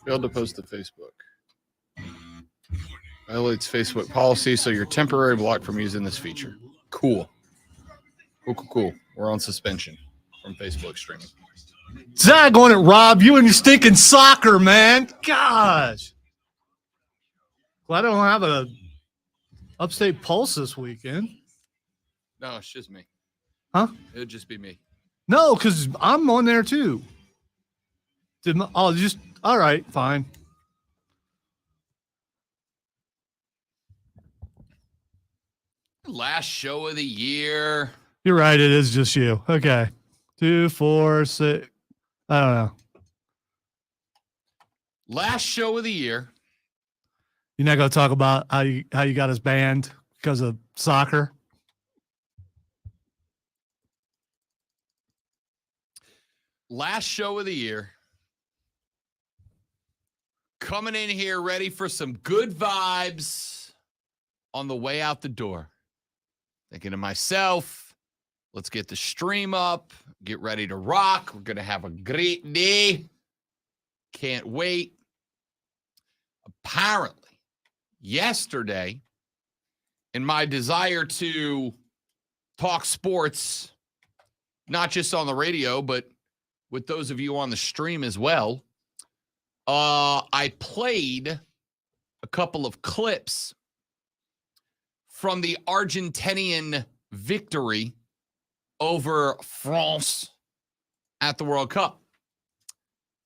Failed to post to Facebook. Violates Facebook policy, so you're temporarily blocked from using this feature. Cool. Cool. We're on suspension from Facebook streaming. Zag on it, Rob. You and your stinking soccer, man. Gosh. Glad I don't have a Upstate Pulse this weekend. No, it's just me. Huh? It would just be me. No, because I'm on there too. All right, fine. Last show of the year. You're right. It is just you. Okay. 2, 4, 6. I don't know. Last show of the year. You're not going to talk about how you got us banned because of soccer? Last show of the year. Coming in here ready for some good vibes on the way out the door. Thinking to myself, let's get the stream up, get ready to rock. We're going to have a great day. Can't wait. Apparently, yesterday, in my desire to talk sports, not just on the radio, but with those of you on the stream as well, I played a couple of clips from the Argentinian victory over France at the World Cup.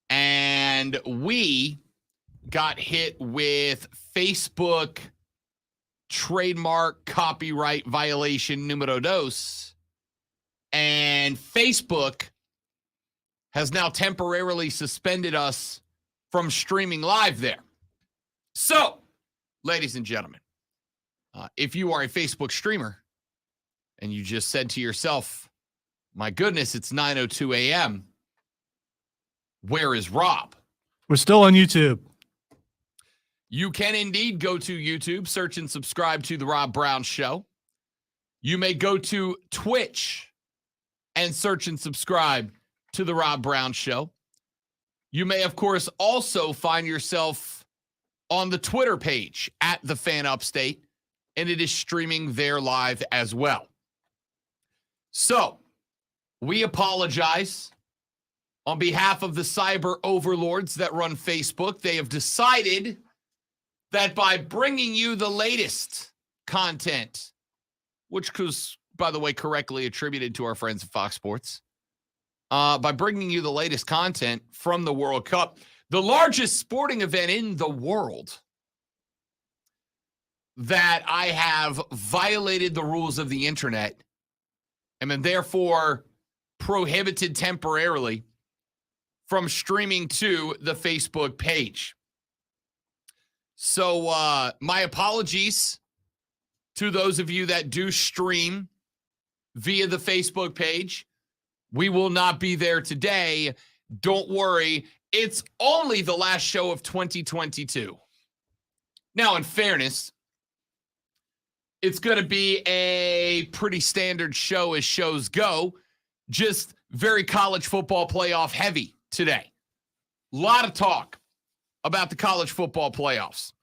And we got hit with Facebook trademark copyright violation numero dos. And Facebook has now temporarily suspended us from streaming live there. So, ladies and gentlemen, if you are a Facebook streamer and you just said to yourself, my goodness, it's 9:02 a.m., where is Rob? We're still on YouTube. You can indeed go to YouTube, search and subscribe to The Rob Brown Show. You may go to Twitch and search and subscribe to The Rob Brown Show. You may, of course, also find yourself on the Twitter page at The Fan Upstate, and it is streaming there live as well. So, we apologize on behalf of the cyber overlords that run Facebook. They have decided that by bringing you the latest content, which was, by the way, correctly attributed to our friends at Fox Sports, by bringing you the latest content from the World Cup, the largest sporting event in the world, that I have violated the rules of the internet and then therefore prohibited temporarily from streaming to the Facebook page. So my apologies to those of you that do stream via the Facebook page. We will not be there today. Don't worry. It's only the last show of 2022. Now, in fairness, it's going to be a pretty standard show as shows go, just very college football playoff heavy today. A lot of talk about the college football playoffs.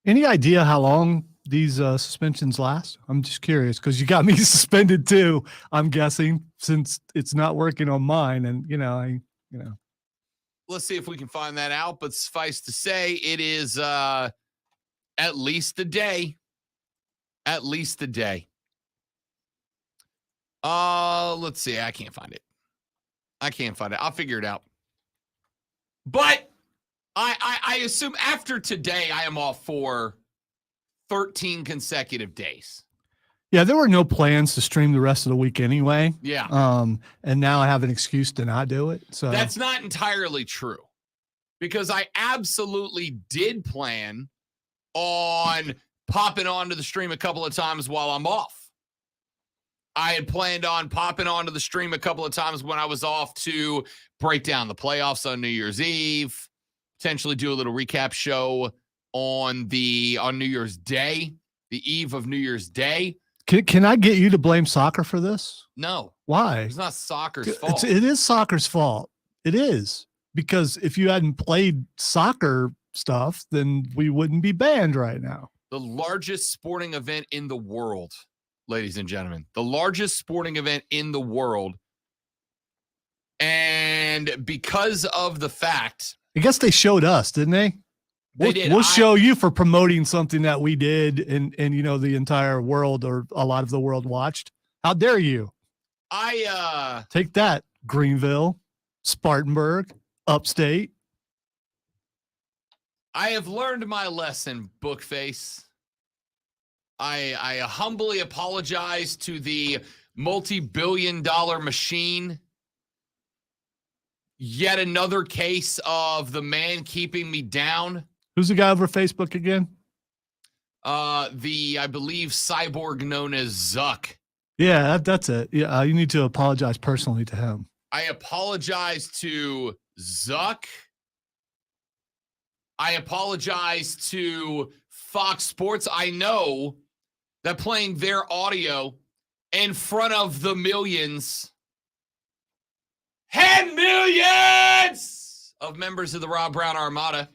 Any idea how long these suspensions last? I'm just curious because you got me suspended too, I'm guessing, since it's not working on mine. And, Let's see if we can find that out. But suffice to say, it is at least a day. At least a day. Let's see. I can't find it. I'll figure it out. But I assume after today, I am off for 13 consecutive days. Yeah, there were no plans to stream the rest of the week anyway. Yeah. And now I have an excuse to not do it. So that's not entirely true, because I absolutely did plan on popping onto the stream a couple of times while I'm off. I had planned on popping onto the stream a couple of times when I was off to break down the playoffs on New Year's Eve, potentially do a little recap show on New Year's Day, the eve of New Year's Day. Can I get you to blame soccer for this? No. Why? It's not soccer's fault. It is soccer's fault. It is. because if you hadn't played soccer stuff, then we wouldn't be banned right now. The largest sporting event in the world, ladies and gentlemen. The largest sporting event in the world. And because of the fact, I guess they showed us, didn't they? We'll show you for promoting something that we did and the entire world or a lot of the world watched. How dare you? Take that, Greenville, Spartanburg, upstate. I have learned my lesson, Bookface. I humbly apologize to the multi-billion-dollar machine. Yet another case of the man keeping me down. Who's the guy over Facebook again? I believe cyborg known as Zuck. Yeah, that's it. Yeah, you need to apologize personally to him. I apologize to Zuck. I apologize to Fox Sports. I know that playing their audio in front of the millions and millions of members of the Rob Brown Armada.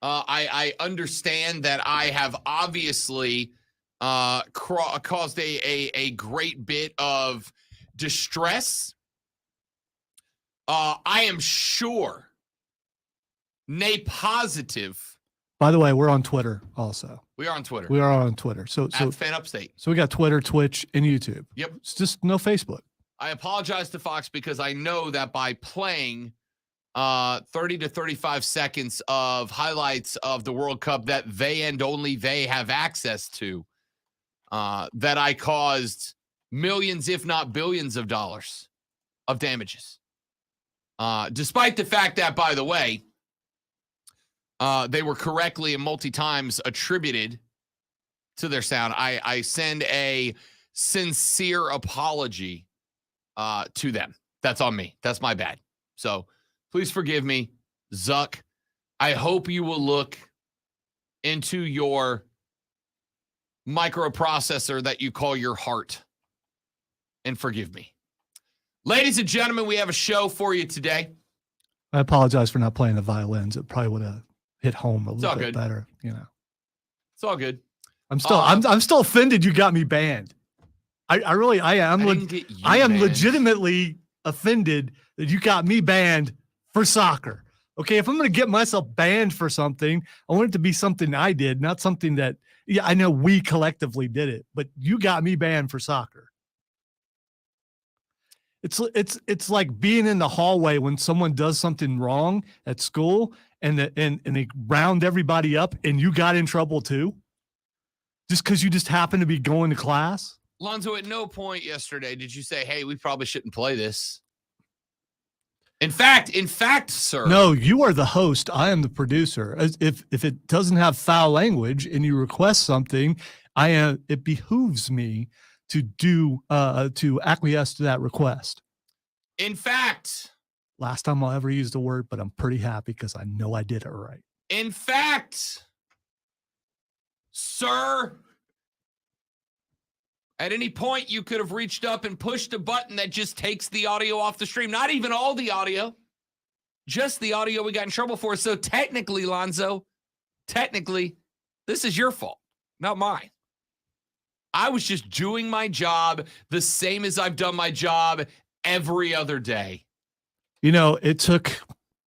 I understand that I have obviously caused a great bit of distress. I am sure, nay positive. By the way, we're on Twitter also. We are on Twitter. We are on Twitter. So at Fan Upstate. So we got Twitter, Twitch, and YouTube. Yep. It's just no Facebook. I apologize to Fox because I know that by playing 30 to 35 seconds of highlights of the World Cup that they and only they have access to, that I caused millions, if not billions of dollars of damages. Despite the fact that, by the way, they were correctly and multi-times attributed to their sound. I send a sincere apology to them. That's on me. That's my bad. So please forgive me, Zuck. I hope you will look into your microprocessor that you call your heart and forgive me. Ladies and gentlemen, we have a show for you today. I apologize for not playing the violins. It probably would have hit home a little bit better, It's all good. I'm still offended you got me banned. I am legitimately offended that you got me banned for soccer. Okay, if I'm going to get myself banned for something, I want it to be something I did, not something that, I know we collectively did it, but you got me banned for soccer. It's like being in the hallway when someone does something wrong at school and they round everybody up and you got in trouble too, just because you just happen to be going to class. Lonzo, at no point yesterday did you say, hey, we probably shouldn't play this. In fact, sir. No, you are the host. I am the producer. If it doesn't have foul language and you request something, it behooves me to acquiesce to that request. In fact, last time I'll ever use the word, but I'm pretty happy because I know I did it right. In fact, sir, at any point you could have reached up and pushed a button that just takes the audio off the stream. Not even all the audio, just the audio we got in trouble for. So technically, Lonzo, this is your fault, not mine. I was just doing my job the same as I've done my job every other day. It took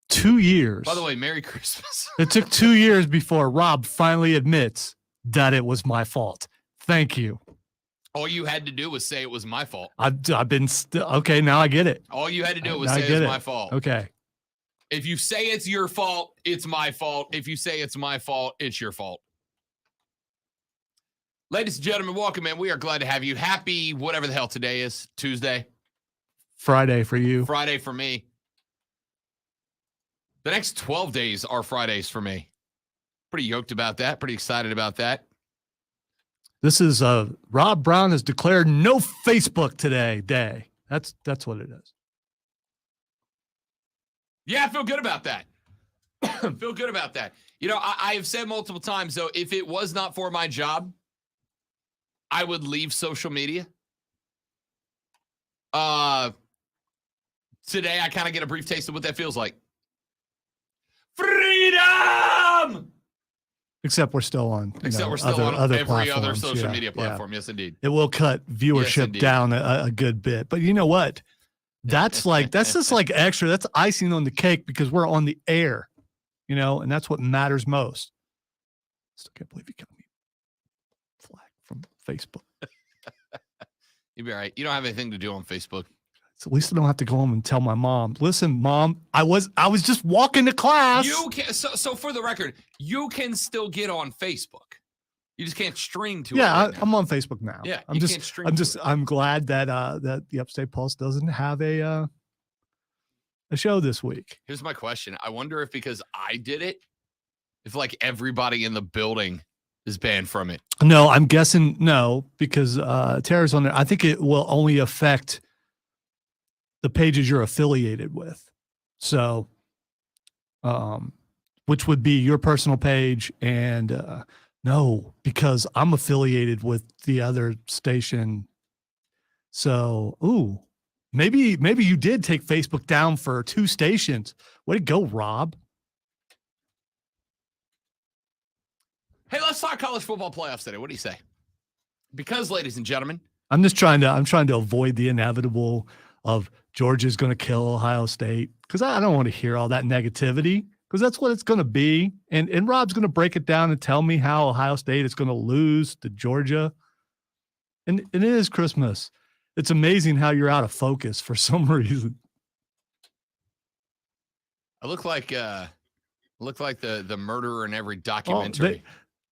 2 years. By the way, Merry Christmas. It took 2 years before Rob finally admits that it was my fault. Thank you. All you had to do was say it was my fault. I've been okay. Now I get it. All you had to do was say it's my fault. Okay. If you say it's your fault, it's my fault. If you say it's my fault, it's your fault. Ladies and gentlemen, welcome in. We are glad to have you. Happy whatever the hell today is. Tuesday. Friday for you. Friday for me. The next 12 days are Fridays for me. Pretty yoked about that. Pretty excited about that. This is Rob Brown has declared no Facebook today day. That's what it is. Yeah, I feel good about that. Feel good about that. I have said multiple times, though, if it was not for my job, I would leave social media. today I kind of get a brief taste of what that feels like. Freedom! Except we're still on. We're still on other every other platforms. social media platform. Yes, indeed. It will cut viewership down a good bit. But you know what? That's just like extra. That's icing on the cake because we're on the air, and that's what matters most. Still can't believe you got me flagged from Facebook. You'll be all right. You don't have anything to do on Facebook. So at least I don't have to go home and tell my mom, listen, Mom, I was just walking to class. You can so for the record, you can still get on Facebook. You just can't stream to it. Yeah, I'm on Facebook now. Yeah, I'm glad that that the Upstate Pulse doesn't have a show this week. Here's my question. I wonder if because I did it, if like everybody in the building is banned from it. No, I'm guessing no, because Tara's on there. I think it will only affect the pages you're affiliated with. So, which would be your personal page and no, because I'm affiliated with the other station. So, maybe you did take Facebook down for 2 stations. Way to go, Rob. Hey, let's talk college football playoffs today. What do you say? Because, ladies and gentlemen, I'm trying to avoid the inevitable of Georgia's going to kill Ohio State because I don't want to hear all that negativity because that's what it's going to be. And Rob's going to break it down and tell me how Ohio State is going to lose to Georgia. And it is Christmas. It's amazing how you're out of focus for some reason. I look like the murderer in every documentary.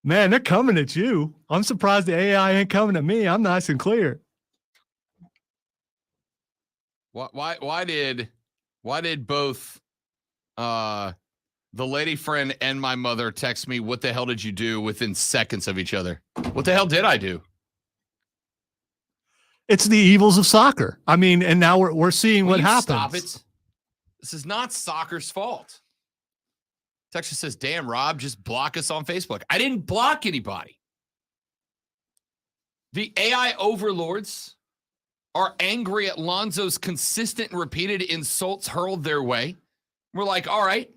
Man, they're coming at you. I'm surprised the AI ain't coming at me. I'm nice and clear. Why did both the lady friend and my mother text me, what the hell did you do within seconds of each other? What the hell did I do? It's the evils of soccer. I mean, and now we're seeing what happens. Stop it. This is not soccer's fault. Texas says, damn, Rob, just block us on Facebook. I didn't block anybody. The AI overlords are angry at Lonzo's consistent and repeated insults hurled their way. We're like, all right,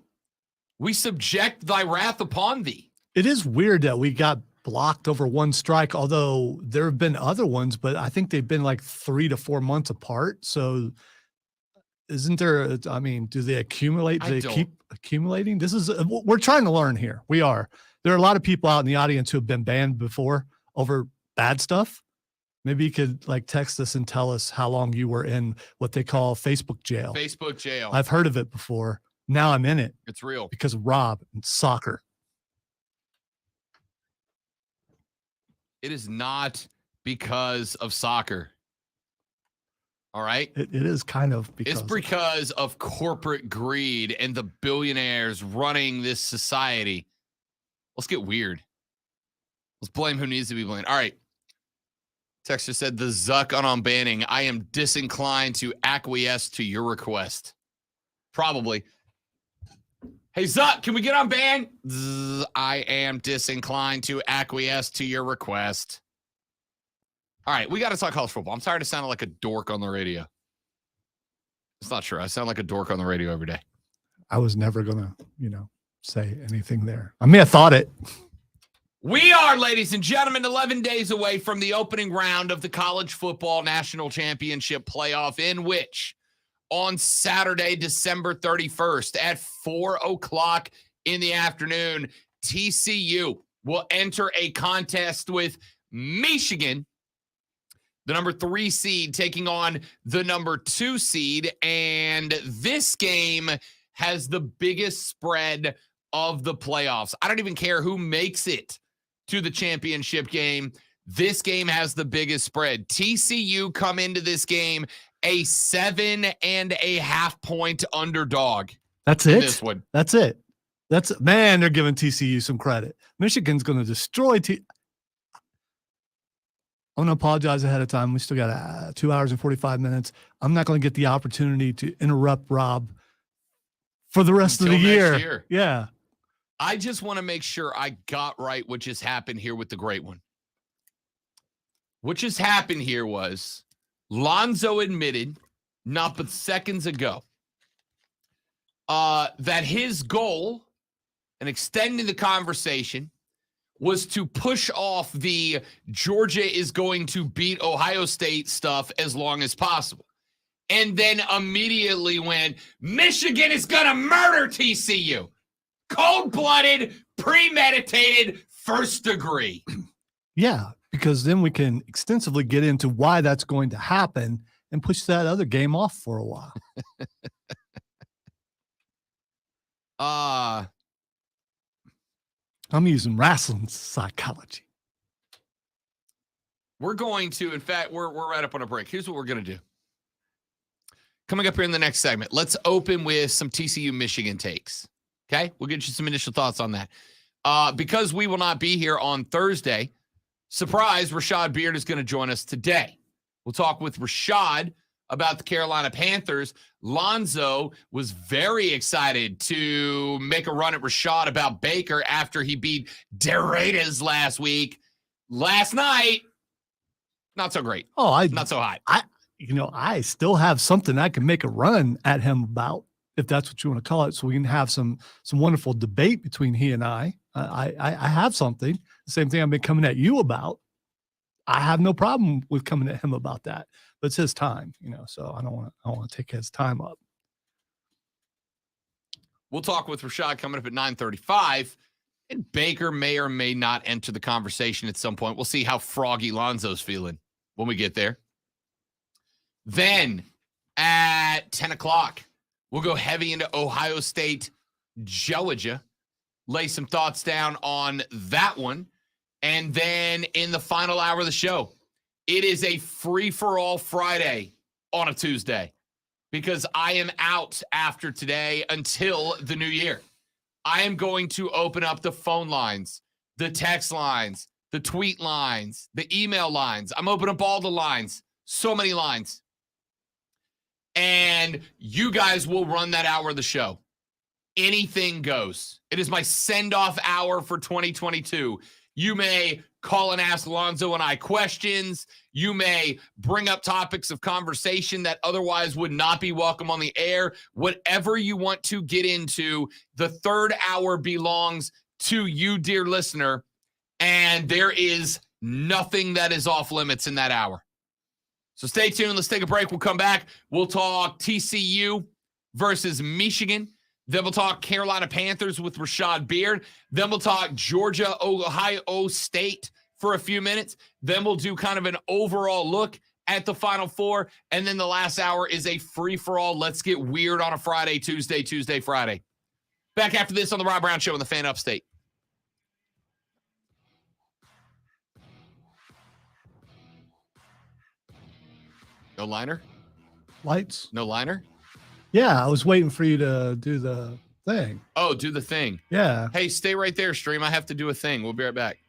we subject thy wrath upon thee. It is weird that we got blocked over one strike, although there have been other ones, but I think they've been like 3 to 4 months apart. So isn't there, I mean, do they accumulate? Do they keep accumulating? We're trying to learn here. We are. There are a lot of people out in the audience who have been banned before over bad stuff. Maybe you could text us and tell us how long you were in what they call Facebook jail. Facebook jail. I've heard of it before. Now I'm in it. It's real. Because of Rob and soccer. It is not because of soccer. All right? It is kind of because. It's because of corporate greed and the billionaires running this society. Let's get weird. Let's blame who needs to be blamed. All right. Texter said, the Zuck on banning. I am disinclined to acquiesce to your request. Probably. Hey, Zuck, can we get on ban? I am disinclined to acquiesce to your request. All right, we got to talk college football. I'm tired of sounding like a dork on the radio. It's not true. I sound like a dork on the radio every day. I was never going to, say anything there. I mean, I thought it. We are, ladies and gentlemen, 11 days away from the opening round of the College Football National Championship playoff, in which on Saturday, December 31st at 4:00 in the afternoon, TCU will enter a contest with Michigan, the number 3 seed, taking on the number 2 seed. And this game has the biggest spread of the playoffs. I don't even care who makes it to the championship game. This game has the biggest spread. TCU come into this game a 7.5 point underdog. That's it. This one. That's it. Man, they're giving TCU some credit. Michigan's going to destroy I'm going to apologize ahead of time. We still got 2 hours and 45 minutes. I'm not going to get the opportunity to interrupt Rob for the rest of the year. Yeah. I just want to make sure I got right what just happened here with the great one. What just happened here was Lonzo admitted not but seconds ago that his goal in extending the conversation was to push off the Georgia is going to beat Ohio State stuff as long as possible. And then immediately went, Michigan is going to murder TCU. Cold-blooded, premeditated, first degree. Yeah, because then we can extensively get into why that's going to happen and push that other game off for a while. I'm using wrestling psychology. We're going to, in fact, we're right up on a break. Here's what we're going to do. Coming up here in the next segment, let's open with some TCU Michigan takes. Okay? We'll get you some initial thoughts on that. Because we will not be here on Thursday, surprise, Rashad Beard is going to join us today. We'll talk with Rashad about the Carolina Panthers. Lonzo was very excited to make a run at Rashad about Baker after he beat DeRaitas last week. Last night, not so great. Not so hot. I still have something I can make a run at him about, if that's what you want to call it, so we can have some wonderful debate between he and I. I have something. The same thing I've been coming at you about. I have no problem with coming at him about that. But it's his time, so I don't want to take his time up. We'll talk with Rashad coming up at 9:35. And Baker may or may not enter the conversation at some point. We'll see how froggy Lonzo's feeling when we get there. Then at 10 o'clock, we'll go heavy into Ohio State, Georgia. Lay some thoughts down on that one. And then in the final hour of the show, it is a free-for-all Friday on a Tuesday because I am out after today until the new year. I am going to open up the phone lines, the text lines, the tweet lines, the email lines. I'm opening up all the lines. So many lines. And you guys will run that hour of the show. Anything goes. It is my send-off hour for 2022. You may call and ask Lonzo and I questions. You may bring up topics of conversation that otherwise would not be welcome on the air. Whatever you want to get into, the third hour belongs to you, dear listener, and there is nothing that is off limits in that hour. So stay tuned. Let's take a break. We'll come back. We'll talk TCU versus Michigan. Then we'll talk Carolina Panthers with Rashad Beard. Then we'll talk Georgia, Ohio State for a few minutes. Then we'll do kind of an overall look at the Final Four. And then the last hour is a free-for-all. Let's get weird on a Friday, Tuesday, Friday. Back after this on the Rob Brown Show on the Fan Upstate. No liner? Lights? No liner? Yeah, I was waiting for you to do the thing. Oh, do the thing. Yeah. Hey, stay right there, stream. I have to do a thing. We'll be right back.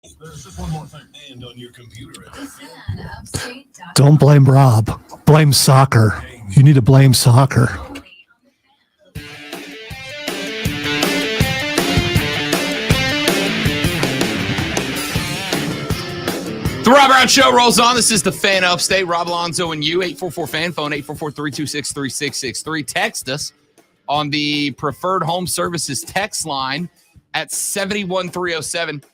There's just one more thing. And on your computer. Don't blame Rob. Blame soccer. You need to blame soccer. The Rob Brown Show rolls on. This is the Fan Upstate. Rob Alonzo and you. 844-FAN phone, 844-326-3663. Text us on the Preferred Home Services text line at 71307.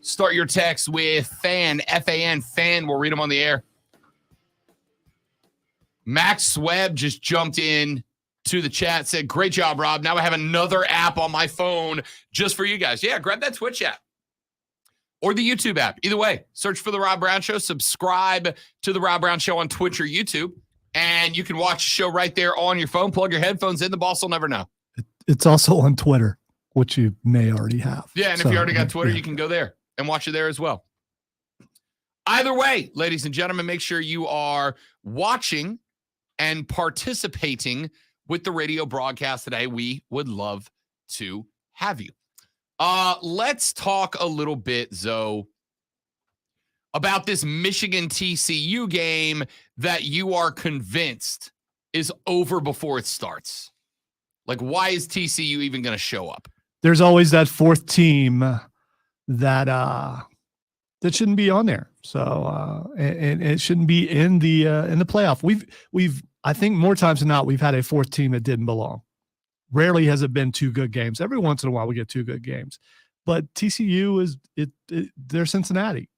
Start your text with FAN, F-A-N, FAN. We'll read them on the air. Max Webb just jumped in to the chat, said, great job, Rob. Now I have another app on my phone just for you guys. Yeah, grab that Twitch app or the YouTube app. Either way, search for The Rob Brown Show. Subscribe to The Rob Brown Show on Twitch or YouTube, and you can watch the show right there on your phone. Plug your headphones in. The boss will never know. It's also on Twitter, which you may already have. Yeah, and if you already got Twitter, you can go there and watch it there as well. Either way, ladies and gentlemen, make sure you are watching and participating with the radio broadcast today. We would love to have you. Let's talk a little bit, Zoe, about this Michigan TCU game that you are convinced is over before it starts. Like, why is TCU even going to show up? There's always that fourth team that shouldn't be on there. So and it shouldn't be in the playoff. We've I think more times than not we've had a fourth team that didn't belong. Rarely has it been two good games. Every once in a while we get two good games. But TCU they're Cincinnati.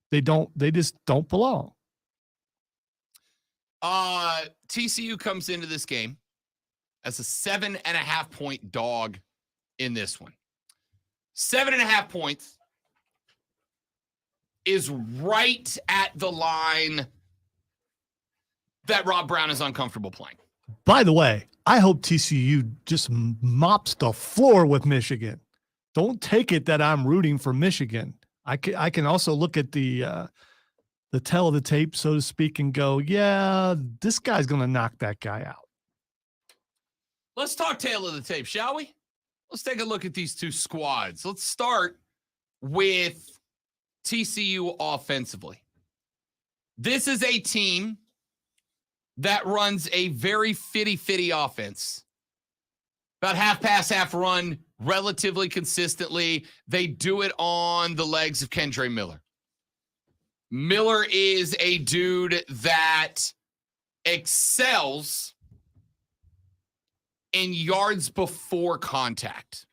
They just don't belong. TCU comes into this game as a 7.5 point dog in this one. 7.5 points is right at the line that Rob Brown is uncomfortable playing. By the way, I hope TCU just mops the floor with Michigan. Don't take it that I'm rooting for Michigan. I can also look at the tail of the tape, so to speak, and go, yeah, this guy's going to knock that guy out. Let's talk tail of the tape, shall we? Let's take a look at these two squads. Let's start with TCU offensively. This is a team that runs a very fitty offense. About half pass, half run, relatively consistently. They do it on the legs of Kendre Miller. Miller is a dude that excels in yards before contact.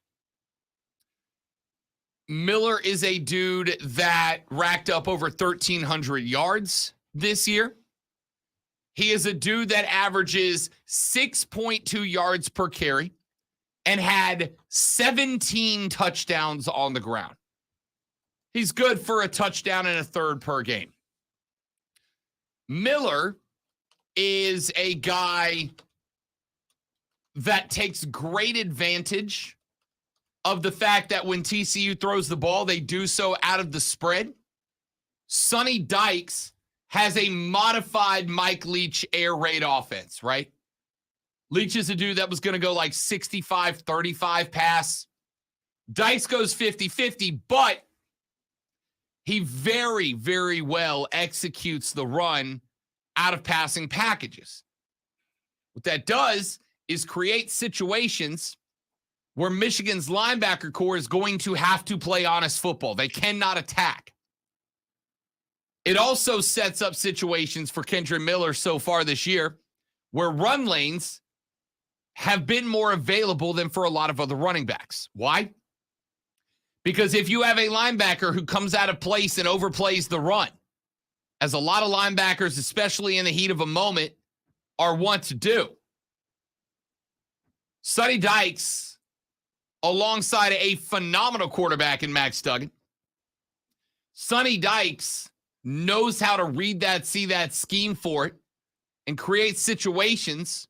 Miller is a dude that racked up over 1,300 yards this year. He is a dude that averages 6.2 yards per carry and had 17 touchdowns on the ground. He's good for a touchdown and a third per game. Miller is a guy that takes great advantage of the fact that when TCU throws the ball, they do so out of the spread. Sonny Dykes has a modified Mike Leach air raid offense, right? Leach is a dude that was going to go like 65-35 pass. Dykes goes 50-50, but he very, very well executes the run out of passing packages. What that does is create situations where Michigan's linebacker core is going to have to play honest football. They cannot attack. It also sets up situations for Kendre Miller so far this year where run lanes have been more available than for a lot of other running backs. Why? Because if you have a linebacker who comes out of place and overplays the run, as a lot of linebackers, especially in the heat of a moment, are wont to do, Sonny Dykes, alongside a phenomenal quarterback in Max Duggan, Sonny Dykes knows how to read that, see that, scheme for it, and create situations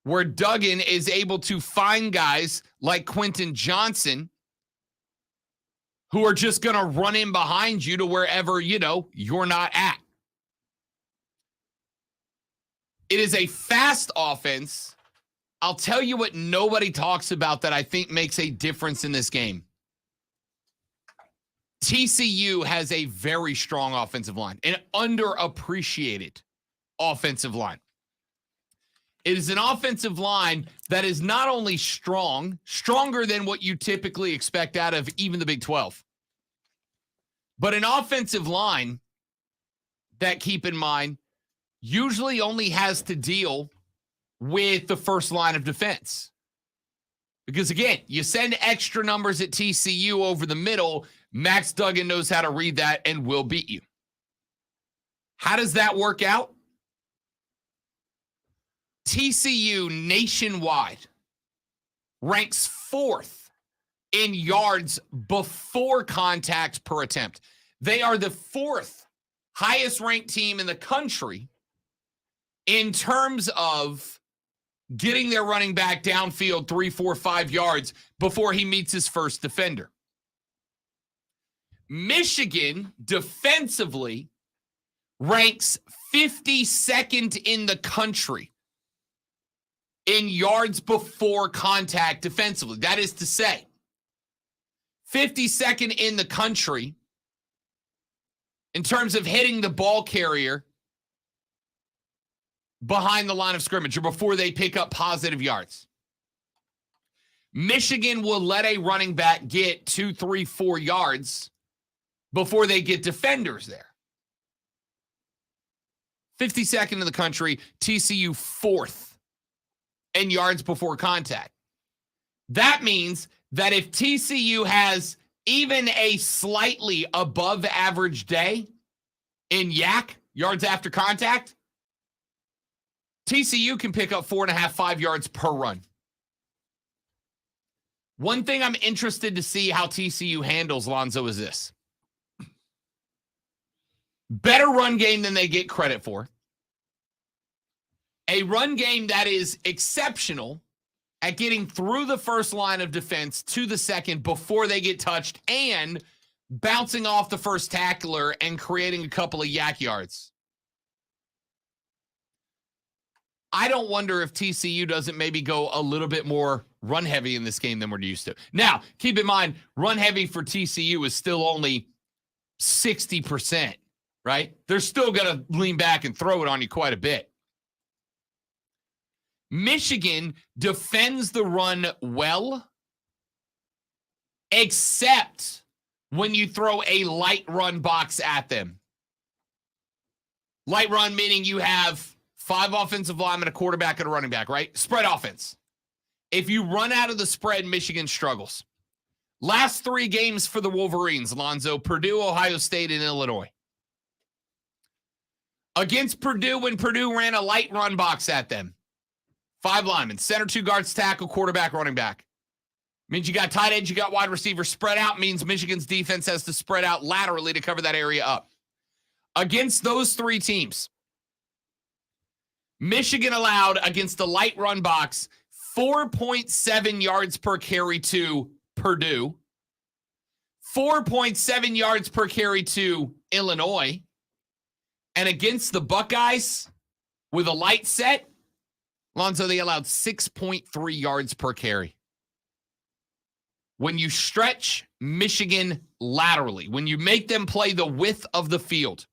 where Duggan is able to find guys like Quentin Johnson who are just going to run in behind you to wherever, you're not at. It is a fast offense. I'll tell you what nobody talks about that I think makes a difference in this game. TCU has a very strong offensive line, an underappreciated offensive line. It is an offensive line that is not only strong, stronger than what you typically expect out of even the Big 12, but an offensive line that, keep in mind, usually only has to deal with the first line of defense. Because, again, you send extra numbers at TCU over the middle, Max Duggan knows how to read that and will beat you. How does that work out? TCU nationwide ranks 4th in yards before contact per attempt. They are the 4th highest ranked team in the country in terms of getting their running back downfield 3, 4, 5 yards before he meets his first defender. Michigan defensively ranks 52nd in the country in yards before contact defensively. That is to say, 52nd in the country in terms of hitting the ball carrier behind the line of scrimmage or before they pick up positive yards. Michigan will let a running back get 2, 3, 4 yards before they get defenders there. 52nd in the country, TCU 4th in yards before contact. That means that if TCU has even a slightly above average day in YAC, yards after contact, TCU can pick up 4.5, 5 yards per run. One thing I'm interested to see how TCU handles, Lonzo, is this. Better run game than they get credit for. A run game that is exceptional at getting through the first line of defense to the second before they get touched and bouncing off the first tackler and creating a couple of YAC yards. I don't wonder if TCU doesn't maybe go a little bit more run heavy in this game than we're used to. Now, keep in mind, run heavy for TCU is still only 60%, right? They're still going to lean back and throw it on you quite a bit. Michigan defends the run well, except when you throw a light run box at them. Light run meaning you have 5 offensive linemen, a quarterback, and a running back, right? Spread offense. If you run out of the spread, Michigan struggles. Last 3 games for the Wolverines, Lonzo: Purdue, Ohio State, and Illinois. Against Purdue, when Purdue ran a light run box at them, 5 linemen, center, 2 guards, tackle, quarterback, running back. Means you got tight ends, you got wide receiver. Spread out means Michigan's defense has to spread out laterally to cover that area up. Against those 3 teams, Michigan allowed, against the light run box, 4.7 yards per carry to Purdue, 4.7 yards per carry to Illinois, and against the Buckeyes, with a light set, Lonzo, they allowed 6.3 yards per carry. When you stretch Michigan laterally, when you make them play the width of the field,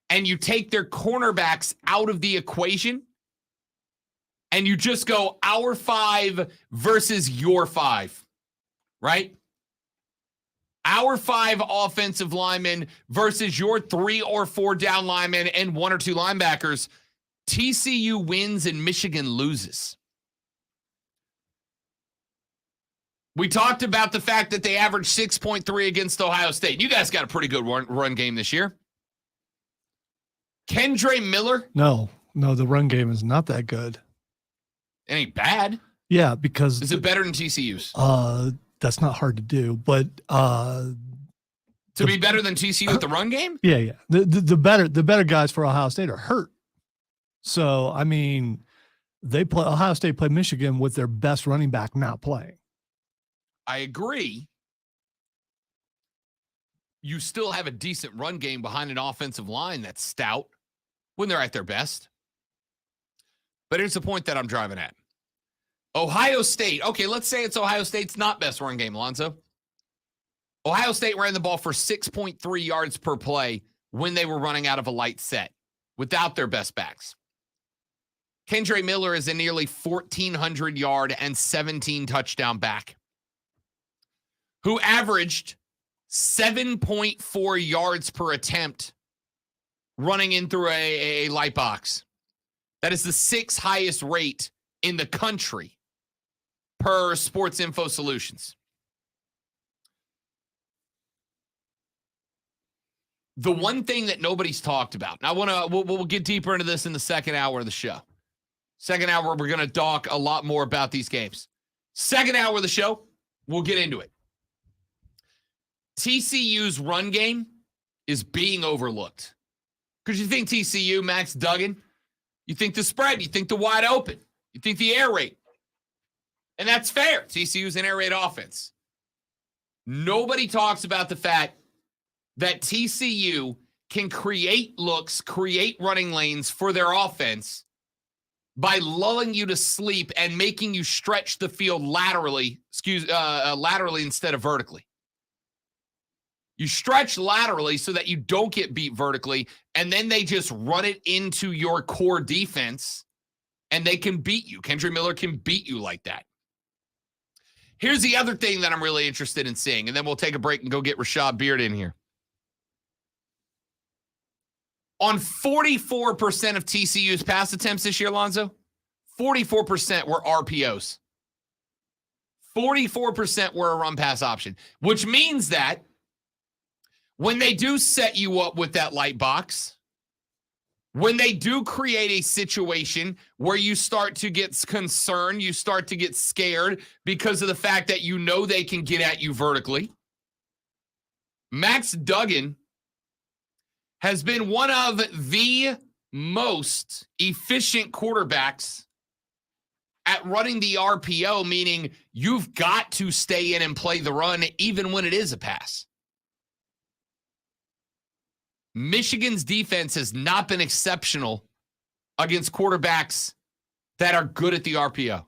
and you take their cornerbacks out of the equation, and you just go our 5 versus your 5, right? Our 5 offensive linemen versus your 3 or 4 down linemen and 1 or 2 linebackers, TCU wins and Michigan loses. We talked about the fact that they averaged 6.3 against Ohio State. You guys got a pretty good run game this year. Kendre Miller? No, the run game is not that good. It ain't bad. Yeah, because... Is it better than TCU's? That's not hard to do, but... to be better than TCU at the run game? Yeah. The better guys for Ohio State are hurt. So, I mean, Ohio State played Michigan with their best running back not playing. I agree. You still have a decent run game behind an offensive line that's stout when they're at their best. But here's the point that I'm driving at. Ohio State. Okay, let's say it's Ohio State's not best run game, Alonzo. Ohio State ran the ball for 6.3 yards per play when they were running out of a light set without their best backs. Kendre Miller is a nearly 1,400-yard and 17 touchdown back who averaged 7.4 yards per attempt running in through a light box. That is the 6th highest rate in the country per Sports Info Solutions. The one thing that nobody's talked about, and we'll get deeper into this in the second hour of the show. Second hour, we're going to talk a lot more about these games. Second hour of the show, we'll get into it. TCU's run game is being overlooked. Because you think TCU, Max Duggan, you think the spread, you think the wide open, you think the air raid. And that's fair. TCU's an air raid offense. Nobody talks about the fact that TCU can create looks, create running lanes for their offense by lulling you to sleep and making you stretch the field laterally instead of vertically. You stretch laterally so that you don't get beat vertically, and then they just run it into your core defense, and they can beat you. Kendre Miller can beat you like that. Here's the other thing that I'm really interested in seeing, and then we'll take a break and go get Rashad Beard in here. On 44% of TCU's pass attempts this year, Lonzo, 44% were RPOs. 44% were a run-pass option, which means that when they do set you up with that light box, when they do create a situation where you start to get concerned, you start to get scared because of the fact that you know they can get at you vertically, Max Duggan has been one of the most efficient quarterbacks at running the RPO, meaning you've got to stay in and play the run even when it is a pass. Michigan's defense has not been exceptional against quarterbacks that are good at the RPO,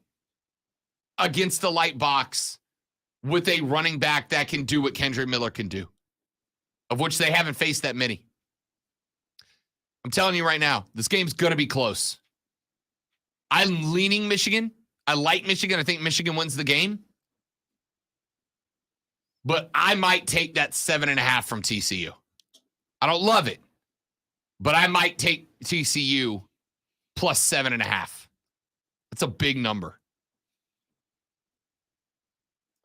against the light box with a running back that can do what Kendre Miller can do, of which they haven't faced that many. I'm telling you right now, this game's going to be close. I'm leaning Michigan. I like Michigan. I think Michigan wins the game. But I might take that 7.5 from TCU. I don't love it, but I might take TCU plus 7.5. That's a big number.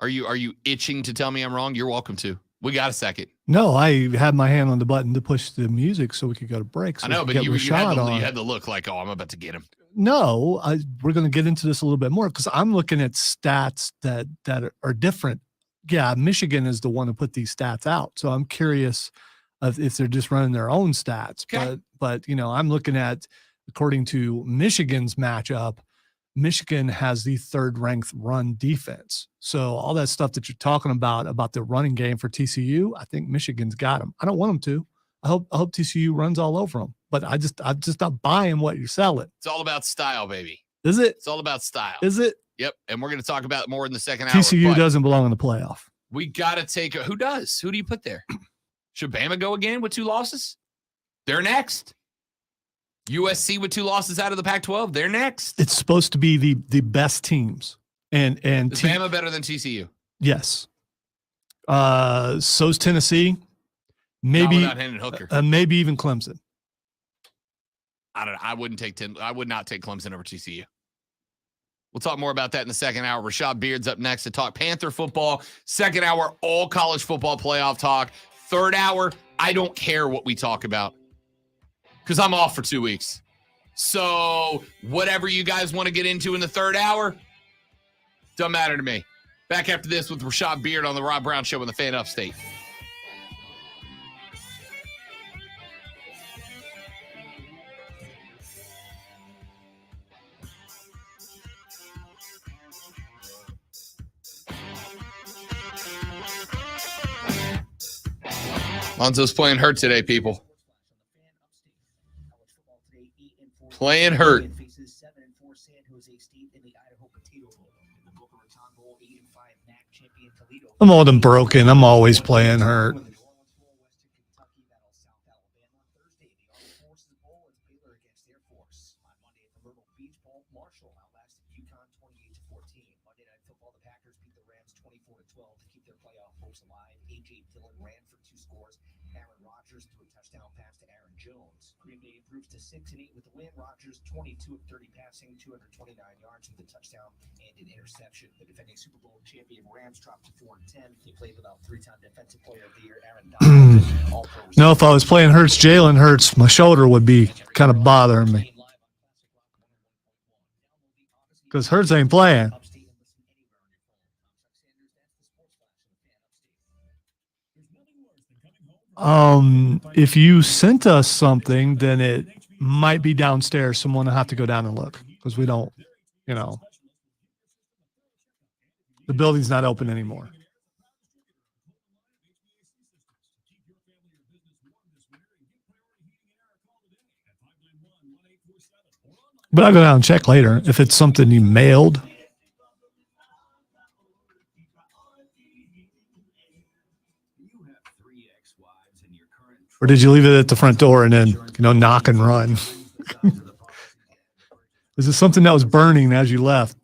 Are you itching to tell me I'm wrong? You're welcome to. We got a second. No, I had my hand on the button to push the music so we could go to break. So I know, but you had the look like, oh, I'm about to get him. No, we're going to get into this a little bit more because I'm looking at stats that are different. Yeah, Michigan is the one to put these stats out. So I'm curious if they're just running their own stats. Okay. But I'm looking at, according to Michigan's matchup, Michigan has the 3rd ranked run defense. So all that stuff that you're talking about the running game for TCU, I think Michigan's got them. I don't want them to. I hope TCU runs all over them, but I'm just not buying what you're selling. It's all about style, baby. Is it? It's all about style. Is it? Yep. And we're going to talk about it more in the second hour. TCU doesn't belong in the playoff. We got to take who does? Who do you put there? Should Bama go again with 2 losses? They're next. USC with 2 losses out of the Pac-12. They're next. It's supposed to be the best teams. And is Bama better than TCU? Yes. So's Tennessee. Maybe not without Hendon Hooker. Maybe even Clemson. I don't know. I would not take Clemson over TCU. We'll talk more about that in the second hour. Rashad Beard's up next to talk Panther football. Second hour, all college football playoff talk. Third hour, I don't care what we talk about because I'm off for 2 weeks. So whatever you guys want to get into in the third hour, doesn't matter to me. Back after this with Rashad Beard on the Rob Brown Show in the Fan Upstate. Lonzo's playing hurt today, people. Playing hurt. I'm old and broken. I'm always playing hurt. To 6-8 with the win. Rodgers 22 of 30 passing, 229 yards with a touchdown and an interception. The defending Super Bowl champion Rams dropped to 4-10. They played without 3-time Defensive Player of the Year Aaron Donald. No, if I was playing Hurts, Jalen Hurts, my shoulder would be kind of bothering me because Hurts ain't playing. If you sent us something, then it might be downstairs. Someone will have to go down and look because we don't, the building's not open anymore. But I'll go down and check later if it's something you mailed. Or did you leave it at the front door and then, knock and run? Is it something that was burning as you left?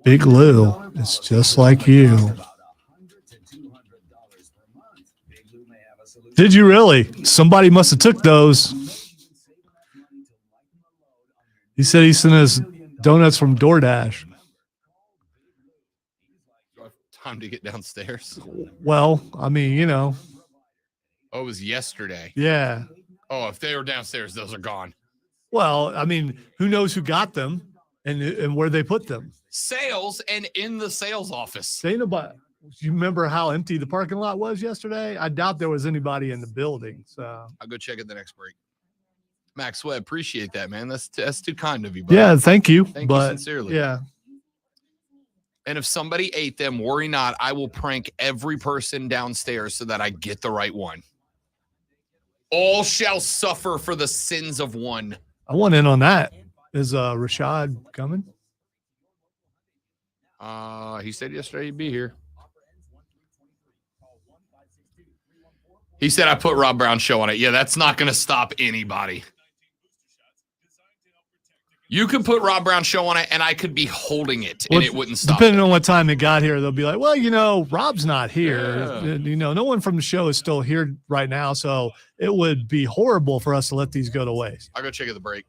Big Lou is just like you. Did you really? Somebody must have took those. He said he sent us donuts from DoorDash. Time to get downstairs. Well, I mean, Oh, it was yesterday. Yeah. Oh, if they were downstairs, those are gone. Well, I mean, who knows who got them and where they put them? Sales and in the sales office. Ain't nobody. You remember how empty the parking lot was yesterday? I doubt there was anybody in the building. So I'll go check at the next break. Max Webb, appreciate that, man. That's too kind of you, buddy. Yeah, thank you. Thank you sincerely. Yeah. And if somebody ate them, worry not. I will prank every person downstairs so that I get the right one. All shall suffer for the sins of one. I want in on that. Is Rashad coming? He said yesterday he'd be here. He said I put Rob Brown Show on it. Yeah, that's not going to stop anybody. You could put Rob Brown Show on it, and I could be holding it, and it wouldn't stop. Depending on what time it got here, they'll be like, well, Rob's not here. Yeah. No one from the show is still here right now, so it would be horrible for us to let these go to waste. I'll go check at the break.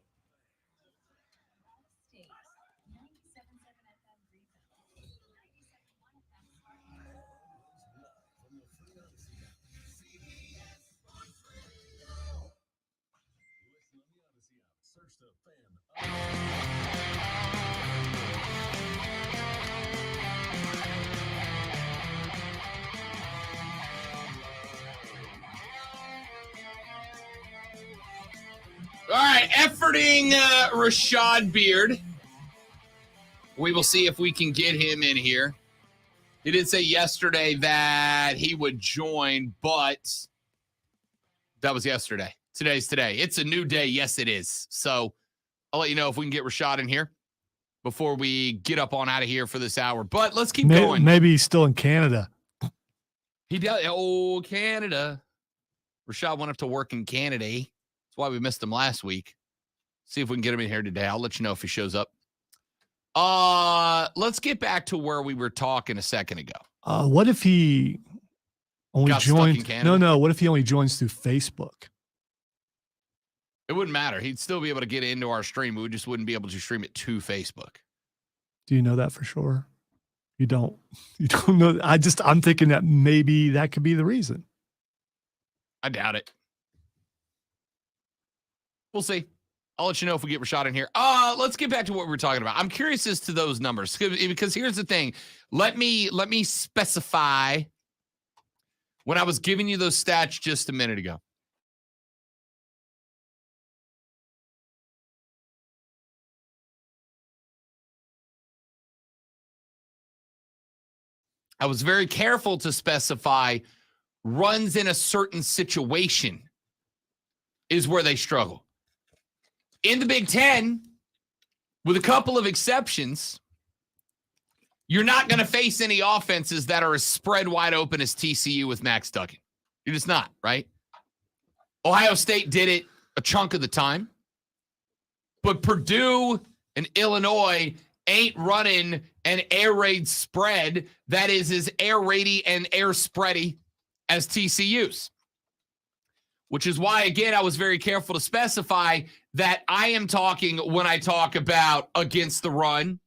All right, efforting Rashad Beard. We will see if we can get him in here. He did say yesterday that he would join, but that was yesterday. Today's today. It's a new day. Yes, it is. So I'll let you know if we can get Rashad in here before we get up on out of here for this hour. But let's keep going. Maybe he's still in Canada. He does. Oh, Canada. Rashad went up to work in Canada. That's why we missed him last week. See if we can get him in here today. I'll let you know if he shows up. Let's get back to where we were talking a second ago. What if he only joins? No. What if he only joins through Facebook? It wouldn't matter. He'd still be able to get into our stream. We just wouldn't be able to stream it to Facebook. Do you know that for sure? You don't know. I'm thinking that maybe that could be the reason. I doubt it. We'll see. I'll let you know if we get Rashad in here. Let's get back to what we were talking about. I'm curious as to those numbers because here's the thing. Let me specify when I was giving you those stats just a minute ago. I was very careful to specify runs in a certain situation is where they struggle. In the Big Ten, with a couple of exceptions, you're not going to face any offenses that are as spread wide open as TCU with Max Duggan. You're just not, right? Ohio State did it a chunk of the time. But Purdue and Illinois ain't running an air raid spread that is as air raidy and air spready as TCU's. Which is why, again, I was very careful to specify that I am talking when I talk about against the run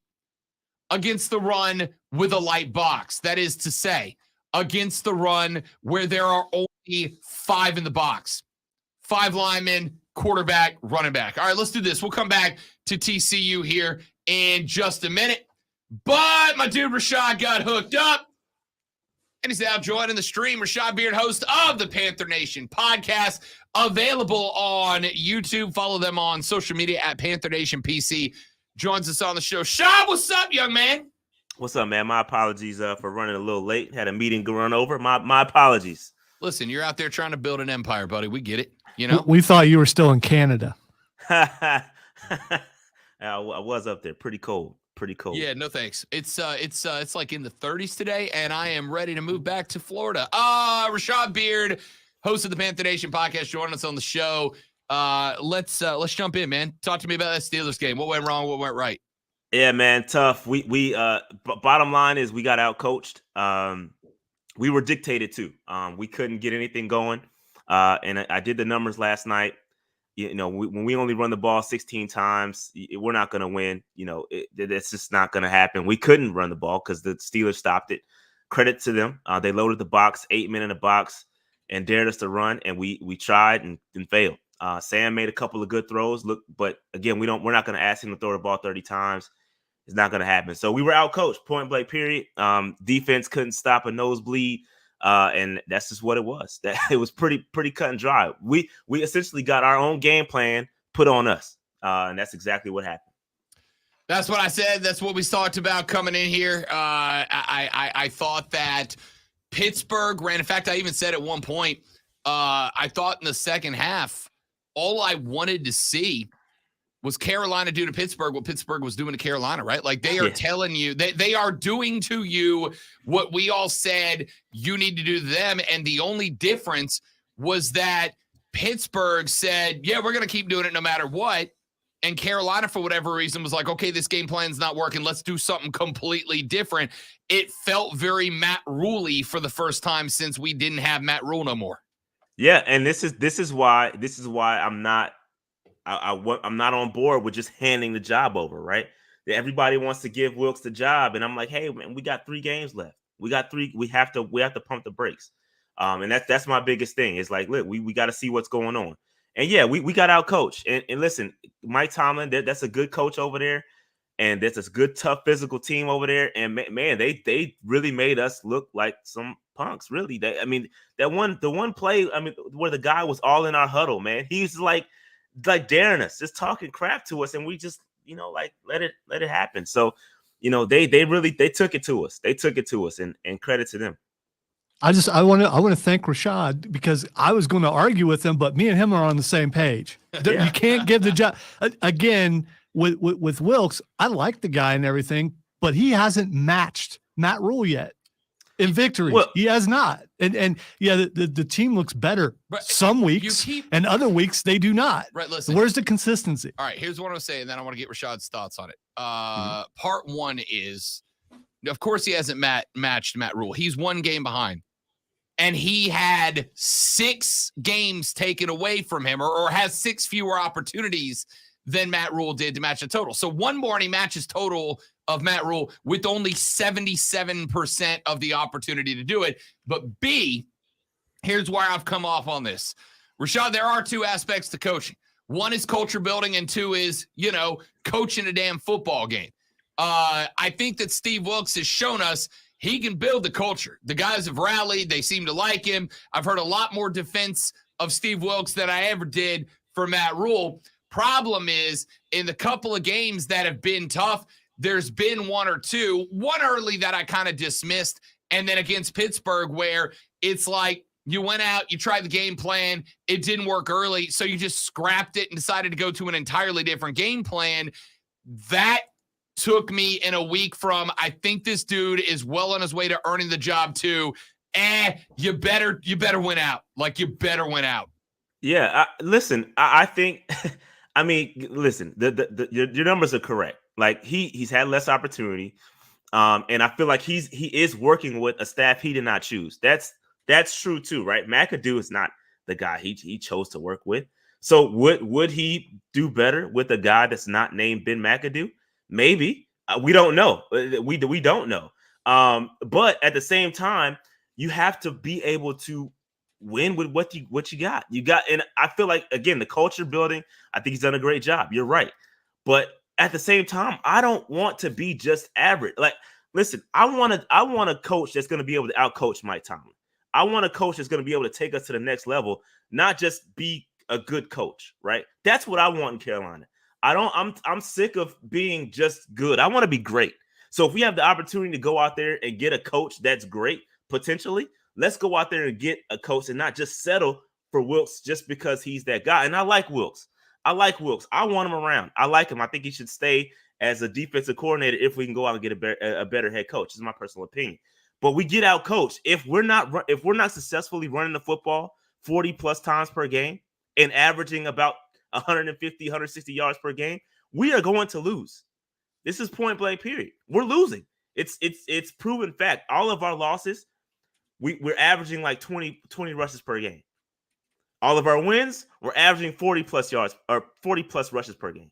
with a light box. That is to say, against the run where there are only 5 in the box. 5 linemen, quarterback, running back. All right, let's do this. We'll come back to TCU here in just a minute. But my dude Rashad got hooked up. And he's now joining the stream. Rashad Beard, host of the Panther Nation podcast, available on YouTube. Follow them on social media at Panther Nation PC. Joins us on the show. Shad, what's up, young man? What's up, man? My apologies for running a little late. Had a meeting to run over. My apologies. Listen, you're out there trying to build an empire, buddy. We get it. You know, we thought you were still in Canada. I was up there. Pretty cold. Yeah, no thanks. It's like in the 30s today, and I am ready to move back to Florida. Rashad Beard, host of the Panther Nation podcast, joining us on the show. Let's jump in, man. Talk to me about that Steelers game. What went wrong? What went right? Yeah, man, tough. We bottom line is we got outcoached. We were dictated to. We couldn't get anything going. And I did the numbers last night. You know, when we only run the ball 16 times, we're not going to win. You know, it's just not going to happen. We couldn't run the ball because the Steelers stopped it. Credit to them. They loaded the box, 8 men in the box, and dared us to run. And we tried and failed. Sam made a couple of good throws. But again, we're not going to ask him to throw the ball 30 times. It's not going to happen. So we were outcoached, point blank, period. Defense couldn't stop a nosebleed. And that's just what it was. That it was pretty cut and dry. We essentially got our own game plan put on us, and that's exactly what happened. That's what I said. That's what we talked about coming in here. I thought that Pittsburgh ran. In fact, I even said at one point, I thought in the second half, all I wanted to see was Carolina do to Pittsburgh what Pittsburgh was doing to Carolina, right? Like they are telling you, they are doing to you what we all said you need to do to them. And the only difference was that Pittsburgh said, yeah, we're going to keep doing it no matter what. And Carolina, for whatever reason, was like, okay, this game plan's not working. Let's do something completely different. It felt very Matt Rule-y for the first time since we didn't have Matt Rule no more. Yeah, and this is why I'm not on board with just handing the job over, right? Everybody wants to give Wilks the job, and I'm like, hey, man, we got 3 games left. We have to pump the brakes. And that's my biggest thing. It's like, look, we got to see what's going on. And yeah, we got out coached. And listen, Mike Tomlin, that's a good coach over there, and that's a good, tough, physical team over there. And man, they really made us look like some punks. Really, the one play, where the guy was all in our huddle, man. He's like daring us, just talking crap to us, and we just, like let it happen. So, they took it to us. They took it to us, and credit to them. I want to thank Rashad, because I was going to argue with him, but me and him are on the same page. Yeah. You can't give the job again with Wilks. I like the guy and everything, but he hasn't matched Matt Rule yet in victory. Well, he has not. And yeah, the team looks better some weeks, and other weeks they do not. Right. Listen, where's the consistency? All right. Here's what I'm saying. Then I want to get Rashad's thoughts on it. Part one is, of course, he hasn't matched Matt Rule. He's 1 game behind. And he had 6 games taken away from him, or has 6 fewer opportunities than Matt Rule did to match the total. So one more and he matches total of Matt Rule with only 77% of the opportunity to do it. But B, here's where I've come off on this. Rashad, there are 2 aspects to coaching. 1 is culture building, and 2 is, coaching a damn football game. I think that Steve Wilks has shown us he can build the culture. The guys have rallied. They seem to like him. I've heard a lot more defense of Steve Wilks than I ever did for Matt Rule. Problem is, in the couple of games that have been tough, there's been 1 or 2. One early that I kind of dismissed, and then against Pittsburgh where it's like, You went out, you tried the game plan. It didn't work early, so you just scrapped it and decided to go to an entirely different game plan. That took me in a week from, I think this dude is well on his way to earning the job, to, you better win out. Like, you better win out. Yeah, listen, I think, I mean, listen, your numbers are correct. Like, he's had less opportunity, and I feel like he is working with a staff he did not choose. That's true too, right? McAdoo is not the guy he chose to work with. So would he do better with a guy that's not named Ben McAdoo? Maybe. We don't know. We don't know. But at the same time, you have to be able to win with what you got. And I feel like, again, the culture building, I think he's done a great job. You're right. But at the same time, I don't want to be just average. Like, listen, I want a coach that's going to be able to outcoach Mike Tomlin. I want a coach that's going to be able to take us to the next level, not just be a good coach, right? That's what I want in Carolina. I'm sick of being just good. I want to be great. So if we have the opportunity to go out there and get a coach that's great, potentially, let's go out there and get a coach and not just settle for Wilks just because he's that guy. And I like Wilks. I want him around. I like him. I think he should stay as a defensive coordinator if we can go out and get a better head coach. This is my personal opinion. But we get out coached. If we're not successfully running the football 40 plus times per game and averaging about 150, 160 yards per game, we are going to lose. This is point blank period. We're losing. It's proven fact. All of our losses, we're averaging like 20 rushes per game. All of our wins, we're averaging 40 plus yards or 40 plus rushes per game.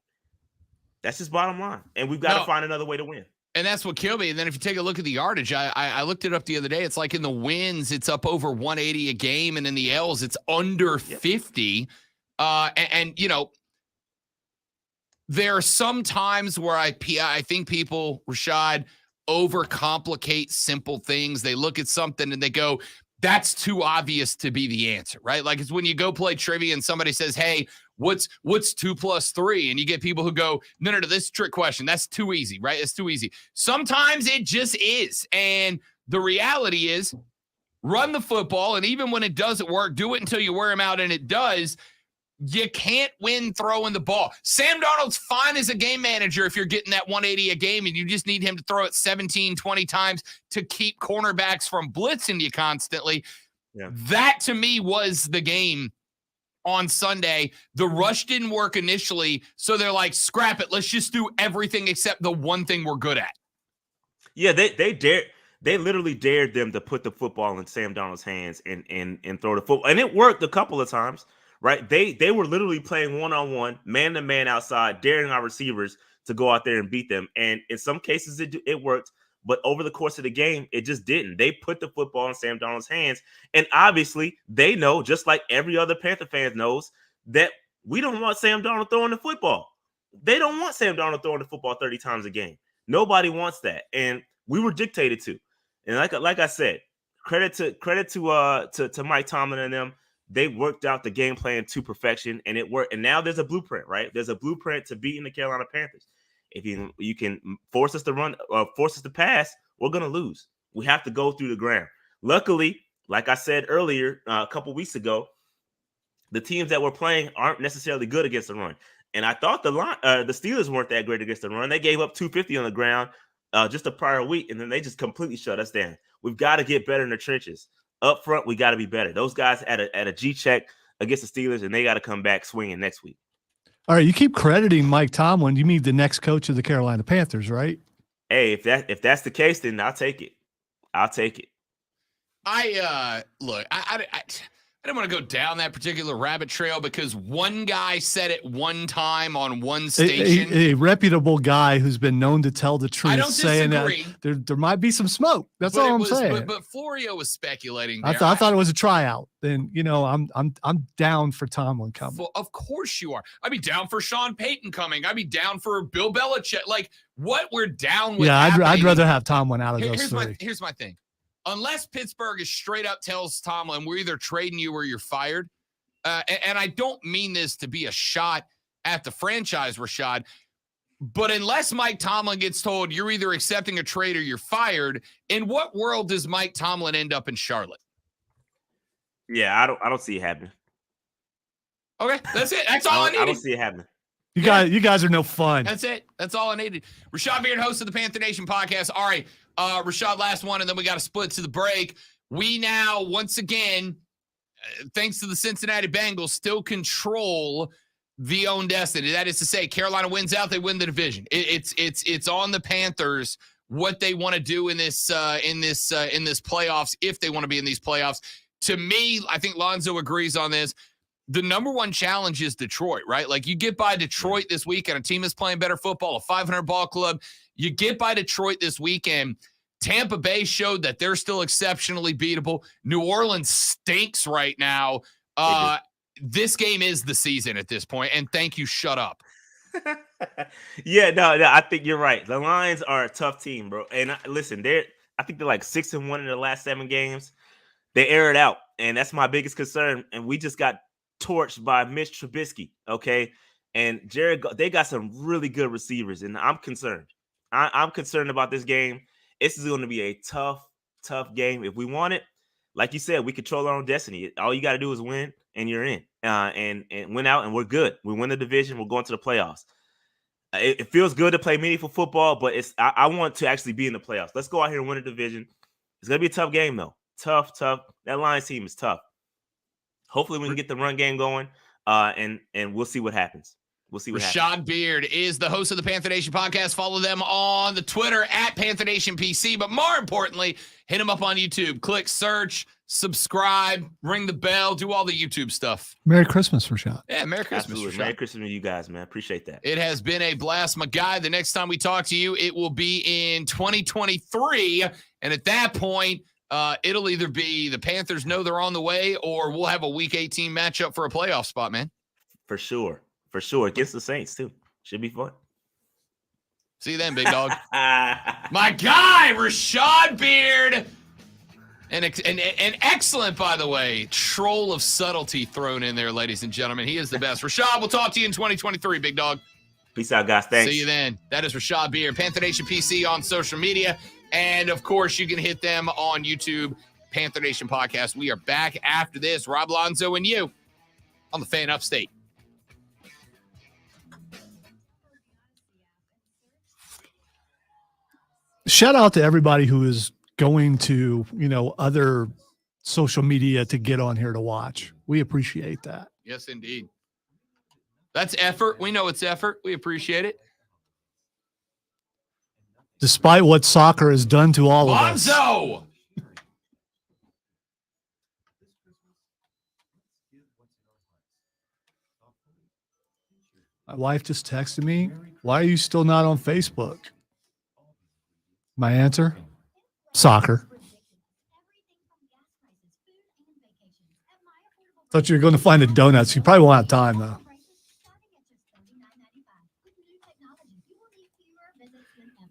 That's just bottom line. And we've got to find another way to win. And that's what killed me. And then if you take a look at the yardage, I looked it up the other day. It's like in the wins, it's up over 180 a game. And in the L's, it's under 50. And you know, there are some times where I think people, Rashad, overcomplicate simple things. They look at something and they go, that's too obvious to be the answer, right? Like, it's when you go play trivia and somebody says, hey, what's 2 + 3? And you get people who go, no, this is a trick question. That's too easy, right? It's too easy. Sometimes it just is. And the reality is, run the football. And even when it doesn't work, do it until you wear them out. And it does. You can't win throwing the ball. Sam Darnold's fine as a game manager if you're getting that 180 a game and you just need him to throw it 17, 20 times to keep cornerbacks from blitzing you constantly. Yeah. That, to me, was the game on Sunday. The rush didn't work initially, so they're like, scrap it. Let's just do everything except the one thing we're good at. Yeah, they literally dared them to put the football in Sam Darnold's hands and throw the football. And it worked a couple of times. Right, they were literally playing one-on-one, man-to-man outside, daring our receivers to go out there and beat them. And in some cases, it worked, but over the course of the game, it just didn't. They put the football in Sam Darnold's hands, and obviously, they know, just like every other Panther fan knows, that we don't want Sam Darnold throwing the football. They don't want Sam Darnold throwing the football 30 times a game. Nobody wants that, and we were dictated to. And like I said, credit to Mike Tomlin and them. They worked out the game plan to perfection, and it worked. And now there's a blueprint, right? There's a blueprint to beating the Carolina Panthers. If you can force us to run or force us to pass, we're going to lose. We have to go through the ground. Luckily, like I said earlier, a couple weeks ago, the teams that we're playing aren't necessarily good against the run. And I thought the Steelers weren't that great against the run. They gave up 250 on the ground just a prior week, and then they just completely shut us down. We've got to get better in the trenches. Up front, we got to be better. Those guys at a G check against the Steelers, and they got to come back swinging next week. All right, you keep crediting Mike Tomlin. You mean the next coach of the Carolina Panthers, right? Hey, if that's the case, then I'll take it. I'll take it. Look, I don't want to go down that particular rabbit trail because one guy said it one time on one station. A reputable guy who's been known to tell the truth. I don't disagree. Saying that there might be some smoke. That's all I'm saying. But Florio was speculating. I thought it was a tryout. Then I'm down for Tomlin coming. Well, of course you are. I'd be down for Sean Payton coming. I'd be down for Bill Belichick. Like what we're down with. Yeah, I'd rather have Tomlin out of those three. Here's my thing. Unless Pittsburgh is straight up tells Tomlin, we're either trading you or you're fired. And I don't mean this to be a shot at the franchise, Rashad, but unless Mike Tomlin gets told you're either accepting a trade or you're fired, in what world does Mike Tomlin end up in Charlotte? Yeah, I don't see it happening. Okay, that's it. That's all I needed. I don't see it happening. You guys are no fun. That's it. That's all I needed. Rashad Beard, host of the Panther Nation podcast. All right, Rashad, last one, and then we got to split to the break. We now, once again, thanks to the Cincinnati Bengals, still control the own destiny. That is to say, Carolina wins out, they win the division. It's on the Panthers what they want to do in this playoffs, if they want to be in these playoffs. To me, I think Lonzo agrees on this. The number one challenge is Detroit, right? Like, you get by Detroit this weekend, a team is playing better football, a 500 ball club. You get by Detroit this weekend. Tampa Bay showed that they're still exceptionally beatable. New Orleans stinks right now. This game is the season at this point. And thank you. Shut up. Yeah, no, I think you're right. The Lions are a tough team, bro. And listen, I think they're like 6-1 in the last 7 games. They air it out, and that's my biggest concern. And we just got torched by Mitch Trubisky, okay? And they got some really good receivers, and I'm concerned. I'm concerned about this game. This is going to be a tough game. If we want it, like you said, we control our own destiny. All you got to do is win, and you're in. And win out, and we're good. We win the division. We're going to the playoffs. It feels good to play meaningful football, but I want to actually be in the playoffs. Let's go out here and win a division. It's going to be a tough game, though. Tough. That Lions team is tough. Hopefully we can get the run game going, and we'll see what happens. We'll see what happens. Rashad Beard is the host of the Panther Nation podcast. Follow them on the Twitter at Panther Nation PC. But more importantly, hit them up on YouTube. Click search, subscribe, ring the bell, do all the YouTube stuff. Merry Christmas, Rashad. Yeah, Merry Christmas, Absolutely. Rashad. Merry Christmas to you guys, man. Appreciate that. It has been a blast, my guy. The next time we talk to you, it will be in 2023. And at that point, it'll either be the Panthers know they're on the way, or we'll have a Week 18 matchup for a playoff spot, man. For sure. Against the Saints, too. Should be fun. See you then, big dog. My guy, Rashad Beard. And excellent, by the way, troll of subtlety thrown in there, ladies and gentlemen. He is the best. Rashad, we'll talk to you in 2023, big dog. Peace out, guys. Thanks. See you then. That is Rashad Beard, Panther Nation PC on social media. And, of course, you can hit them on YouTube, Panther Nation Podcast. We are back after this. Rob Lonzo and you on the Fan Upstate. Shout out to everybody who is going to, other social media to get on here to watch. We appreciate that. Yes, indeed. That's effort. We know it's effort. We appreciate it. Despite what soccer has done to all of us. Lonzo! My wife just texted me, why are you still not on Facebook? My answer, soccer. Thought you were going to find the donuts. You probably won't have time, though.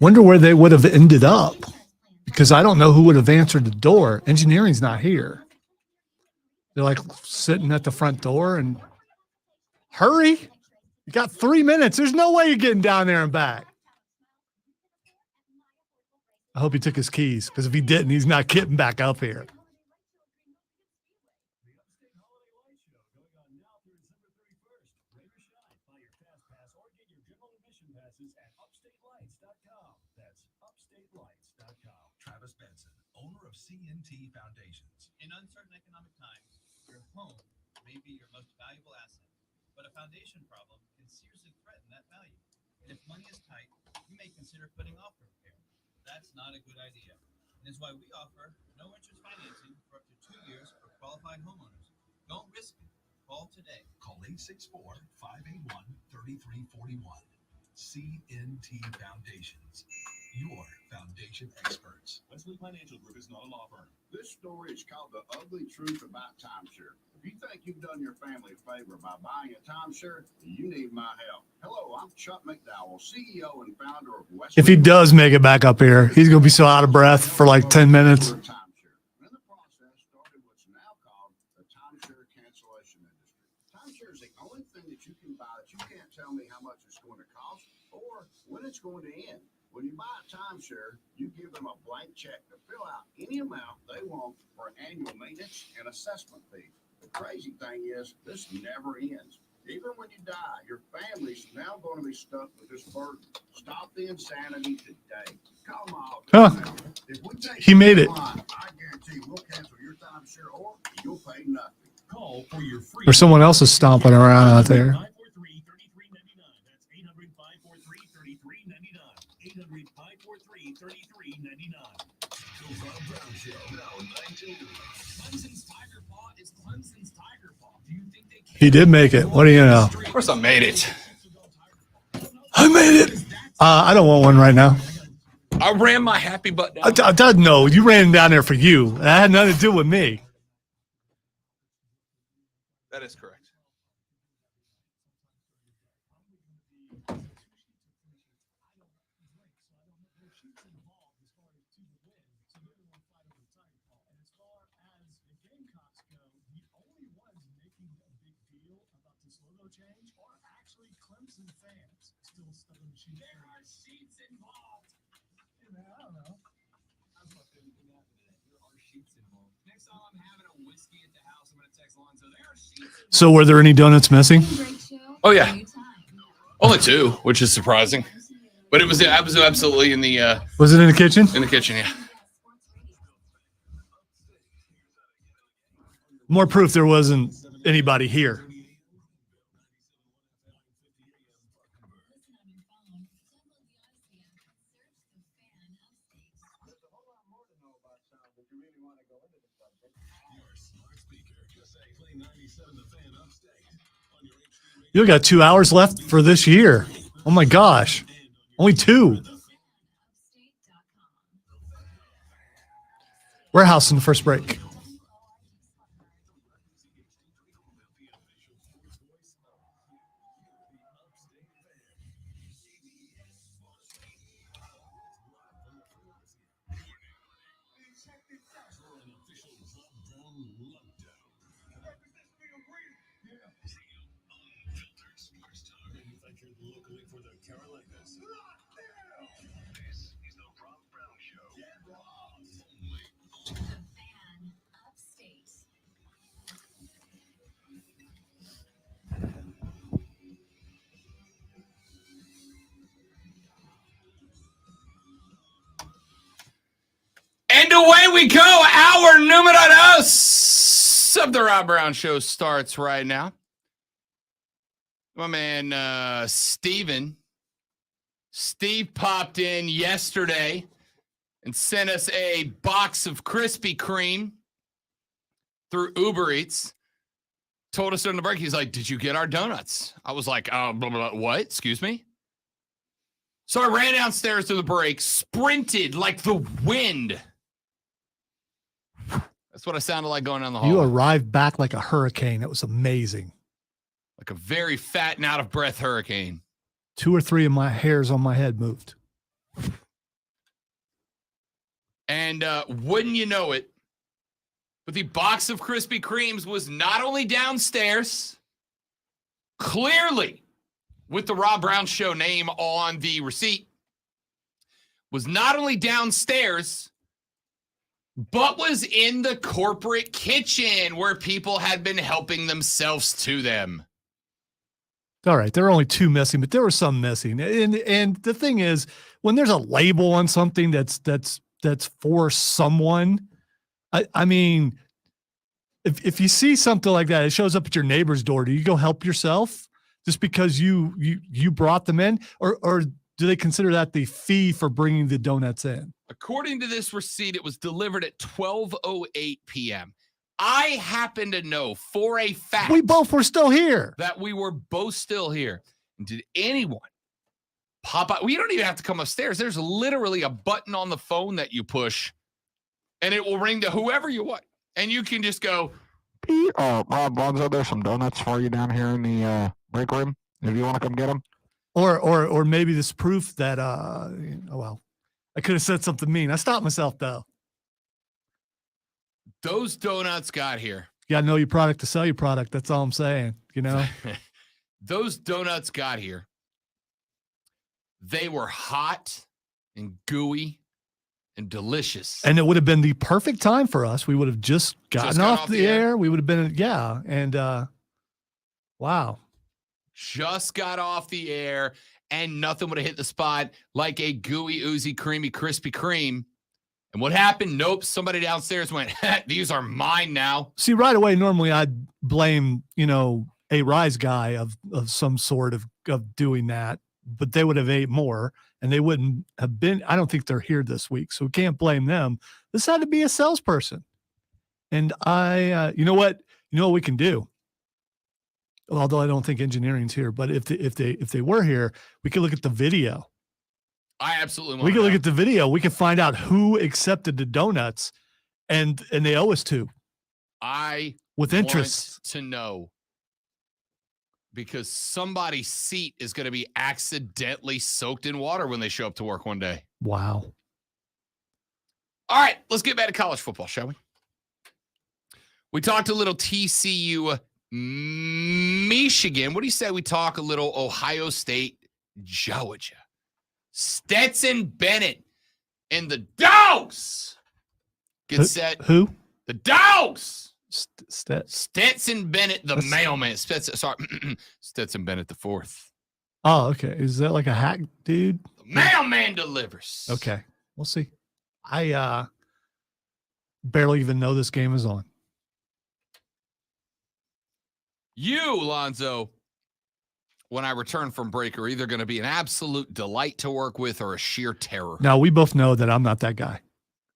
Wonder where they would have ended up, because I don't know who would have answered the door. Engineering's not here. They're like sitting at the front door and hurry. You got 3 minutes. There's no way you're getting down there and back. I hope he took his keys, because if he didn't, he's not getting back up here. Travis Benson, owner of CNT Foundations. In uncertain economic times, your home may be your most valuable asset, but a foundation problem can seriously threaten that value. And if money is tight, you may consider putting off the repair. That's not a good idea. And is why we offer no interest financing for up to 2 years for qualified homeowners. Don't risk it. Call today. Call 864-581-3341. CNT Foundations, your foundation experts. Wesley Financial Group is not a law firm. This story is called The Ugly Truth About Timeshare. If you think you've done your family a favor by buying a timeshare, you need my help. Hello, I'm Chuck McDowell, CEO and founder of Wesley. If he does make it back up here, he's going to be so out of breath for like 10 minutes. In the process, started what's now called the timeshare cancellation industry. Timeshare is the only thing that you can buy that you can't tell me how much it's going to cost or when it's going to end. When you buy a timeshare, you give them a blank check to fill out any amount they want for annual maintenance and assessment fee. The crazy thing is, this never ends. Even when you die, your family's now going to be stuck with this burden. Stop the insanity today. Call my office Huh. now. If we take He made it. I guarantee we'll cancel your timeshare or you'll pay nothing. Call for your free. Or someone else is stomping around out there. 543-3399. That's 800-543-3399. 800-543-3399. The Rob Brown Show, now 19. Clemson's Tiger Paw is Clemson's Tiger Paw. Do you think they can? He did make it. What do you know? Of course I made it. I made it. I don't want one right now. I ran my happy butt down. No, you ran down there for you. That had nothing to do with me. That is correct. So were there any donuts missing? Oh, yeah. Only 2, which is surprising. But it was absolutely in the Was it in the kitchen? kitchen, yeah. More proof there wasn't anybody here. You got 2 hours left for this year. Oh my gosh. Only 2. Warehouse in the first break. And away we go. Our numero dos of the Rob Brown Show starts right now. My man, Steve popped in yesterday and sent us a box of Krispy Kreme through Uber Eats. Told us during the break, he's like, "Did you get our donuts?" I was like, blah, blah, blah. What? Excuse me? So I ran downstairs to the break, sprinted like the wind. That's what I sounded like going down the hall. You arrived back like a hurricane. It was amazing. Like a very fat and out of breath hurricane. 2 or 3 of my hairs on my head moved. And wouldn't you know it, but the box of Krispy Kremes was not only downstairs, clearly with the Rob Brown Show name on the receipt, was not only downstairs, but was in the corporate kitchen where people had been helping themselves to them. All right, there were only 2 missing, but there were some missing. And the thing is, when there's a label on something that's for someone, I mean, if you see something like that, it shows up at your neighbor's door. Do you go help yourself just because you brought them in, or do they consider that the fee for bringing the donuts in? According to this receipt, it was delivered at 12:08 p.m. I happen to know for a fact We both were still here. that we were both still here. And did anyone pop out? We don't even have to come upstairs. There's literally a button on the phone that you push, and it will ring to whoever you want. And you can just go, Rob Lonzo, there's some donuts for you down here in the break room. If you want to come get them. Or maybe this proof that oh well, I could have said something mean. I stopped myself though. those donuts got here. You gotta know your product to sell your product. That's all I'm saying. You know, Those donuts got here. They were hot and gooey and delicious. And it would have been the perfect time for us. We would have just gotten off the air. We would have been, yeah. And wow. Just got off the air and nothing would have hit the spot like a gooey, oozy, creamy, Krispy Kreme. And what happened? Nope. Somebody downstairs went, these are mine now. See, right away, normally I'd blame, a Rise guy of some sort of doing that, but they would have ate more and they wouldn't have been. I don't think they're here this week, so we can't blame them. This had to be a salesperson. And you know what we can do? Although I don't think engineering's here, but if they were here, we could look at the video. I absolutely want We to could know. look at the video. We could find out who accepted the donuts and they owe us to. I with interest want to know, because somebody's seat is going to be accidentally soaked in water when they show up to work one day. Wow. All right, let's get back to college football, shall we? We talked a little TCU, Michigan. What do you say we talk a little Ohio State, Georgia? Stetson Bennett and the Dogs get set. Who? The Dogs. Stetson Bennett, the mailman. Stetson Bennett the fourth. Oh, okay. Is that like a hack dude? The mailman delivers. Okay. We'll see. I barely even know this game is on. You, Lonzo, when I return from break, are either going to be an absolute delight to work with or a sheer terror. Now, we both know that I'm not that guy.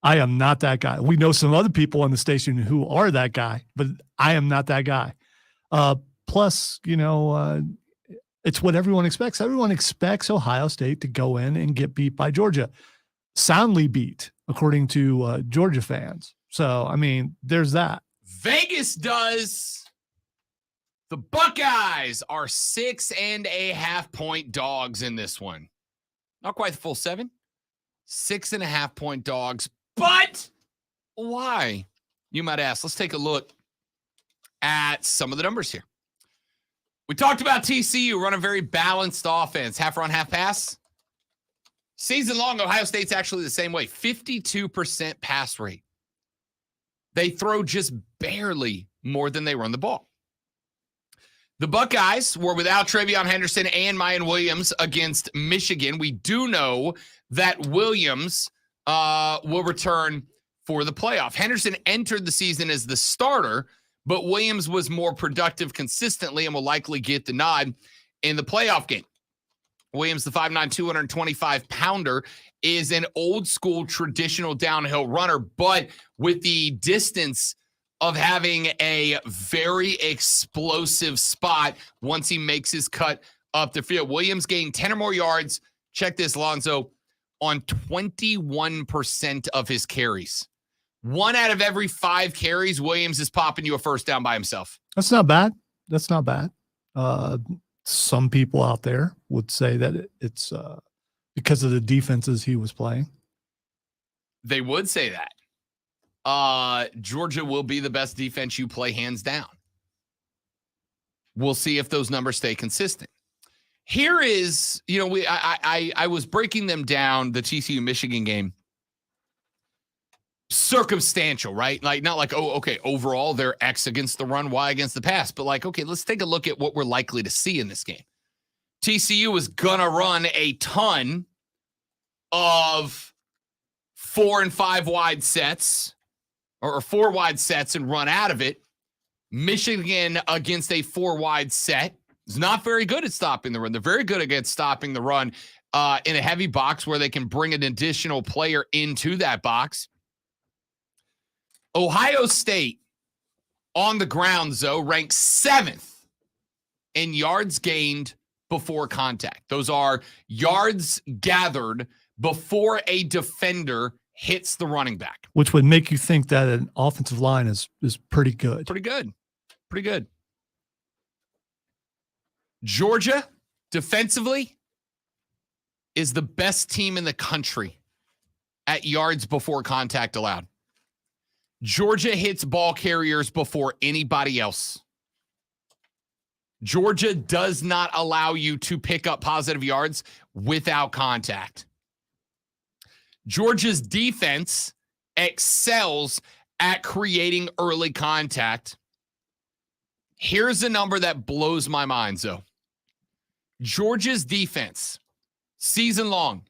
I am not that guy. We know some other people on the station who are that guy, but I am not that guy. Plus, it's what everyone expects. Everyone expects Ohio State to go in and get beat by Georgia. Soundly beat, according to Georgia fans. So, I mean, there's that. Vegas does. The Buckeyes are 6.5 point dogs in this one. Not quite the full 7. 6.5 point dogs. But why? You might ask. Let's take a look at some of the numbers here. We talked about TCU running a very balanced offense. Half run, half pass. Season long, Ohio State's actually the same way. 52% pass rate. They throw just barely more than they run the ball. The Buckeyes were without TreVeyon Henderson and Mayan Williams against Michigan. We do know that Williams will return for the playoff. Henderson entered the season as the starter, but Williams was more productive consistently and will likely get the nod in the playoff game. Williams, the 5'9", 225-pounder, is an old-school traditional downhill runner, but with the distance of having a very explosive spot once he makes his cut up the field. Williams gained 10 or more yards. Check this, Lonzo, on 21% of his carries. 1 out of every 5 carries, Williams is popping you a first down by himself. That's not bad. That's not bad. Some people out there would say that it's because of the defenses he was playing. They would say that. Georgia will be the best defense you play, hands down. We'll see if those numbers stay consistent. Here is, I was breaking them down, the TCU Michigan game. Circumstantial, right? Like, not like, oh, okay, overall they're X against the run, Y against the pass, but like, okay, let's take a look at what we're likely to see in this game. TCU is gonna run a ton of 4 and 5 wide sets, or 4 wide sets and run out of it. Michigan against a 4 wide set is not very good at stopping the run. They're very good against stopping the run in a heavy box where they can bring an additional player into that box. Ohio State on the ground, though, ranks 7th in yards gained before contact. Those are yards gathered before a defender hits the running back. Which would make you think that an offensive line is pretty good. Pretty good. Pretty good. Georgia, defensively, is the best team in the country at yards before contact allowed. Georgia hits ball carriers before anybody else. Georgia does not allow you to pick up positive yards without contact. Georgia's defense excels at creating early contact. Here's a number that blows my mind, though. Georgia's defense, season long,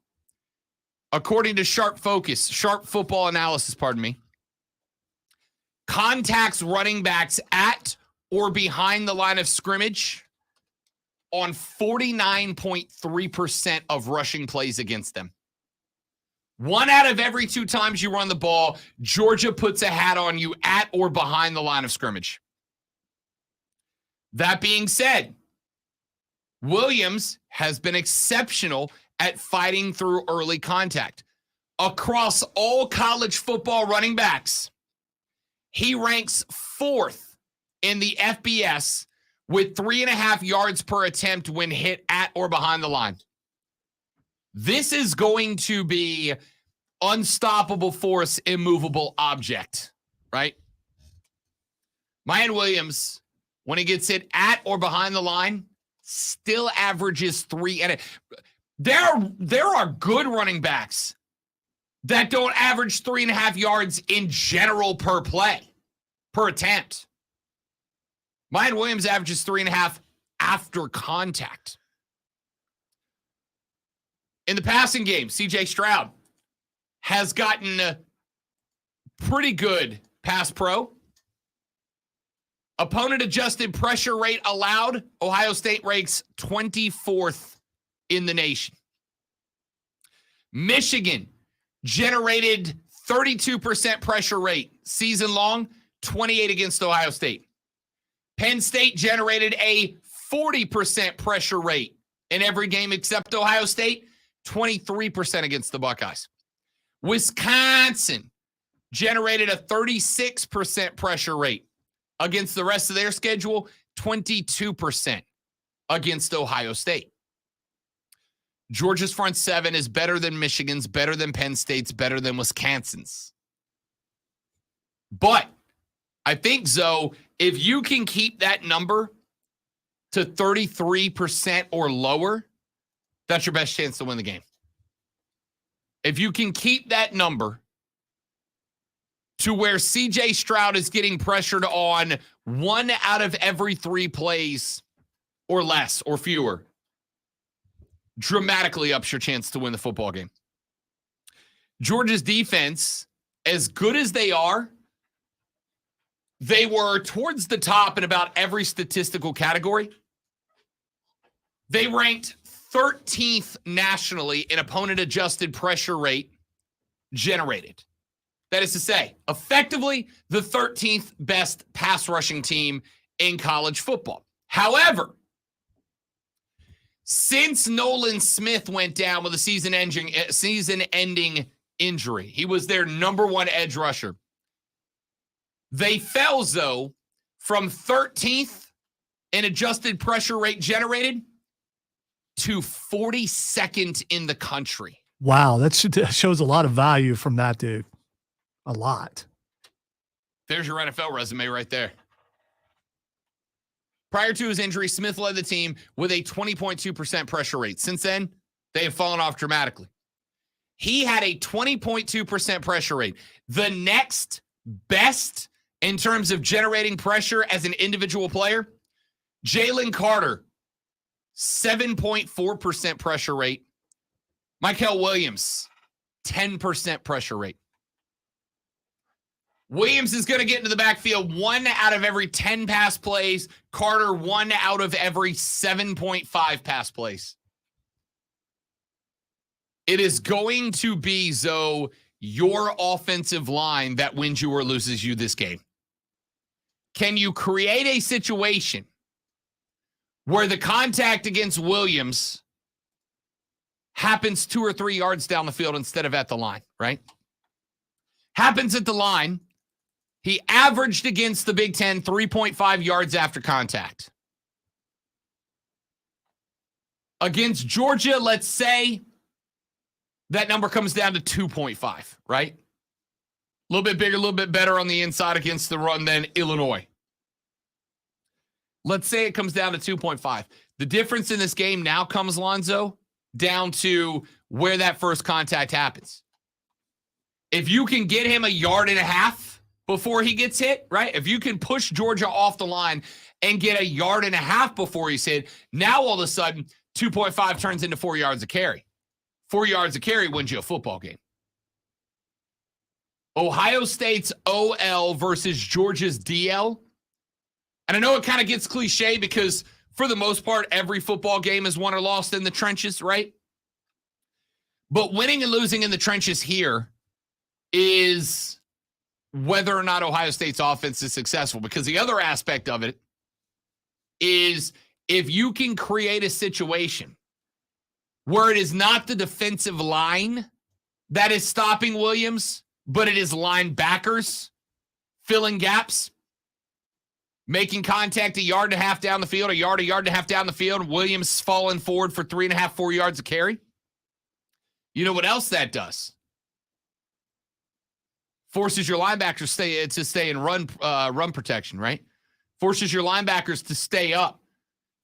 according to Sharp Football Analysis, contacts running backs at or behind the line of scrimmage on 49.3% of rushing plays against them. 1 out of every 2 times you run the ball, Georgia puts a hat on you at or behind the line of scrimmage. That being said, Williams has been exceptional at fighting through early contact. Across all college football running backs, he ranks 4th in the FBS with 3.5 yards per attempt when hit at or behind the line. This is going to be unstoppable force, immovable object, right? Mayan Williams, when he gets hit at or behind the line, still averages 3. And there are good running backs that don't average 3.5 yards in general per play, per attempt. Mayan Williams averages 3.5 after contact. In the passing game, C.J. Stroud has gotten pretty good pass pro. Opponent adjusted pressure rate allowed, Ohio State ranks 24th in the nation. Michigan generated 32% pressure rate season long, 28 against Ohio State. Penn State generated a 40% pressure rate in every game except Ohio State, 23% against the Buckeyes. Wisconsin generated a 36% pressure rate against the rest of their schedule, 22% against Ohio State. Georgia's front seven is better than Michigan's, better than Penn State's, better than Wisconsin's. But I think, Zoe, if you can keep that number to 33% or lower, that's your best chance to win the game. If you can keep that number to where C.J. Stroud is getting pressured on 1 out of every 3 plays or less or fewer, dramatically ups your chance to win the football game. Georgia's defense, as good as they are, they were towards the top in about every statistical category. They ranked 13th nationally in opponent-adjusted pressure rate generated. That is to say, effectively, the 13th best pass rushing team in college football. However, since Nolan Smith went down with a season-ending injury, he was their number 1 edge rusher. They fell, though, from 13th in adjusted pressure rate generated to 42nd in the country. Wow, that shows a lot of value from that dude. A lot. There's your NFL resume right there. Prior to his injury, Smith led the team with a 20.2% pressure rate. Since then, they have fallen off dramatically. He had a 20.2% pressure rate. The next best in terms of generating pressure as an individual player, Jalen Carter, 7.4% pressure rate. Michael Williams, 10% pressure rate. Williams is going to get into the backfield 1 out of every 10 pass plays. Carter, 1 out of every 7.5 pass plays. It is going to be, Zoe, your offensive line that wins you or loses you this game. Can you create a situation where the contact against Williams happens 2 or 3 yards down the field instead of at the line, right? Happens at the line. He averaged against the Big Ten 3.5 yards after contact. Against Georgia, let's say that number comes down to 2.5, right? A little bit bigger, a little bit better on the inside against the run than Illinois. Let's say it comes down to 2.5. The difference in this game now comes, Lonzo, down to where that first contact happens. If you can get him a yard and a half before he gets hit, right? If you can push Georgia off the line and get a yard and a half before he's hit, now all of a sudden 2.5 turns into 4 yards of carry. 4 yards of carry wins you a football game. Ohio State's OL versus Georgia's DL. And I know it kind of gets cliche because for the most part, every football game is won or lost in the trenches, right? But winning and losing in the trenches here is whether or not Ohio State's offense is successful. Because the other aspect of it is if you can create a situation where it is not the defensive line that is stopping Williams, but it is linebackers filling gaps, making contact a yard and a half down the field, a yard and a half down the field, Williams falling forward for 3.5, 4 yards of carry. You know what else that does? Forces your linebackers to stay in run protection, right? Forces your linebackers to stay up.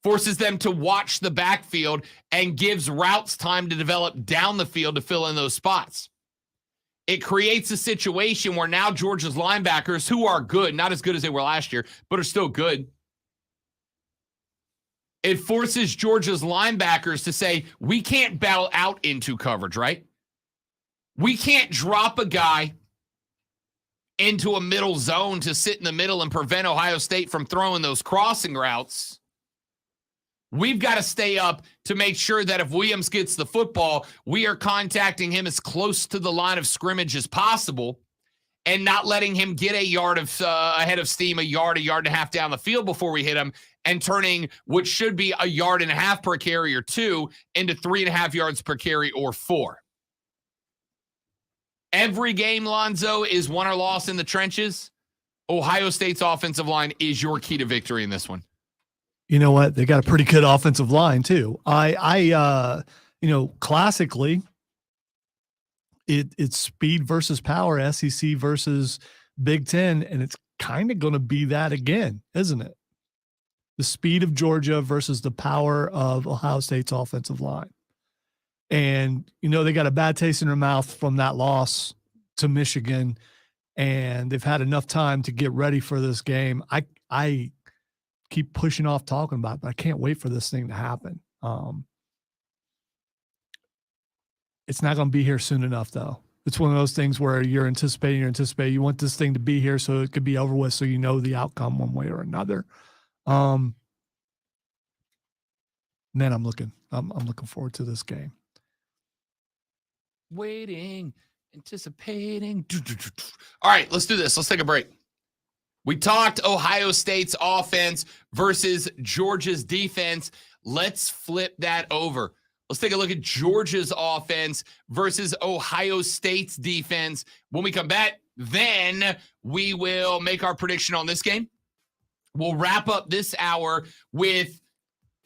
Forces them to watch the backfield and gives routes time to develop down the field to fill in those spots. It creates a situation where now Georgia's linebackers, who are good, not as good as they were last year, but are still good. It forces Georgia's linebackers to say, we can't battle out into coverage, right? We can't drop a guy into a middle zone to sit in the middle and prevent Ohio State from throwing those crossing routes. We've got to stay up to make sure that if Williams gets the football, we are contacting him as close to the line of scrimmage as possible and not letting him get a yard of ahead of steam, a yard and a half down the field before we hit him, and turning what should be a yard and a half per carry or 2 into 3.5 yards per carry or 4. Every game, Lonzo, is won or lost in the trenches. Ohio State's offensive line is your key to victory in this one. You know what? They got a pretty good offensive line too. Classically, it's speed versus power, SEC versus Big Ten, and it's kind of going to be that again, isn't it? The speed of Georgia versus the power of Ohio State's offensive line. And, they got a bad taste in their mouth from that loss to Michigan, and they've had enough time to get ready for this game. I keep pushing off talking about it, but I can't wait for this thing to happen. It's not going to be here soon enough, though. It's one of those things where you're anticipating. You want this thing to be here so it could be over with, so you know the outcome one way or another. Man, I'm looking forward to this game. Waiting, anticipating. All right, let's do this. Let's take a break. We talked Ohio State's offense versus Georgia's defense. Let's flip that over. Let's take a look at Georgia's offense versus Ohio State's defense. When we come back, then we will make our prediction on this game. We'll wrap up this hour with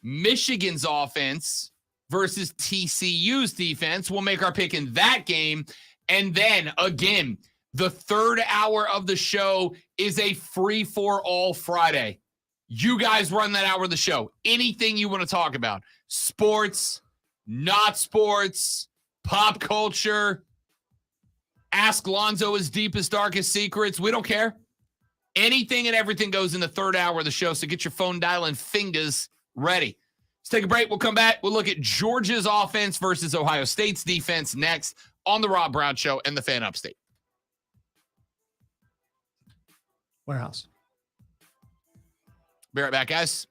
Michigan's offense versus TCU's defense. We'll make our pick in that game. And then, again, the third hour of the show is a free-for-all Friday. You guys run that hour of the show. Anything you want to talk about. Sports, not sports, pop culture. Ask Lonzo his deepest, darkest secrets. We don't care. Anything and everything goes in the third hour of the show, so get your phone dialing fingers ready. Let's take a break. We'll come back. We'll look at Georgia's offense versus Ohio State's defense next on the Rob Brown Show and the Fan Upstate. Warehouse. Be right back, guys.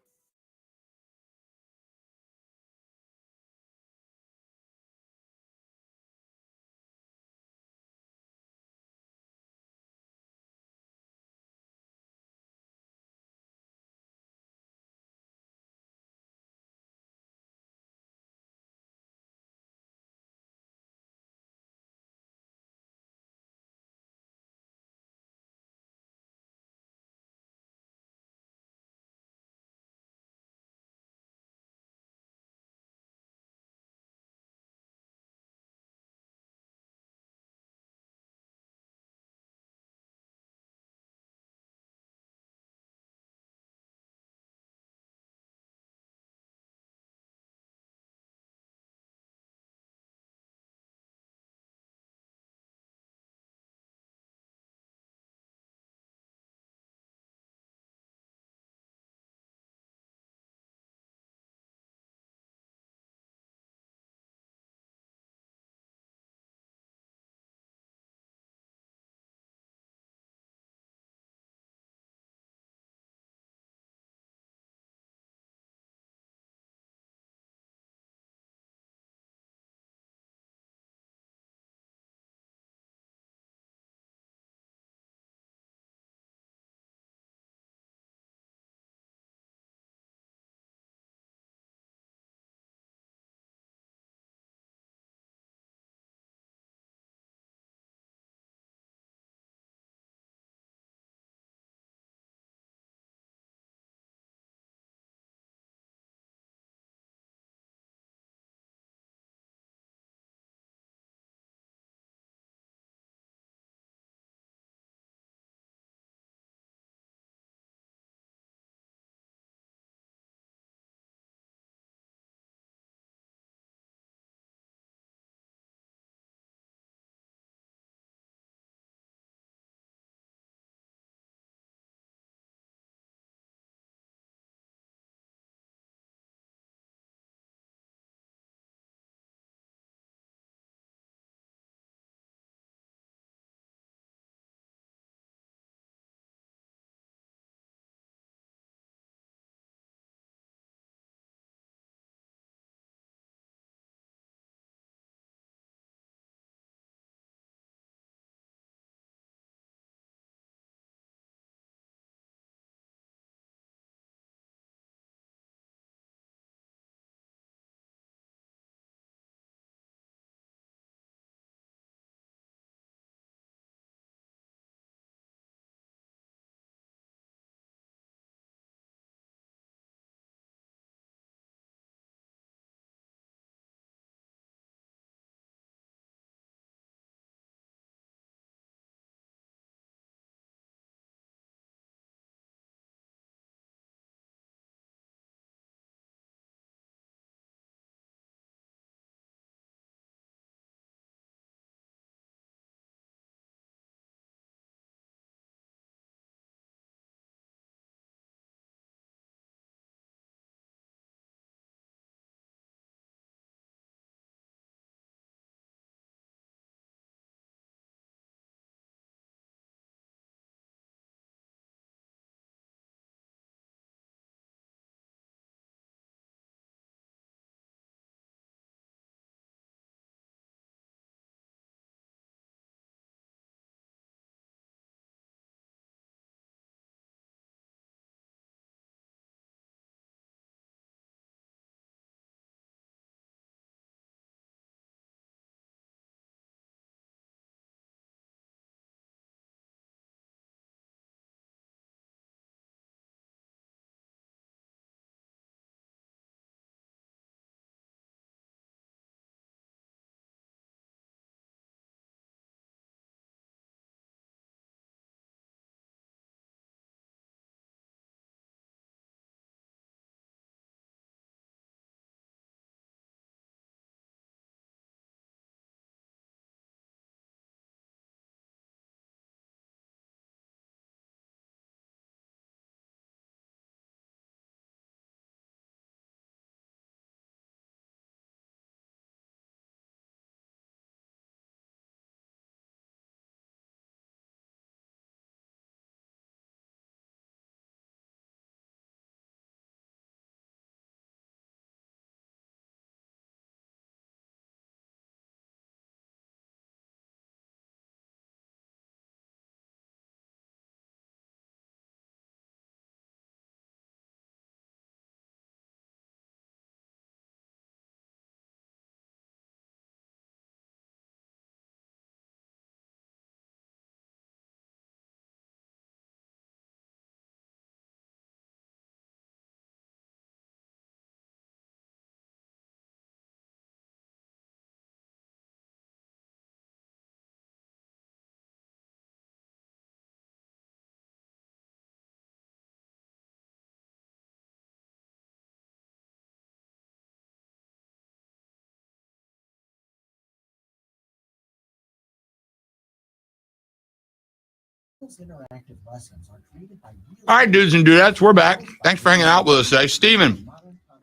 Those interactive lessons are created by All right, dudes and dudettes, we're back. Thanks for hanging out with us today. Steven,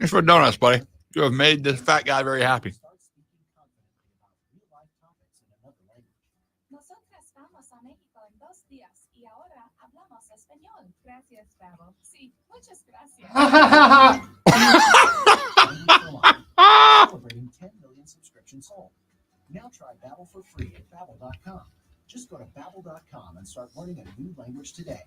thanks for donuts, buddy. You have made this fat guy very happy. Nosotras vamos a México en 2 días y ahora hablamos español. Gracias, Babel. Sí, muchas gracias. Celebrating 10 million subscriptions sold. Now try Babbel for free at Babbel.com. Just go to Babbel.com and start learning a new language today.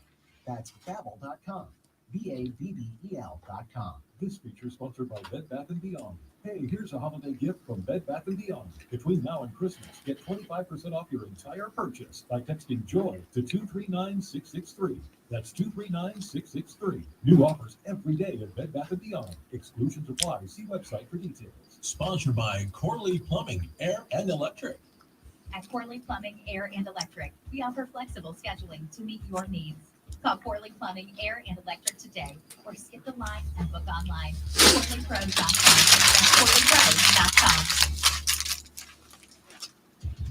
That's Babbel.com. Babbel.com. This feature is sponsored by Bed Bath & Beyond. Hey, here's a holiday gift from Bed Bath & Beyond. Between now and Christmas, get 25% off your entire purchase by texting JOY to 239663. That's 239663. New offers every day at Bed Bath & Beyond. Exclusions apply. See website for details. Sponsored by Corley Plumbing, Air and Electric. At Corley Plumbing, Air and Electric, we offer flexible scheduling to meet your needs. Call Corley Plumbing, Air and Electric today or skip the line and book online. CorleyPros.com. That's CorleyPros.com.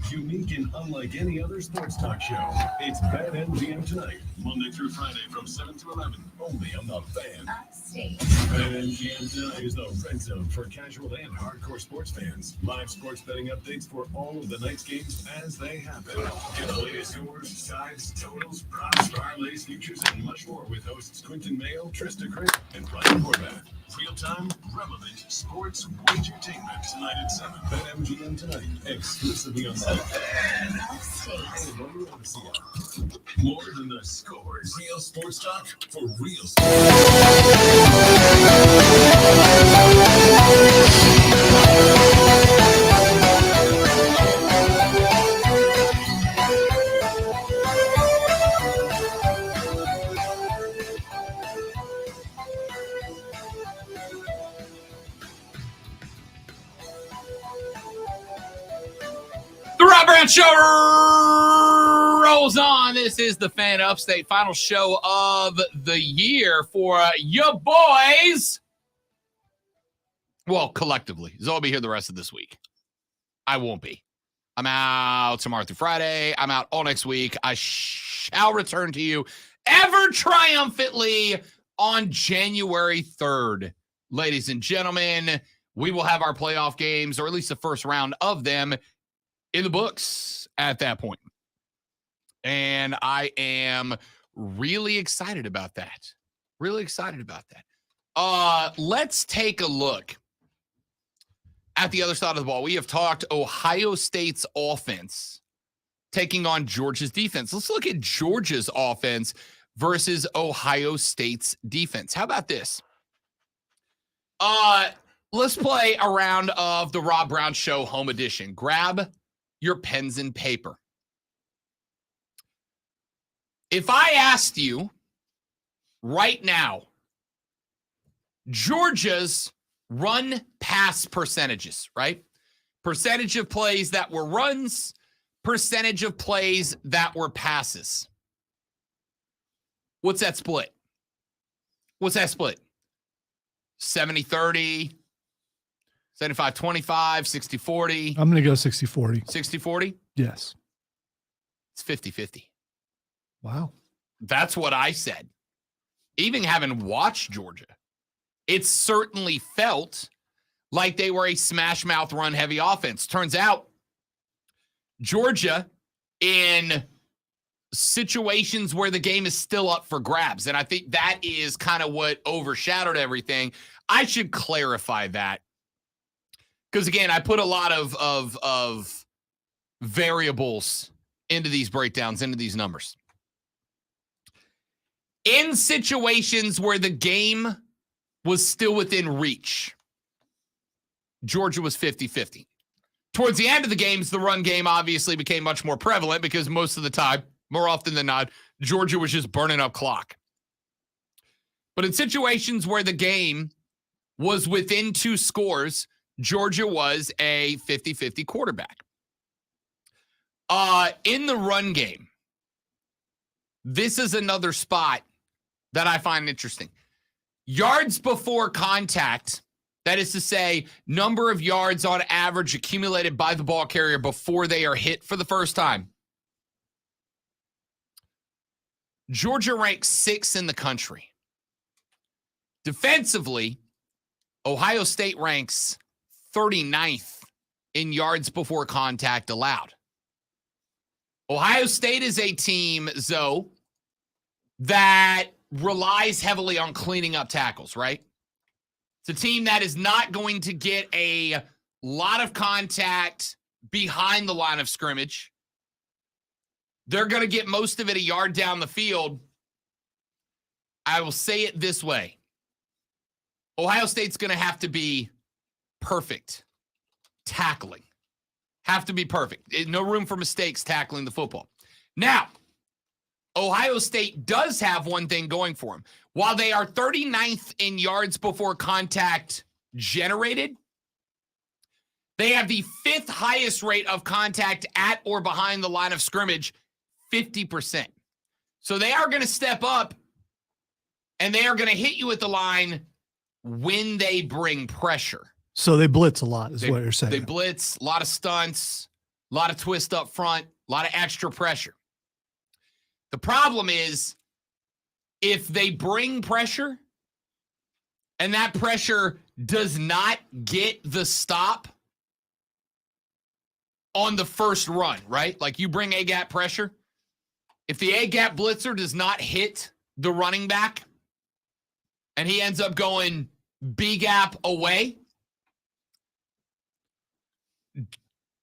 Unique and unlike any other sports talk show, it's BetMGM Tonight, Monday through Friday from 7 to 11, only on the Fan. Upstate. BetMGM Tonight is the red zone for casual and hardcore sports fans. Live sports betting updates for all of the night's games as they happen. Get the latest scores, sides, totals, props, parlays, futures, and much more with hosts Quentin Mayo, Trista Crick, and Brian Horvath. Real-time, relevant sports wagertainment tonight at 7. BetMGM Tonight, exclusively on the Fan. Upstate. Hey, what do you want to see? More than the scores. Real sports talk for real sports. The Rob Brown Show rolls on. This is the Fan Upstate final show of the year for your boys. Well, collectively. I'll be here the rest of this week. I won't be. I'm out tomorrow through Friday. I'm out all next week. I shall return to you ever triumphantly on January 3rd. Ladies and gentlemen, we will have our playoff games, or at least the first round of them, in the books at that point. And I am really excited about that. Really excited about that. Let's take a look at the other side of the ball. We have talked Ohio State's offense taking on Georgia's defense. Let's look at Georgia's offense versus Ohio State's defense. How about this? Let's play a round of the Rob Brown Show Home Edition. Grab your pens and paper. If I asked you right now, Georgia's run pass percentages, right? Percentage of plays that were runs, percentage of plays that were passes. What's that split? 70-30, 75-25, 60-40. I'm going to go 60-40. 60-40? Yes. It's 50-50. Wow. That's what I said. Even having watched Georgia, it certainly felt like they were a smash mouth run heavy offense. Turns out Georgia, in situations where the game is still up for grabs, and I think that is kind of what overshadowed everything. I should clarify that, because again, I put a lot of variables into these breakdowns, into these numbers. In situations where the game was still within reach, Georgia was 50-50. Towards the end of the games, the run game obviously became much more prevalent because most of the time, more often than not, Georgia was just burning up clock. But in situations where the game was within 2 scores, Georgia was a 50-50 quarterback. In the run game, this is another spot that I find interesting. Yards before contact, that is to say, number of yards on average accumulated by the ball carrier before they are hit for the first time. Georgia ranks 6th in the country. Defensively, Ohio State ranks 39th in yards before contact allowed. Ohio State is a team, Zoe, that relies heavily on cleaning up tackles, right? It's a team that is not going to get a lot of contact behind the line of scrimmage. They're going to get most of it a yard down the field. I will say it this way. Ohio State's going to have to be perfect tackling. Have to be perfect. No room for mistakes tackling the football. Now, Ohio State does have one thing going for them. While they are 39th in yards before contact generated, they have the 5th highest rate of contact at or behind the line of scrimmage, 50%. So they are going to step up, and they are going to hit you at the line when they bring pressure. So they blitz a lot is what you're saying. They blitz, a lot of stunts, a lot of twist up front, a lot of extra pressure. The problem is if they bring pressure and that pressure does not get the stop on the first run, right? Like you bring A-gap pressure. If the A-gap blitzer does not hit the running back and he ends up going B-gap away,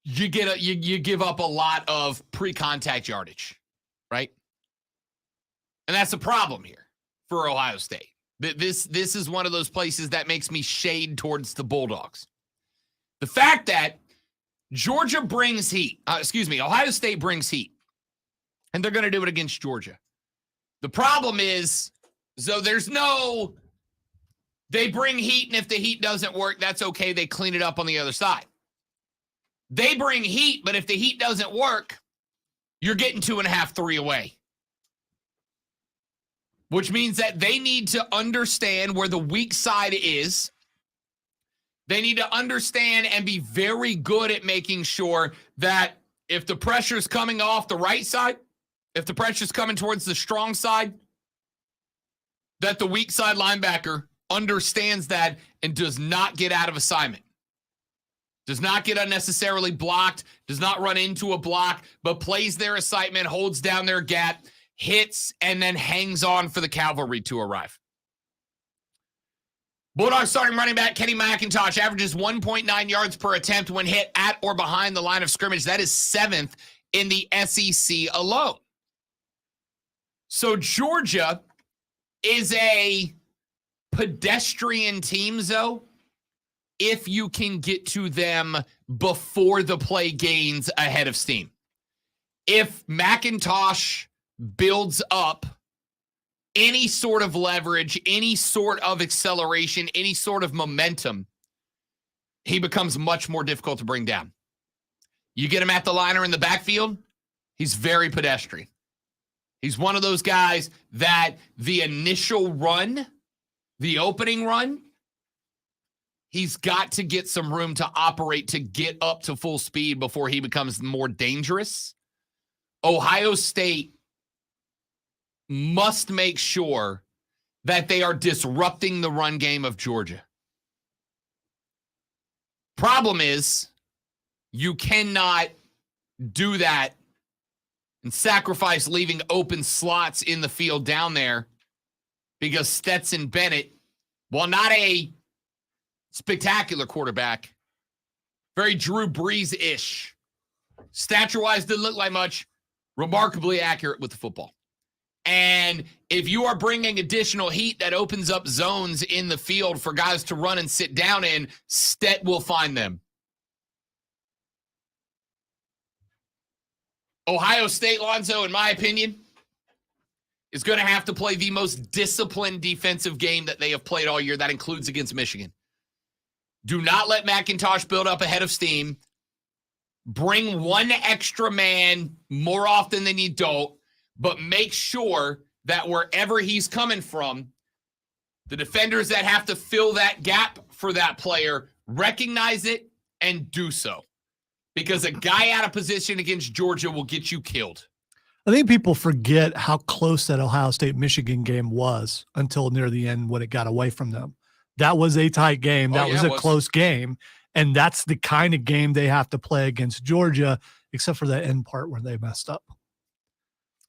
you give up a lot of pre-contact yardage, right? And that's a problem here for Ohio State. This is one of those places that makes me shade towards the Bulldogs. The fact that Georgia brings heat, Ohio State brings heat, and they're going to do it against Georgia. The problem is, so they bring heat, and if the heat doesn't work, that's okay. They clean it up on the other side. They bring heat, but if the heat doesn't work, you're getting 2.5, 3 away. Which means that they need to understand where the weak side is. They need to understand and be very good at making sure that if the pressure is coming off the right side, if the pressure is coming towards the strong side, that the weak side linebacker understands that and does not get out of assignment. Does not get unnecessarily blocked, does not run into a block, but plays their assignment, holds down their gap, hits, and then hangs on for the cavalry to arrive. Bulldogs starting running back Kenny McIntosh averages 1.9 yards per attempt when hit at or behind the line of scrimmage. That is 7th in the SEC alone. So Georgia is a pedestrian team, though, if you can get to them before the play gains ahead of steam. If McIntosh builds up any sort of leverage, any sort of acceleration, any sort of momentum, he becomes much more difficult to bring down. You get him at the line or in the backfield, he's very pedestrian. He's one of those guys that the initial run, the opening run, he's got to get some room to operate to get up to full speed before he becomes more dangerous. Ohio State must make sure that they are disrupting the run game of Georgia. Problem is, you cannot do that and sacrifice leaving open slots in the field down there because Stetson Bennett, while not a spectacular quarterback, very Drew Brees-ish. Stature-wise, didn't look like much. Remarkably accurate with the football. And if you are bringing additional heat that opens up zones in the field for guys to run and sit down in, Stet will find them. Ohio State, Lonzo, in my opinion, is going to have to play the most disciplined defensive game that they have played all year. That includes against Michigan. Do not let McIntosh build up ahead of steam. Bring one extra man more often than you don't, but make sure that wherever he's coming from, the defenders that have to fill that gap for that player recognize it and do so. Because a guy out of position against Georgia will get you killed. I think people forget how close that Ohio State-Michigan game was until near the end when it got away from them. That was a tight game. That was a close game. And that's the kind of game they have to play against Georgia, except for that end part where they messed up.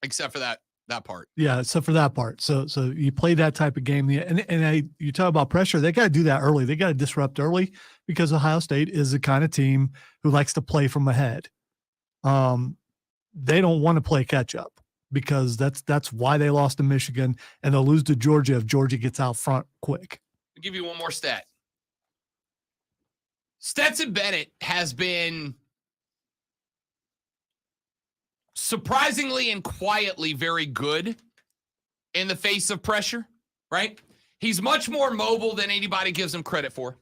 Except for that part. Yeah, except for that part. So you play that type of game. You talk about pressure. They got to do that early. They got to disrupt early because Ohio State is the kind of team who likes to play from ahead. They don't want to play catch up because that's why they lost to Michigan, and they'll lose to Georgia if Georgia gets out front quick. I'll give you one more stat. Stetson Bennett has been surprisingly and quietly very good in the face of pressure, right? He's much more mobile than anybody gives him credit for.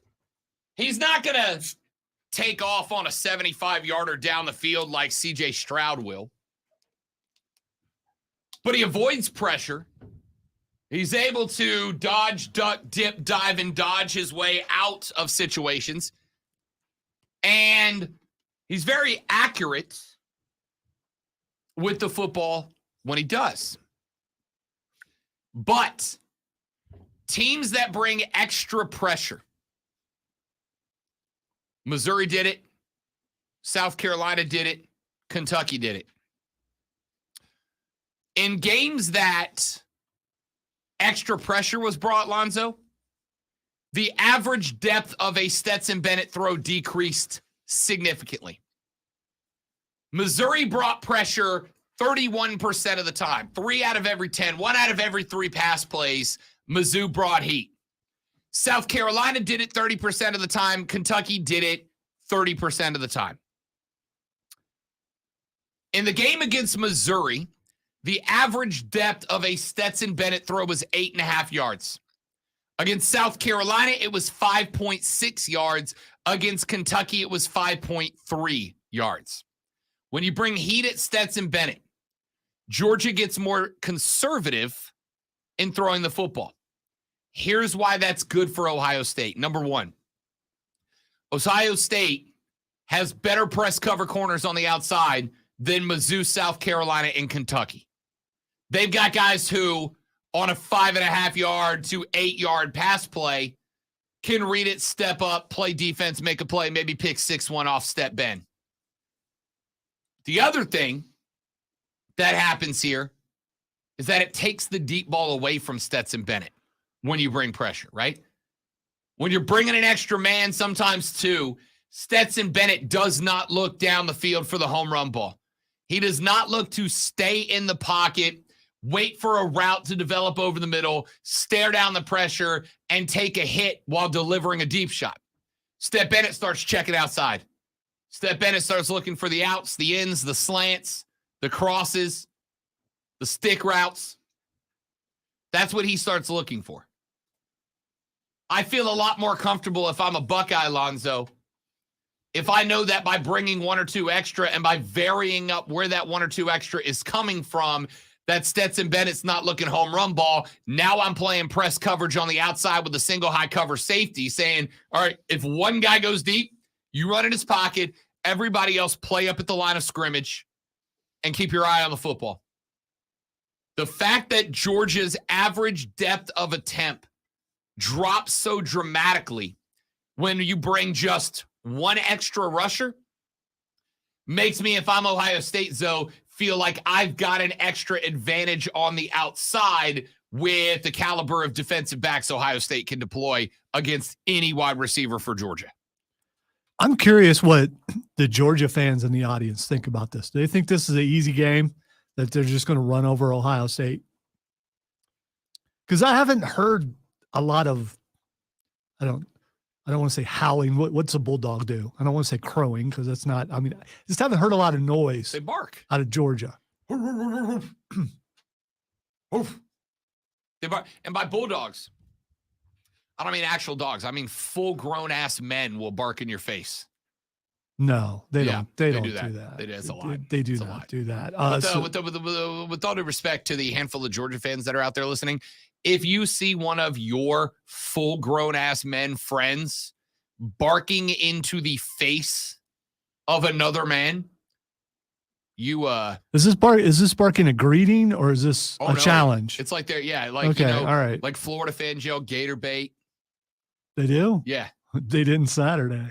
He's not going to take off on a 75-yarder down the field like C.J. Stroud will. But he avoids pressure. He's able to dodge, duck, dip, dive, and dodge his way out of situations. And he's very accurate with the football when he does. But teams that bring extra pressure, Missouri did it, South Carolina did it, Kentucky did it. In games that extra pressure was brought, Lonzo, the average depth of a Stetson Bennett throw decreased significantly. Missouri brought pressure 31% of the time. 3 out of every 10, 1 out of every 3 pass plays, Mizzou brought heat. South Carolina did it 30% of the time. Kentucky did it 30% of the time. In the game against Missouri, the average depth of a Stetson Bennett throw was 8.5 yards. Against South Carolina, it was 5.6 yards. Against Kentucky, it was 5.3 yards. When you bring heat at Stetson Bennett, Georgia gets more conservative in throwing the football. Here's why that's good for Ohio State. Number one, Ohio State has better press cover corners on the outside than Mizzou, South Carolina, and Kentucky. They've got guys who, on a 5.5 yard to 8 yard pass play, can read it, step up, play defense, make a play, maybe pick 6-1 off step Ben. The other thing that happens here is that it takes the deep ball away from Stetson Bennett when you bring pressure, right? When you're bringing an extra man, sometimes two, Stetson Bennett does not look down the field for the home run ball. He does not look to stay in the pocket, wait for a route to develop over the middle, stare down the pressure, and take a hit while delivering a deep shot. Step Bennett starts checking outside. Step Bennett starts looking for the outs, the ins, the slants, the crosses, the stick routes. That's what he starts looking for. I feel a lot more comfortable if I'm a Buckeye, Lonzo, if I know that by bringing 1 or 2 extra and by varying up where that 1 or 2 extra is coming from, that Stetson Bennett's not looking home run ball. Now I'm playing press coverage on the outside with a single high cover safety saying, all right, if one guy goes deep, you run in his pocket, everybody else play up at the line of scrimmage and keep your eye on the football. The fact that Georgia's average depth of attempt drops so dramatically when you bring just 1 extra rusher makes me, if I'm Ohio State, Zoe, feel like I've got an extra advantage on the outside with the caliber of defensive backs Ohio State can deploy against any wide receiver for Georgia. I'm curious what the Georgia fans in the audience think about this. Do they think this is an easy game, that they're just going to run over Ohio State? Because I haven't heard a lot of, I don't want to say howling. What's a bulldog do? I don't want to say crowing because that's not, I mean, I just haven't heard a lot of noise. They bark. Out of Georgia. They bark. And by bulldogs, I don't mean actual dogs. I mean full grown ass men will bark in your face. No, they don't. They don't do that. that. It is a lot. They do not do that. With all due respect to the handful of Georgia fans that are out there listening, if you see one of your full grown ass men friends barking into the face of another man, You is this sparking a greeting or is this a challenge? It's like they're like okay, all right. Like Florida fans yell gator bait. They do? Yeah. They didn't Saturday.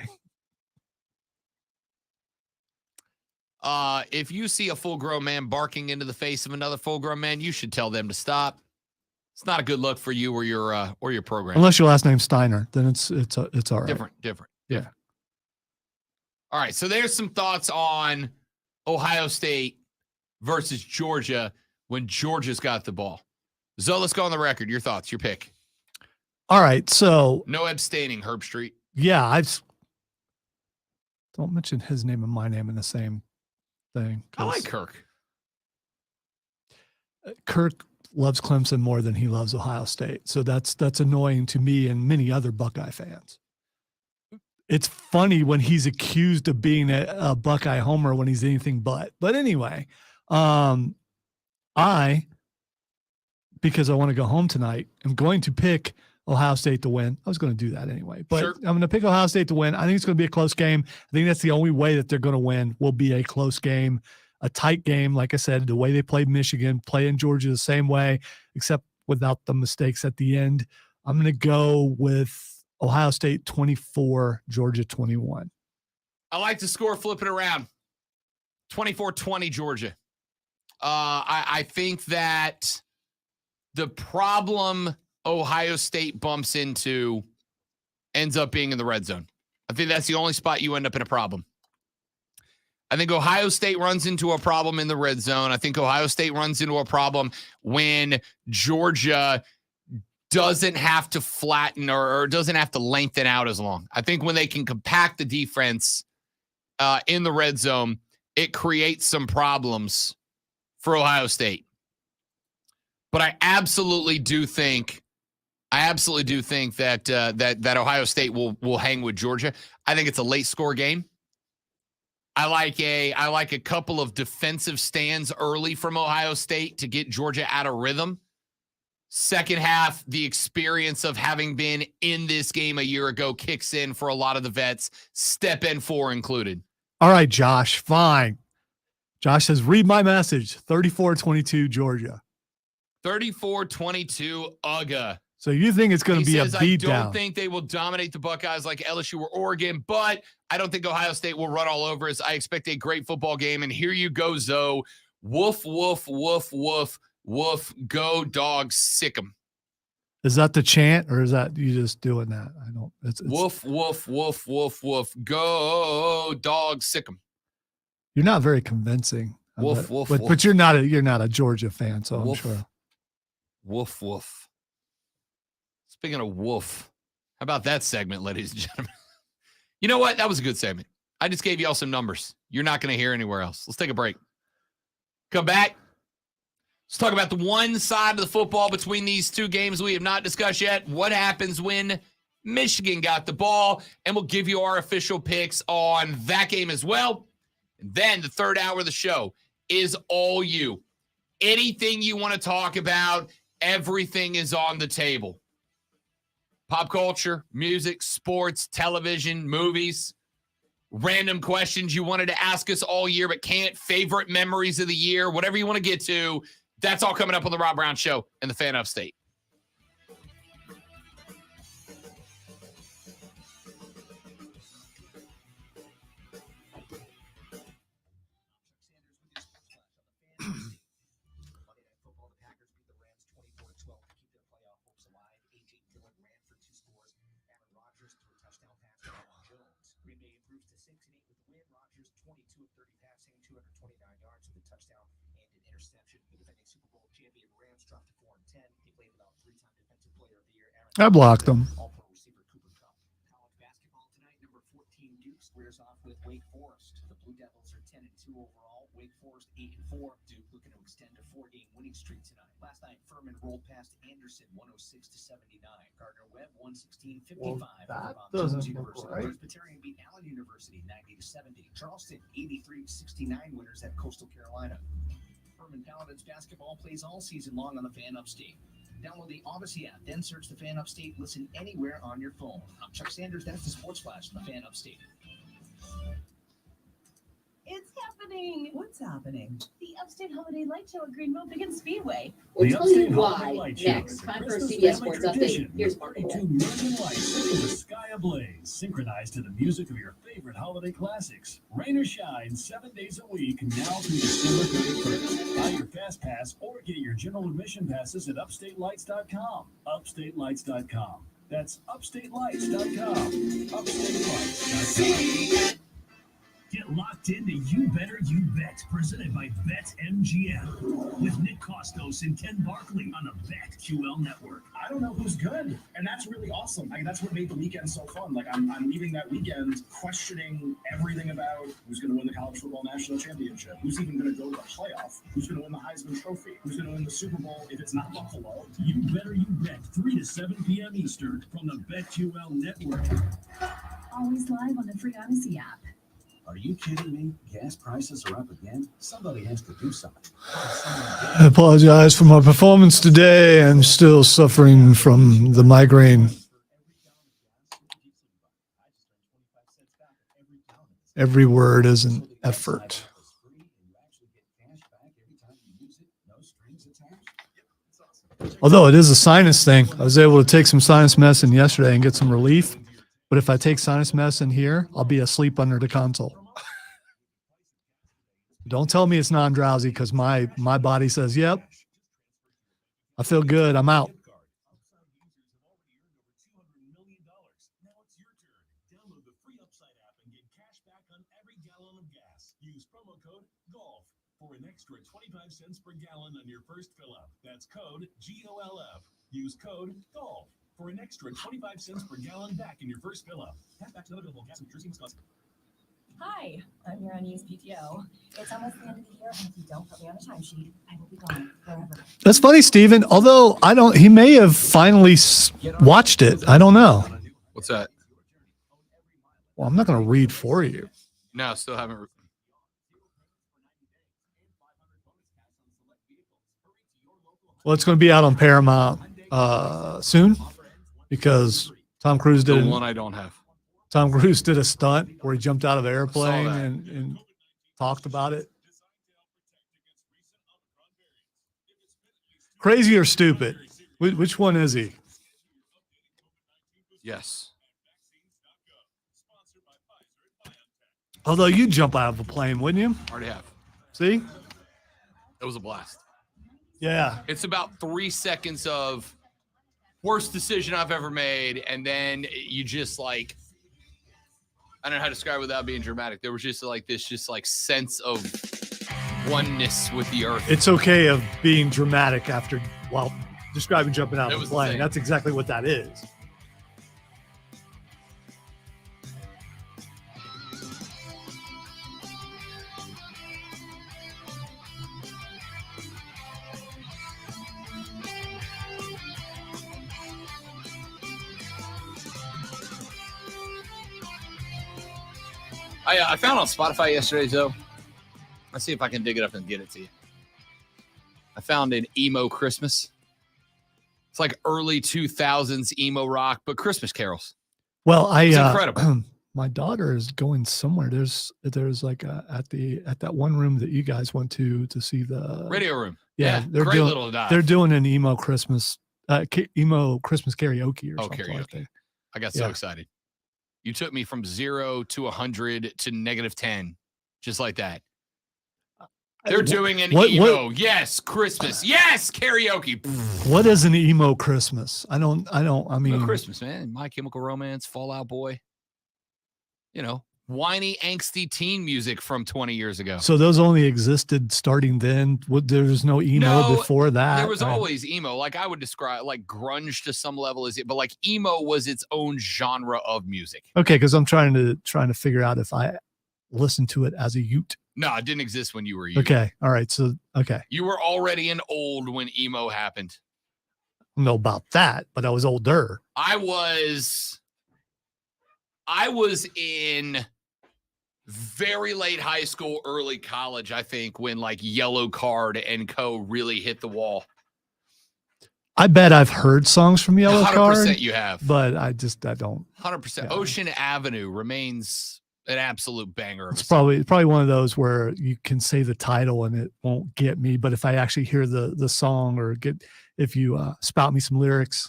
If you see a full-grown man barking into the face of another full-grown man, you should tell them to stop. It's not a good look for you or your program. Unless your last name's Steiner, then it's all right. Different. Yeah. All right, so there's some thoughts on Ohio State versus Georgia when Georgia's got the ball. Zoe, let's go on the record. Your thoughts, your pick. All right, so no abstaining, Herb Street. Yeah, don't mention his name and my name in the same thing. I like Kirk. Kirk loves Clemson more than he loves Ohio State. So that's annoying to me and many other Buckeye fans. It's funny when he's accused of being a Buckeye homer when he's anything but. But anyway, because I want to go home tonight, I'm going to pick Ohio State to win. I was going to do that anyway, but sure. I'm going to pick Ohio State to win. I think it's going to be a close game. I think that's the only way that they're going to win will be a close game, a tight game. Like I said, the way they played Michigan, play in Georgia the same way, except without the mistakes at the end. I'm going to go with Ohio State 24, Georgia 21. I like to score, flip it around. 24-20 Georgia. I think that the problem Ohio State bumps into ends up being in the red zone. I think that's the only spot you end up in a problem. I think Ohio State runs into a problem in the red zone. I think Ohio State runs into a problem when Georgia doesn't have to flatten or doesn't have to lengthen out as long. I think when they can compact the defense in the red zone, it creates some problems for Ohio State. But I absolutely do think that Ohio State will hang with Georgia. I think it's a late score game. I like a couple of defensive stands early from Ohio State to get Georgia out of rhythm. Second half, the experience of having been in this game a year ago kicks in for a lot of the vets, step in 4 included. All right, Josh, fine. Josh says, read my message, 34-22 Georgia. 34-22 UGA. So you think it's going to be a beatdown? I don't think they will dominate the Buckeyes like LSU or Oregon, but I don't think Ohio State will run all over us. I expect a great football game, and here you go, Zoe. Woof, woof, woof, woof. Woof, go dogs, sick 'em. Is that the chant or is that you just doing that? I don't. It's woof, woof, woof, woof, woof. Go dogs, sick 'em. You're not very convincing. Woof, woof, but, woof. But you're not a Georgia fan, so woof, I'm sure. Woof, woof. Speaking of woof, how about that segment, ladies and gentlemen? You know what? That was a good segment. I just gave y'all some numbers. You're not going to hear anywhere else. Let's take a break. Come back. Let's talk about the one side of the football between these two games we have not discussed yet. What happens when Michigan got the ball? And we'll give you our official picks on that game as well. And then the third hour of the show is all you. Anything you want to talk about, everything is on the table. Pop culture, music, sports, television, movies, random questions you wanted to ask us all year but can't, favorite memories of the year, whatever you want to get to. That's all coming up on the Rob Brown Show and the Fan Upstate. I blocked them. College basketball tonight, number 14 Duke squares off with Wake Forest. The Blue Devils are 10-2 overall. Wake Forest 8-4. Duke looking to extend a 4-game winning streak tonight. Last night, Furman rolled past Anderson 106-79. Gardner-Webb 116-55. That doesn't look right. Presbyterian beat Allen University 90-70. Charleston 83-69 winners at Coastal Carolina. Furman Paladins basketball plays all season long on the Fan Upstate. Download the Odyssey app, then search the Fan Upstate. Listen anywhere on your phone. I'm Chuck Sanders. That's the Sports Flash on the Fan Upstate. It's happening. What's happening? The Upstate Holiday Light Show at Greenville Begin Speedway. We'll The tell you Upstate Holiday why Light Show next. is a Time for a Christmas CBS family Sports tradition. update. Here's Mark 32 million lights setting the sky ablaze, synchronized to the music of your favorite holiday classics. Rain or shine, 7 days a week, now through December 31st. Buy your fast pass or get your general admission passes at upstatelights.com. Upstatelights.com. That's upstatelights.com. Upstatelights.com. Get locked into You Better You Bet, presented by BetMGM, with Nick Costos and Ken Barkley on the BetQL network. I don't know who's good, and that's really awesome. Like, that's what made the weekend so fun. Like, I'm leaving that weekend questioning everything about who's going to win the college football national championship, who's even going to go to the playoff, who's going to win the Heisman Trophy, who's going to win the Super Bowl if it's not Buffalo. You Better You Bet, 3 to 7 p.m. Eastern from the BetQL network. Always live on the free Odyssey app. Are you kidding me? Gas prices are up again? Somebody has to do something. I apologize for my performance today. I'm still suffering from the migraine. Every word is an effort. Although it is a sinus thing, I was able to take some sinus medicine yesterday and get some relief. But if I take sinus medicine here, I'll be asleep under the console. Don't tell me it's non-drowsy because my body says, yep, I feel good. I'm out. Download the free Upside app and get cash back on every gallon of gas. Use promo code GOLF for an extra 25 cents per gallon on your first fill up. That's code GOLF. Use code GOLF for an extra 25 cents per gallon back in your first fill up. Tap back to available gas in New Jersey, Wisconsin. Hi, I'm your unused PTO. It's almost the end of the year, and if you don't put me on a timesheet, I will be gone forever. That's funny, Steven. Although he may have finally watched it. I don't know. What's that? Well, I'm not going to read for you. No, still haven't. Well, it's going to be out on Paramount soon because Tom Cruise The did one I don't have. Tom Cruise did a stunt where he jumped out of an I airplane saw that. and talked about it. Crazy or stupid? Which one is he? Yes. Although you'd jump out of a plane, wouldn't you? Already have. See? It was a blast. Yeah. It's about 3 seconds of worst decision I've ever made. And then you just like, I don't know how to describe it without being dramatic. There was just like this sense of oneness with the earth. It's okay of being dramatic after, well, describing jumping out It of a was the plane. thing. That's exactly what that is. I found on Spotify yesterday, Zoe. Let's see if I can dig it up and get it to you. I found an emo Christmas. It's like early 2000s emo rock, but Christmas carols. Well, It's incredible. My daughter is going somewhere. There's like at that one room that you guys went to see the Radio Room. Yeah, they're great doing, little dive. They're doing an emo Christmas karaoke or something like karaoke. that. I got so Yeah. excited. You took me from 0 to 100 to -10, just like that. They're doing an emo. Yes, Christmas. Yes, karaoke. What is an emo Christmas? I mean, No Christmas, man. My Chemical Romance, Fall Out Boy. You know, whiny, angsty teen music from 20 years ago. so those only existed starting then. There was no emo before that. There was right? always emo. Like I would describe like grunge to some level is it, but like emo was its own genre of music. Okay, because I'm trying to figure out if I listened to it as a Ute. No, it didn't exist when you were a youth. Okay, all right. So okay, You were already an old when emo happened. I don't know about that, but I was older. I was in very late high school, early college, I think, when like Yellow Card and Co. really hit the wall. I bet I've heard songs from Yellow 100% Card. you have. But I don't. 100%. Yeah. Ocean Avenue remains An absolute banger. It's probably one of those where you can say the title and it won't get me, but if I actually hear the song or if you spout me some lyrics,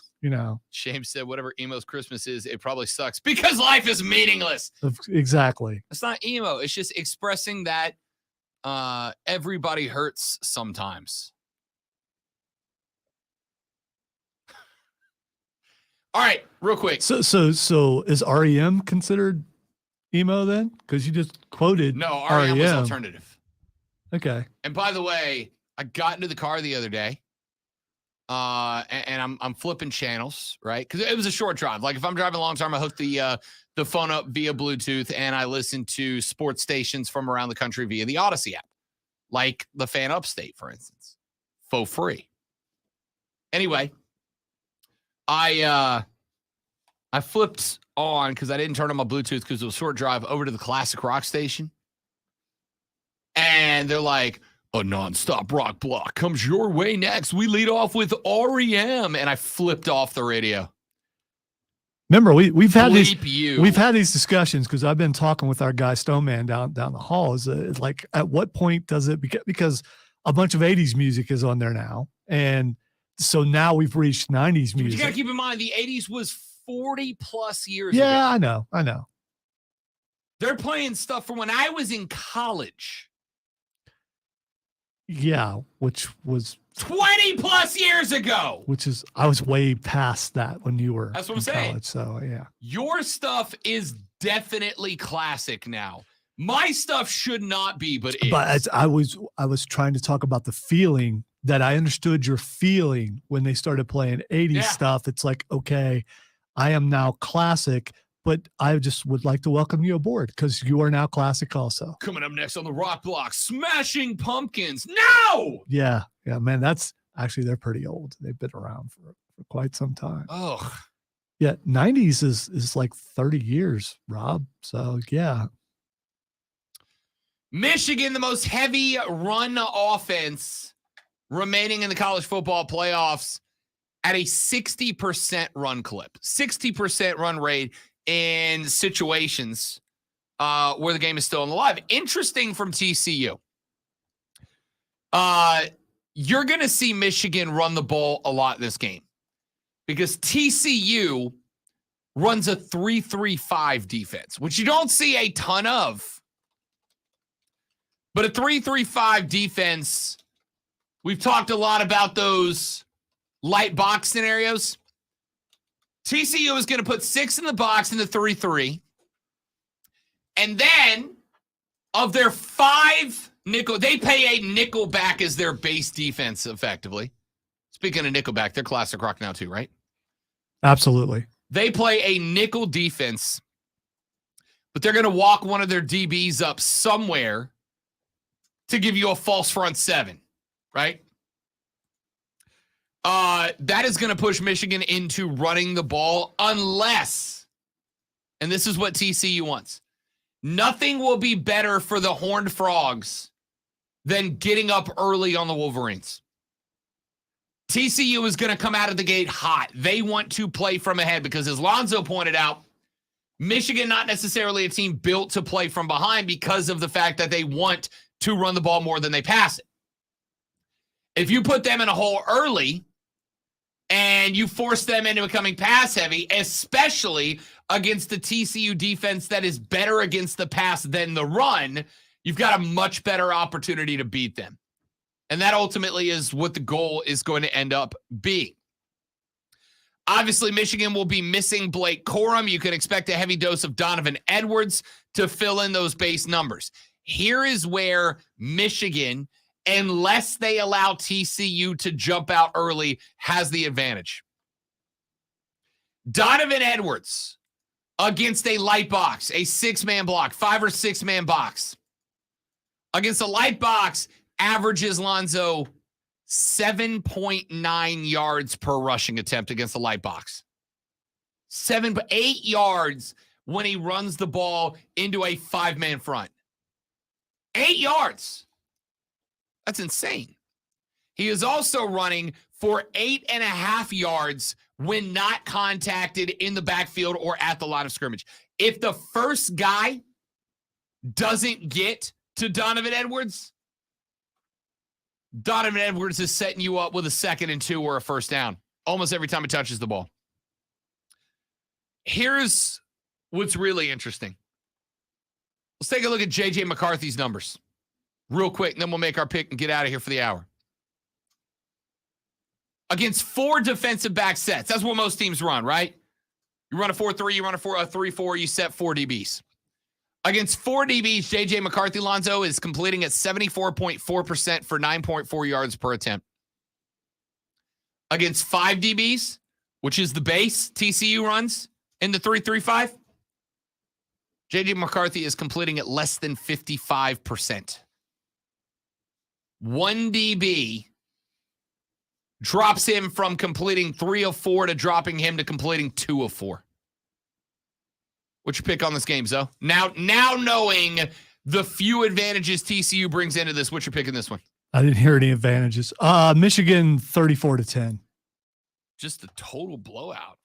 Shame said, whatever emo's Christmas is, it probably sucks because life is meaningless. Exactly. It's not emo. It's just expressing that everybody hurts sometimes. All right, real quick. So is REM considered emo then? Because you just quoted No, REM was alternative. Okay. And by the way, I got into the car the other day, and I'm flipping channels, right? Because it was a short drive. Like if I'm driving long term, I hook the phone up via Bluetooth, and I listen to sports stations from around the country via the Odyssey app, like the Fan Upstate, for instance, for free. Anyway, I flipped on because I didn't turn on my Bluetooth because it was a short drive over to the classic rock station. And they're like, a nonstop rock block comes your way next. We lead off with REM. And I flipped off the radio. Remember, we've had Bleep these discussions because I've been talking with our guy Stoneman down the hall. Is like, at what point does it because a bunch of 80s music is on there now. And so now we've reached 90s music. But you got to keep in mind, the 80s was 40 plus years ago. Yeah, I know. They're playing stuff from when I was in college. Yeah, which was 20 plus years ago. I was way past that when you were. That's what I'm saying. College, so yeah. Your stuff is definitely classic now. My stuff should not be, but is. But I was trying to talk about the feeling that I understood your feeling when they started playing 80s stuff. It's like, okay, I am now classic, but I just would like to welcome you aboard because you are now classic also. Coming up next on the Rock Block, Smashing Pumpkins. No! Yeah, man, that's actually, they're pretty old. They've been around for quite some time. Oh. Yeah, 90s is like 30 years, Rob. So, yeah. Michigan, the most heavy run offense remaining in the college football playoffs at a 60% run clip, 60% run rate in situations where the game is still alive. Interesting from TCU. You're going to see Michigan run the ball a lot in this game because TCU runs a 3-3-5 defense, which you don't see a ton of. But a 3-3-5 defense, we've talked a lot about those light box scenarios. TCU is going to put 6 in the box in the 3-3. And then of their 5 nickel, they pay a nickel back as their base defense effectively. Speaking of nickel back, they're classic rock now too, right? Absolutely. They play a nickel defense, but they're going to walk one of their DBs up somewhere to give you a false front 7, right? That is going to push Michigan into running the ball unless, and this is what TCU wants, nothing will be better for the Horned Frogs than getting up early on the Wolverines. TCU is going to come out of the gate hot. They want to play from ahead because, as Lonzo pointed out, Michigan not necessarily a team built to play from behind because of the fact that they want to run the ball more than they pass it. If you put them in a hole early and you force them into becoming pass heavy, especially against the TCU defense that is better against the pass than the run, you've got a much better opportunity to beat them. And that ultimately is what the goal is going to end up being. Obviously, Michigan will be missing Blake Corum. You can expect a heavy dose of Donovan Edwards to fill in those base numbers. Here is where Michigan, unless they allow TCU to jump out early, has the advantage. Donovan Edwards against a light box, a 6-man block, 5 or 6-man box. Against a light box, averages Lonzo 7.9 yards per rushing attempt against the light box. 8 yards when he runs the ball into a 5-man front. 8 yards. That's insane. He is also running for 8.5 yards when not contacted in the backfield or at the line of scrimmage. If the first guy doesn't get to Donovan Edwards, Donovan Edwards is setting you up with a 2nd and 2 or a first down almost every time he touches the ball. Here's what's really interesting. Let's take a look at J.J. McCarthy's numbers real quick, and then we'll make our pick and get out of here for the hour. Against 4 defensive back sets. That's what most teams run, right? You run a 4-3, you run a 3-4, you set 4 DBs. Against 4 DBs, J.J. McCarthy, Lonzo, is completing at 74.4% for 9.4 yards per attempt. Against 5 DBs, which is the base TCU runs in the 3-3-5, J.J. McCarthy is completing at less than 55%. 1 DB drops him from completing 3 of 4 to dropping him to completing 2 of 4. What's your pick on this game, Zoe? Now knowing the few advantages TCU brings into this, what's your pick in this one? I didn't hear any advantages. Michigan 34-10. Just a total blowout.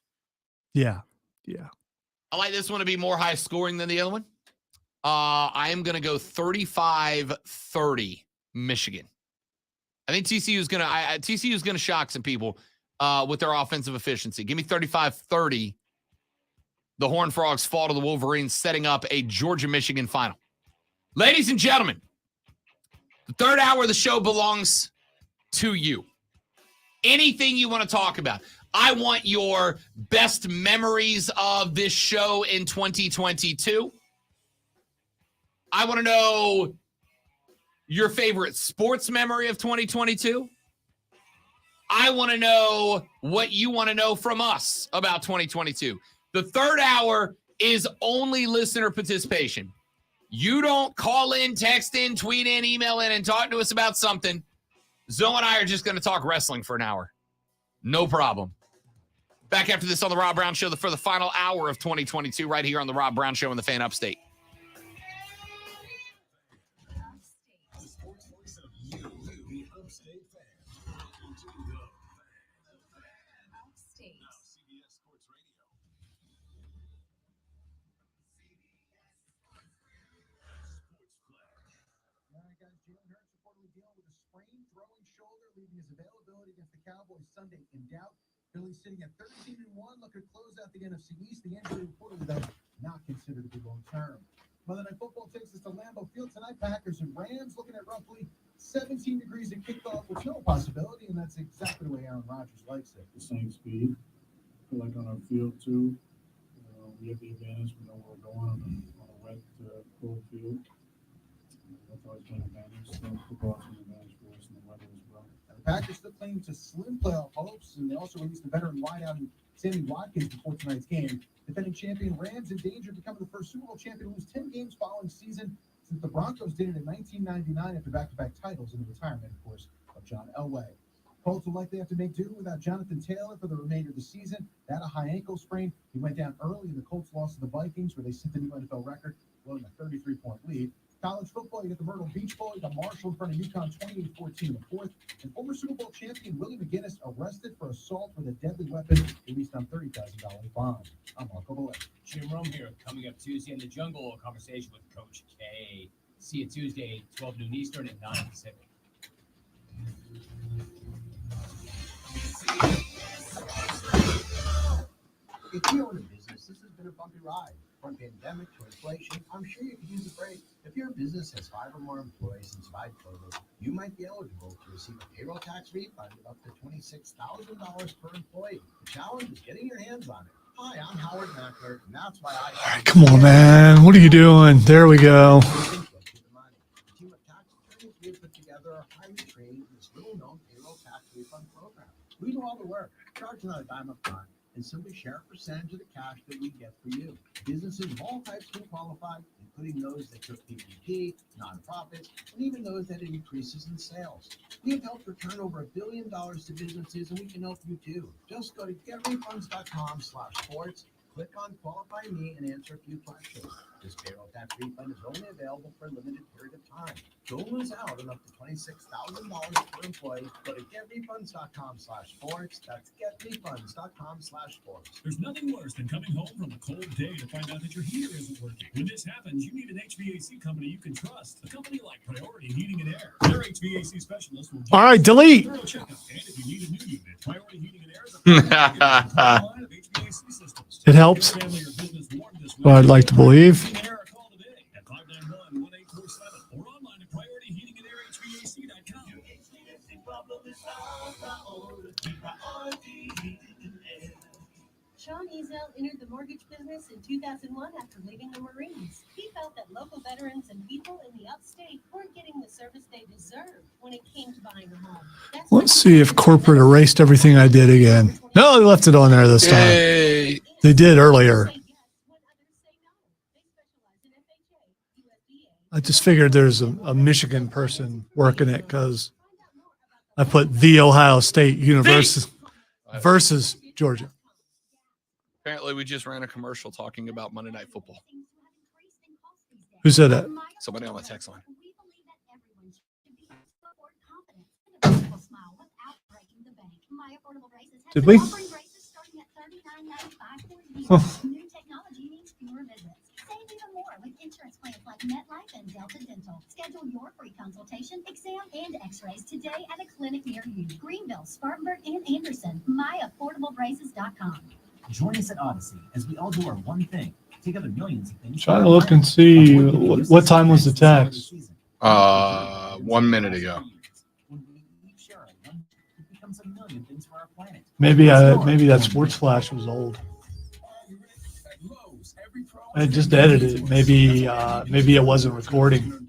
Yeah. I like this one to be more high scoring than the other one. I am going to go 35-30 Michigan. I think TCU is going to shock some people with their offensive efficiency. Give me 35-30. The Horned Frogs fall to the Wolverines, setting up a Georgia-Michigan final. Ladies and gentlemen, the third hour of the show belongs to you. Anything you want to talk about. I want your best memories of this show in 2022. I want to know your favorite sports memory of 2022. I want to know what you want to know from us about 2022. The third hour is only listener participation. You don't call in, text in, tweet in, email in, and talk to us about something. Zoe and I are just going to talk wrestling for an hour. No problem. Back after this on the Rob Brown Show for the final hour of 2022 right here on the Rob Brown Show in the Fan Upstate. The sports voice of you, the Upstate fan. Welcome to the Upstate. Now CBS Sports Radio. All right, guys, Jalen Hurts reportedly dealing with a sprained throwing shoulder, leaving his availability against the Cowboys Sunday in doubt. Philly's sitting at 13-1, looking to close out the NFC East. The injury reportedly, though, not considered to be long-term. Monday Night Football takes us to Lambeau Field tonight. Packers and Rams looking at roughly 17 degrees at kickoff, with no possibility, and that's exactly the way Aaron Rodgers likes it. The same speed. I feel like on our field, too, we have the advantage. We know where we're going on a wet, cold field. That's always been an advantage. So football's an advantage for us in the weather as well. The Packers still claim to slim playoff hopes, and they also released the veteran wideout Sammy Watkins before tonight's game. Defending champion Rams in danger of becoming the first Super Bowl champion to lose 10 games following season since the Broncos did it in 1999 after back-to-back titles in the retirement, of course, of John Elway. Colts will likely have to make do without Jonathan Taylor for the remainder of the season. That a high ankle sprain. He went down early in the Colts lost to the Vikings, where they set the new NFL record, blowing a 33-point lead. College football, you got the Myrtle Beach Bowl, you got Marshall in front of UConn 28-14 in the fourth. And former Super Bowl champion Willie McGinnis arrested for assault with a deadly weapon, released on $30,000 bond. I'm Marco Bolet. Jim Rome here, coming up Tuesday in the Jungle, a conversation with Coach K. See you Tuesday, 12 noon Eastern and 9 Pacific. If you own a business, this has been a bumpy ride. From pandemic to inflation, I'm sure you could use a break. If your business has 5 or more employees since 5 total, you might be eligible to receive a payroll tax refund of up to $26,000 per employee. The challenge is getting your hands on it. Hi, I'm Howard Mackler, and that's why I... All right, come on, man. What are you doing? There we go. The team of tax attorneys we have put together are highly trained in this little-known payroll tax refund program. We do all the work, charge not a dime up front, and simply share a percentage of the cash that we get for you. Businesses of all types can qualify, including those that took PPP, nonprofits, and even those that had increases in sales. We have helped return over $1 billion to businesses, and we can help you too. Just go to getrefunds.com/sports, Click on Qualify Me and answer a few questions. This payroll tax refund is only available for a limited period of time. Don't lose out on up to $26,000 per employee. Go to getrefunds.com/sports. That's getrefunds.com/sports. There's nothing worse than coming home from a cold day to find out that your heater isn't working. When this happens, you need an HVAC company you can trust. A company like Priority Heating and Air. Their HVAC specialist will All right, delete. thorough checkup. And if you need a new unit, Priority Heating and Air is a line of HVAC systems. It helps. Your family or business warm this Well, I'd like to believe. Heating and Air, call today at 591-1847 or online at PriorityHeatingandAirHVAC.com. Sean Ezel entered the mortgage business in 2001 after leaving the Marines. He felt that local veterans and people in the upstate weren't getting the service they deserved when it came to buying a home. Let's see if corporate erased everything I did again. No, they left it on there this time. Hey. They did earlier. I just figured there's a Michigan person working it because I put the Ohio State University versus Georgia. Apparently, we just ran a commercial talking about Monday Night Football. Who said that? Somebody on the text line. Did we? Huh. New technology means fewer visits. Save even more with insurance plans like MetLife and Delta Dental. Schedule your free consultation, exam, and x-rays today at a clinic near you. Greenville, Spartanburg, and Anderson. MyAffordableBraces.com. Join us at Odyssey as we all do our one thing. Together millions of things. Trying to look and see what time was the text. 1 minute ago. Maybe that Sports Flash was old. I just edited it. Maybe it wasn't recording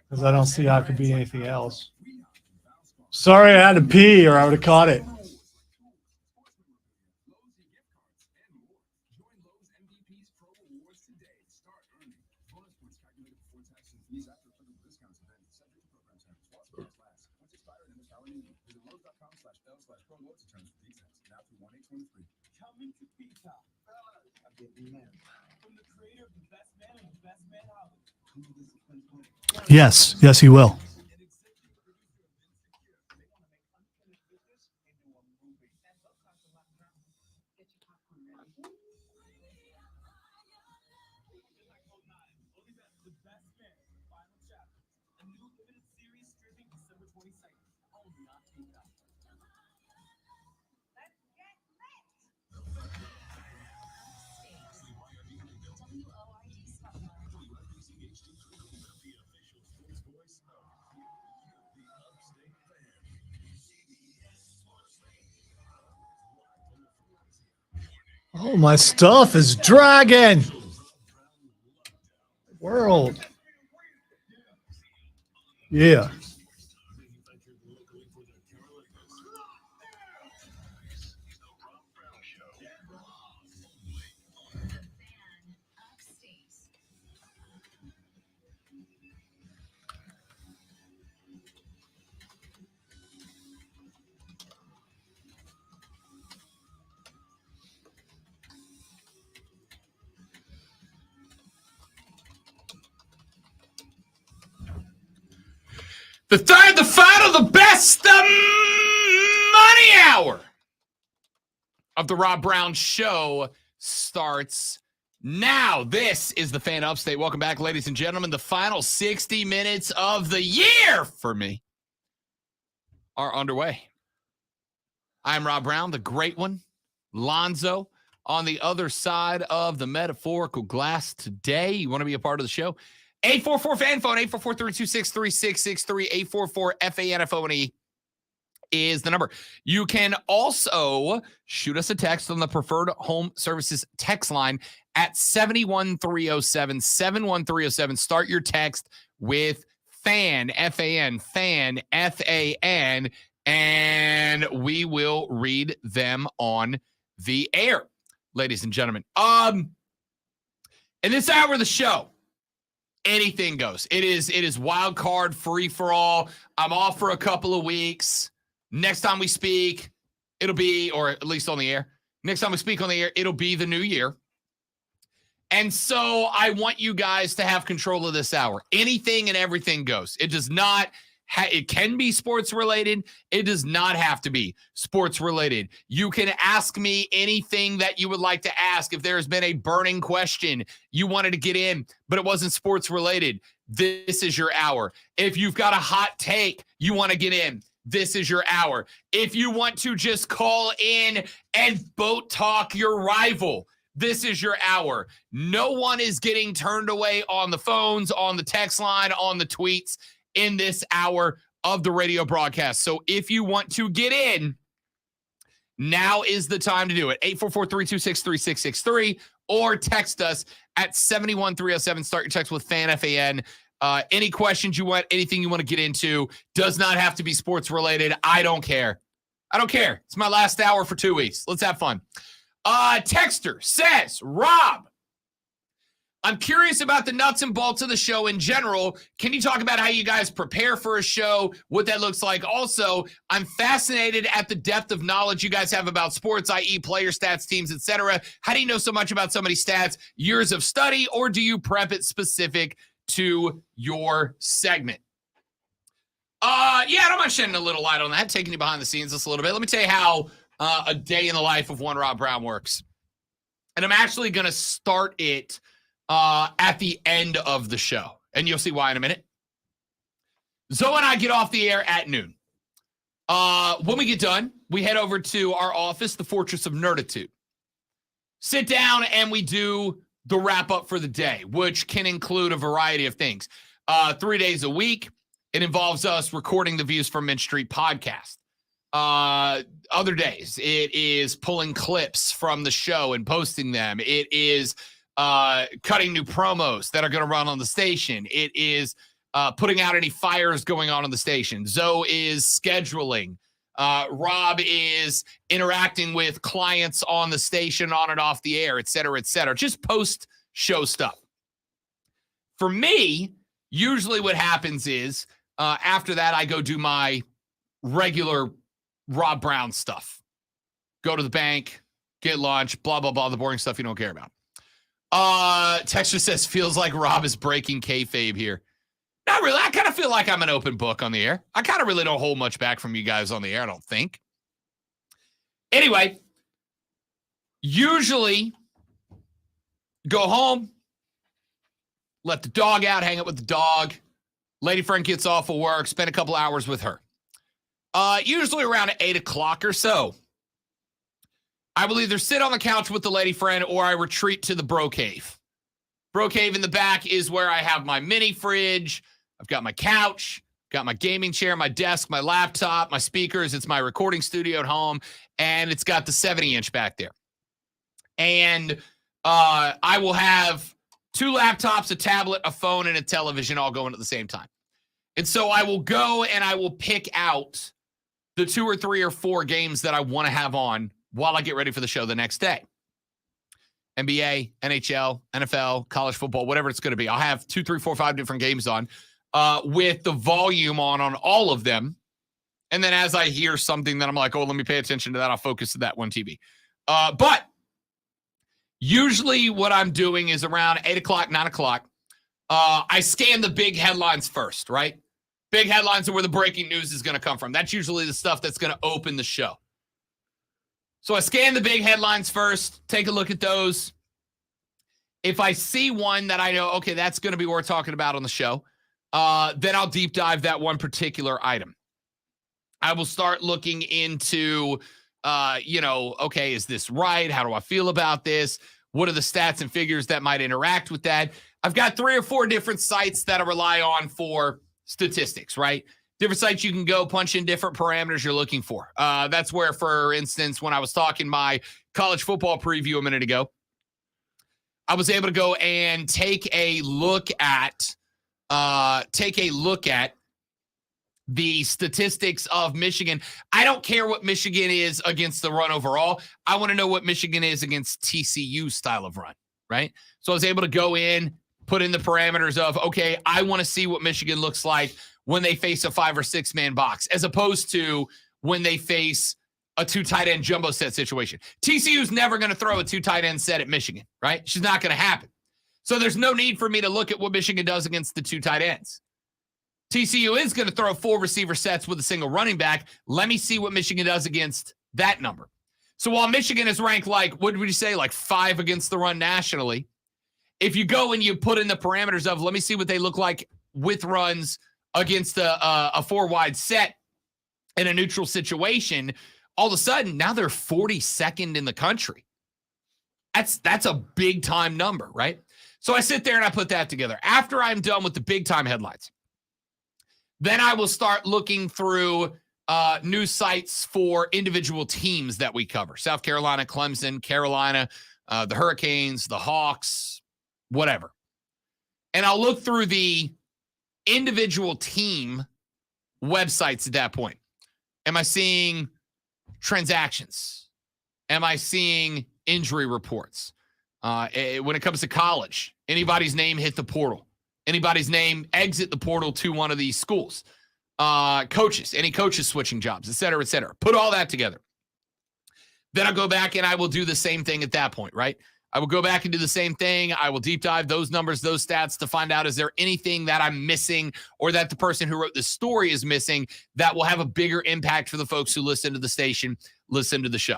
because I don't see how it could be anything else. Sorry, I had to pee or I would have caught it. Yes, he will. Oh, my stuff is dragging. World. Yeah. The third, the final, the best, the money hour of the Rob Brown Show starts now. This is the Fan Upstate. Welcome back, ladies and gentlemen. The final 60 minutes of the year for me are underway. I'm Rob Brown, the great one, Lonzo, on the other side of the metaphorical glass today. You want to be a part of the show? 844-FAN phone, 844-326-3663, 844-FANFONE is the number. You can also shoot us a text on the Preferred Home Services text line at 71307, 71307. Start your text with FAN, F-A-N, FAN, F-A-N, and we will read them on the air, ladies and gentlemen. In this hour of the show, anything goes. It is wild card free for all. I'm off for a couple of weeks. Next time we speak, it'll be, or at least on the air, Next time we speak on the air, it'll be the new year. And so I want you guys to have control of this hour. Anything and everything goes. It does not, it can be sports related. It does not have to be sports related. You can ask me anything that you would like to ask. If there has been a burning question you wanted to get in, but it wasn't sports related, this is your hour. If you've got a hot take you want to get in, this is your hour. If you want to just call in and boat talk your rival, this is your hour. No one is getting turned away on the phones, on the text line, on the tweets in this hour of the radio broadcast. So if you want to get in, now is the time to do it. 844-326-3663 or text us at 71307. Start your text with FAN. Any questions you want, anything you want to get into, does not have to be sports related. I don't care. It's my last hour for 2 weeks. Let's have fun. Texter says, Rob, I'm curious about the nuts and bolts of the show in general. Can you talk about how you guys prepare for a show, what that looks like? Also, I'm fascinated at the depth of knowledge you guys have about sports, i.e. player stats, teams, etc. How do you know so much about somebody's stats? Years of study, or do you prep it specific to your segment? I don't mind shedding a little light on that, taking you behind the scenes just a little bit. Let me tell you how a day in the life of one Rob Brown works. And I'm actually going to start it at the end of the show. And you'll see why in a minute. Zoe and I get off the air at noon. When we get done, we head over to our office, the Fortress of Nerditude. Sit down and we do the wrap up for the day, which can include a variety of things. 3 days a week. It involves us recording the Views from Mint Street podcast. Other days, it is pulling clips from the show and posting them. It is cutting new promos that are going to run on the station. It is putting out any fires going on the station. Zoe is scheduling. Rob is interacting with clients on the station, on and off the air, et cetera, et cetera. Just post-show stuff. For me, usually what happens is after that, I go do my regular Rob Brown stuff. Go to the bank, get lunch, blah, blah, blah, the boring stuff you don't care about. Texture says, feels like Rob is breaking kayfabe here. Not really. I kind of feel like I'm an open book on the air. I kind of really don't hold much back from you guys on the air, I don't think. Anyway, usually go home, let the dog out, hang out with the dog. Lady friend gets off of work, spend a couple hours with her. Usually around 8 o'clock or so, I will either sit on the couch with the lady friend or I retreat to the bro cave. Bro cave in the back is where I have my mini fridge. I've got my couch, got my gaming chair, my desk, my laptop, my speakers. It's my recording studio at home, and it's got the 70-inch back there. And I will have 2 laptops, a tablet, a phone, and a television all going at the same time. And so I will go and I will pick out the 2 or 3 or 4 games that I want to have on while I get ready for the show the next day. NBA, NHL, NFL, college football, whatever it's going to be. I'll have 2, 3, 4, 5 different games on with the volume on all of them. And then as I hear something that I'm like, oh, let me pay attention to that, I'll focus to that one TV. But usually what I'm doing is around 8 o'clock, 9 o'clock. I scan the big headlines first, right? Big headlines are where the breaking news is going to come from. That's usually the stuff that's going to open the show. So I scan the big headlines first, take a look at those. If I see one that I know, okay, that's going to be what we're talking about on the show, then I'll deep dive that one particular item. I will start looking into, okay, is this right? How do I feel about this? What are the stats and figures that might interact with that? I've got 3 or 4 different sites that I rely on for statistics, right? Different sites you can go punch in different parameters you're looking for. That's where, for instance, when I was talking my college football preview a minute ago, I was able to go and take a look at the statistics of Michigan. I don't care what Michigan is against the run overall. I want to know what Michigan is against TCU's style of run, right? So I was able to go in, put in the parameters of, okay, I want to see what Michigan looks like when they face a 5 or 6 man box, as opposed to when they face a 2 tight end jumbo set situation. TCU's never going to throw a 2 tight end set at Michigan, right? She's not going to happen. So there's no need for me to look at what Michigan does against the 2 tight ends. TCU is going to throw 4 receiver sets with a single running back. Let me see what Michigan does against that number. So while Michigan is ranked like, what would you say, like 5 against the run nationally, if you go and you put in the parameters of, let me see what they look like with runs against a 4 wide set in a neutral situation, all of a sudden, now they're 42nd in the country. That's a big time number, right? So I sit there and I put that together. After I'm done with the big time headlines, then I will start looking through news sites for individual teams that we cover. South Carolina, Clemson, Carolina, the Hurricanes, the Hawks, whatever. And I'll look through the individual team websites at that point. Am I seeing transactions? Am I seeing injury reports? When it comes to college, anybody's name hit the portal. Anybody's name exit the portal to one of these schools. Coaches, any coaches switching jobs, et cetera, et cetera. Put all that together. Then I'll go back and I will do the same thing at that point, right? I will go back and do the same thing. I will deep dive those numbers, those stats to find out, is there anything that I'm missing or that the person who wrote the story is missing that will have a bigger impact for the folks who listen to the station, listen to the show.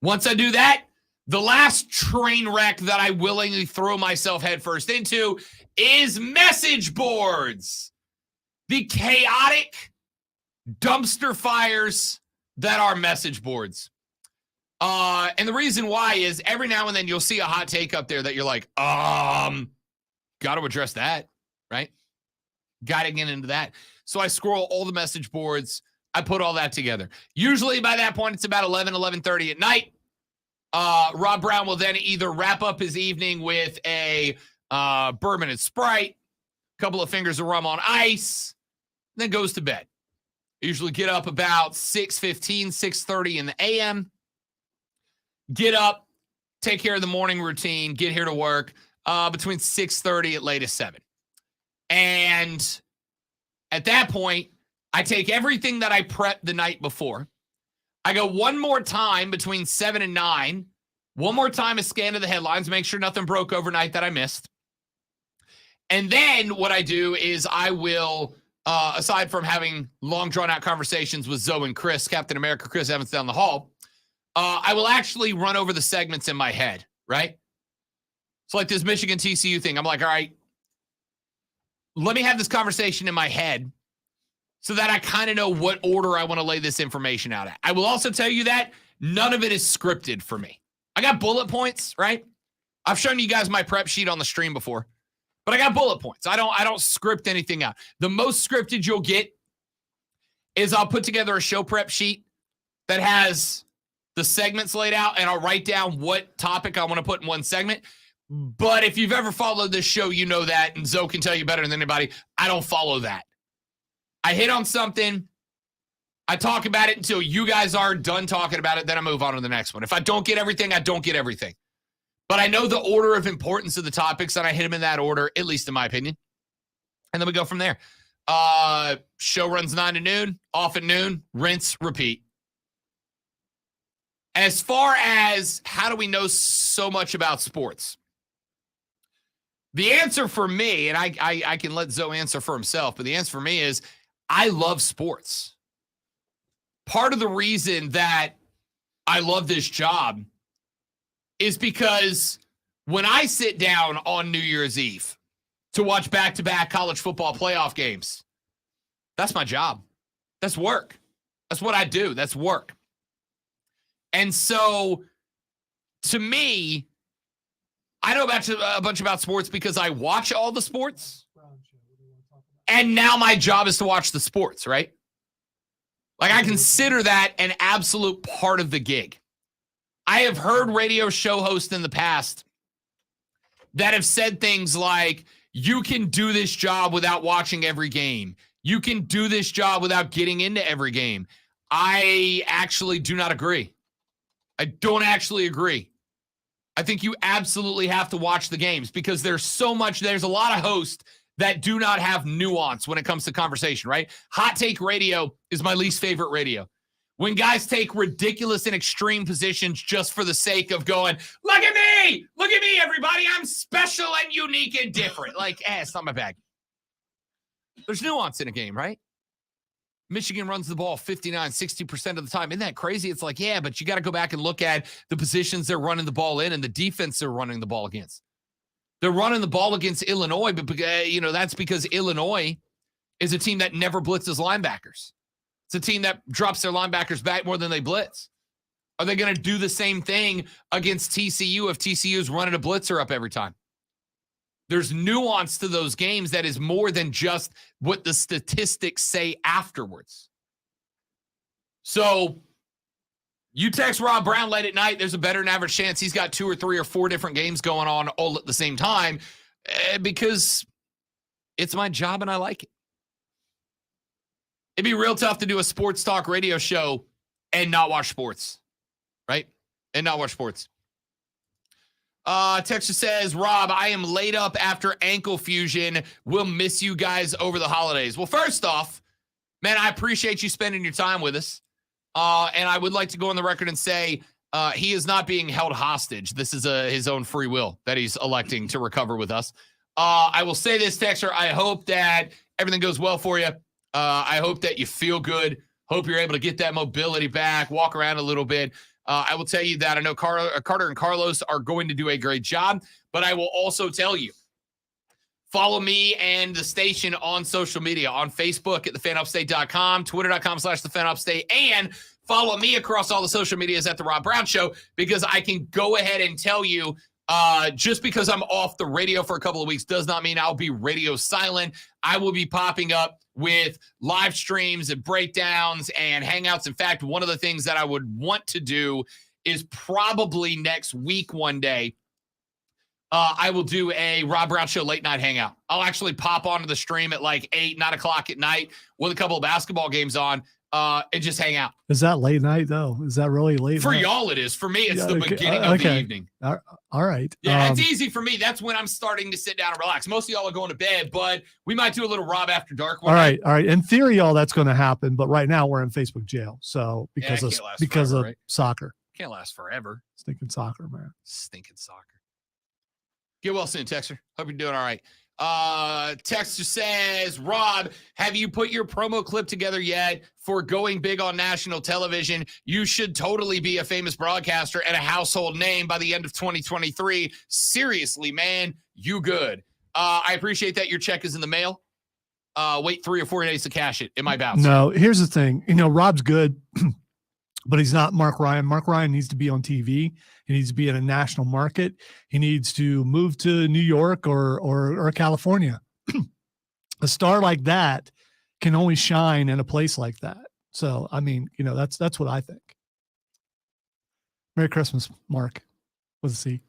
Once I do that, the last train wreck that I willingly throw myself headfirst into is message boards. The chaotic dumpster fires that are message boards. And the reason why is every now and then you'll see a hot take up there that you're like, got to address that, right? Got to get into that. So I scroll all the message boards. I put all that together. Usually by that point, it's about 11:30 at night. Rob Brown will then either wrap up his evening with a bourbon and Sprite, a couple of fingers of rum on ice, then goes to bed. I usually get up about 6:15, 6:30 in the a.m., get up, take care of the morning routine, get here to work between 6:30 at latest 7. And at that point, I take everything that I prepped the night before. I go one more time between 7 and 9. One more time, a scan of the headlines, make sure nothing broke overnight that I missed. And then what I do is I will, aside from having long, drawn-out conversations with Zoe and Chris, Captain America, Chris Evans down the hall, I will actually run over the segments in my head, right? So like this Michigan TCU thing, I'm like, all right, let me have this conversation in my head so that I kind of know what order I want to lay this information out at. I will also tell you that none of it is scripted for me. I got bullet points, right? I've shown you guys my prep sheet on the stream before, but I got bullet points. I don't script anything out. The most scripted you'll get is I'll put together a show prep sheet that has the segments laid out, and I'll write down what topic I want to put in one segment. But if you've ever followed this show, you know that, and Zoe can tell you better than anybody, I don't follow that. I hit on something, I talk about it until you guys are done talking about it, then I move on to the next one. If I don't get everything, I don't get everything. But I know the order of importance of the topics, and I hit them in that order, at least in my opinion. And then we go from there. Show runs 9 to noon, off at noon, rinse, repeat. As far as how do we know so much about sports? The answer for me, and I can let Zoe answer for himself, but the answer for me is I love sports. Part of the reason that I love this job is because when I sit down on New Year's Eve to watch back-to-back college football playoff games, that's my job. That's work. That's what I do. That's work. And so, to me, I know a bunch about sports because I watch all the sports. And now my job is to watch the sports, right? Like, I consider that an absolute part of the gig. I have heard radio show hosts in the past that have said things like, you can do this job without watching every game. You can do this job without getting into every game. I actually do not agree. I don't actually agree. I think you absolutely have to watch the games because there's a lot of hosts that do not have nuance when it comes to conversation, right? Hot take radio is my least favorite radio. When guys take ridiculous and extreme positions just for the sake of going, look at me, everybody, I'm special and unique and different. Like, it's not my bag. There's nuance in a game, right? Michigan runs the ball 59, 60% of the time. Isn't that crazy? It's like, yeah, but you got to go back and look at the positions they're running the ball in and the defense they're running the ball against. They're running the ball against Illinois, but that's because Illinois is a team that never blitzes linebackers. It's a team that drops their linebackers back more than they blitz. Are they going to do the same thing against TCU if TCU is running a blitzer up every time? There's nuance to those games that is more than just what the statistics say afterwards. So you text Rob Brown late at night, there's a better than average chance he's got 2 or 3 or 4 different games going on all at the same time because it's my job and I like it. It'd be real tough to do a sports talk radio show and not watch sports, right? And not watch sports. Texture says, Rob, I am laid up after ankle fusion. We'll miss you guys over the holidays. Well, first off, man, I appreciate you spending your time with us. And I would like to go on the record and say he is not being held hostage. This is his own free will that he's electing to recover with us. I will say this, Texture, I hope that everything goes well for you. I hope that you feel good. Hope you're able to get that mobility back, walk around a little bit. I will tell you that I know Carter and Carlos are going to do a great job, but I will also tell you, follow me and the station on social media, on Facebook at thefanupstate.com, twitter.com/thefanupstate, and follow me across all the social medias at The Rob Brown Show, because I can go ahead and tell you, just because I'm off the radio for a couple of weeks does not mean I'll be radio silent. I will be popping up with live streams and breakdowns and hangouts. In fact, one of the things that I would want to do is probably next week one day, I will do a Rob Brown Show late night hangout. I'll actually pop onto the stream at like 8, 9 o'clock at night with a couple of basketball games on and just hang out. Is that late night though? Is that really late For night? y'all it is. For me, it's the beginning of the evening. All right. Yeah, it's easy for me. That's when I'm starting to sit down and relax. Most of y'all are going to bed, but we might do a little Rob After Dark one night. All right. In theory, all that's going to happen, but right now we're in Facebook jail. So because of soccer. Can't last forever. Stinking soccer, man. Stinking soccer. Get well soon, Texter. Hope you're doing all right. Texter says, Rob, have you put your promo clip together yet for going big on national television? You should totally be a famous broadcaster and a household name by the end of 2023. Seriously, man, you good. I appreciate that. Your check is in the mail. Wait 3 or 4 days to cash it. It might bounce. No, here's the thing. Rob's good, but he's not Mark Ryan. Mark Ryan needs to be on TV. He needs to be in a national market. He needs to move to New York or California. A star like that can only shine in a place like that. So, I mean, that's what I think. Merry Christmas, Mark. With a C.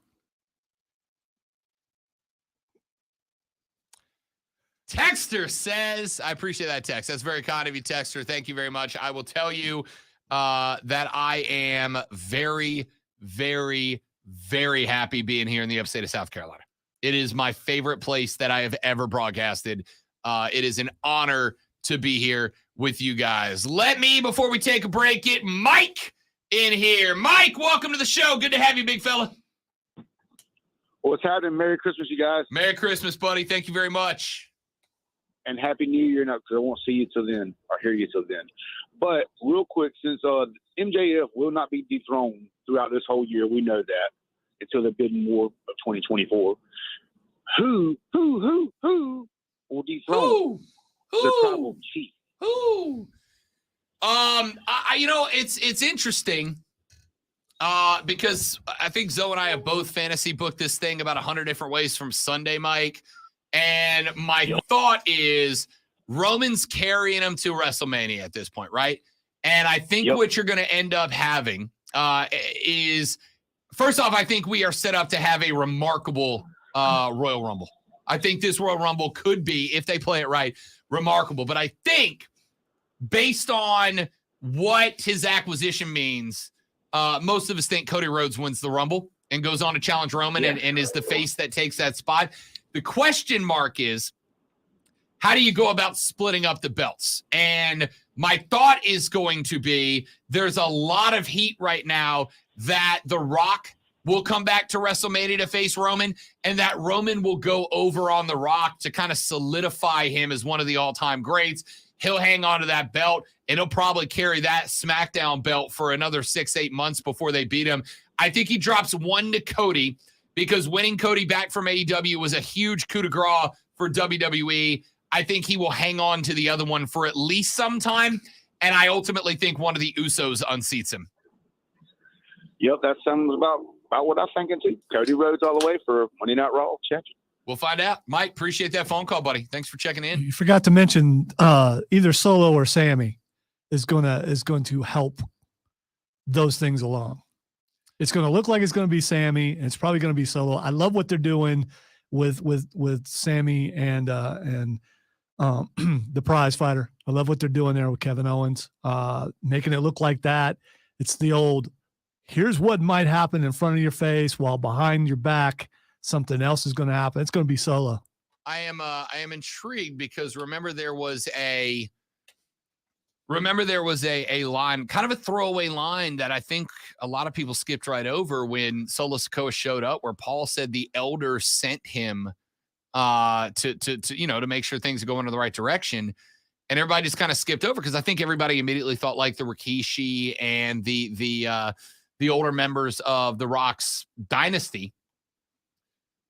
Texter says, I appreciate that text. That's very kind of you, Texter. Thank you very much. I will tell you that I am very, very, very happy being here in the upstate of South Carolina. It is my favorite place that I have ever broadcasted. It is an honor to be here with you guys. Let me, before we take a break, get Mike in here. Mike, welcome to the show. Good to have you, big fella. What's happening? Merry Christmas, you guys. Merry Christmas, buddy. Thank you very much. And Happy New Year, because I won't see you till then or hear you till then. But real quick, since MJF will not be dethroned throughout this whole year, we know that, until the bidding war of 2024. Who will dethrone the tribal chief? Who? It's interesting because I think Zoe and I have both fantasy booked this thing about 100 different ways from Sunday, Mike. And my thought is Roman's carrying him to WrestleMania at this point, right? And I think what you're going to end up having is, first off, I think we are set up to have a remarkable Royal Rumble. I think this Royal Rumble could be, if they play it right, remarkable. But I think based on what his acquisition means, most of us think Cody Rhodes wins the Rumble and goes on to challenge Roman and is the face that takes that spot. The question mark is, how do you go about splitting up the belts? And my thought is going to be there's a lot of heat right now that The Rock will come back to WrestleMania to face Roman, and that Roman will go over on The Rock to kind of solidify him as one of the all-time greats. He'll hang on to that belt, and he'll probably carry that SmackDown belt for another 6-8 months before they beat him. I think he drops one to Cody because winning Cody back from AEW was a huge coup de grace for WWE. I think he will hang on to the other one for at least some time, and I ultimately think one of the Usos unseats him. Yep, that sounds about what I'm thinking too. Cody Rhodes all the way for Monday Night Raw champion. We'll find out. Mike, appreciate that phone call, buddy. Thanks for checking in. You forgot to mention either Solo or Sammy is going to help those things along. It's going to look like it's going to be Sammy, and it's probably going to be Solo. I love what they're doing with Sammy and the prize fighter. I love what they're doing there with Kevin Owens, making it look like that. It's the old, here's what might happen in front of your face while behind your back something else is going to happen. It's going to be Solo. I am intrigued because remember there was a line, kind of a throwaway line that I think a lot of people skipped right over when Solo Sikoa showed up, where Paul said the elder sent him to make sure things are going in the right direction. And everybody just kind of skipped over because I think everybody immediately thought like the Rikishi and the older members of the Rock's dynasty.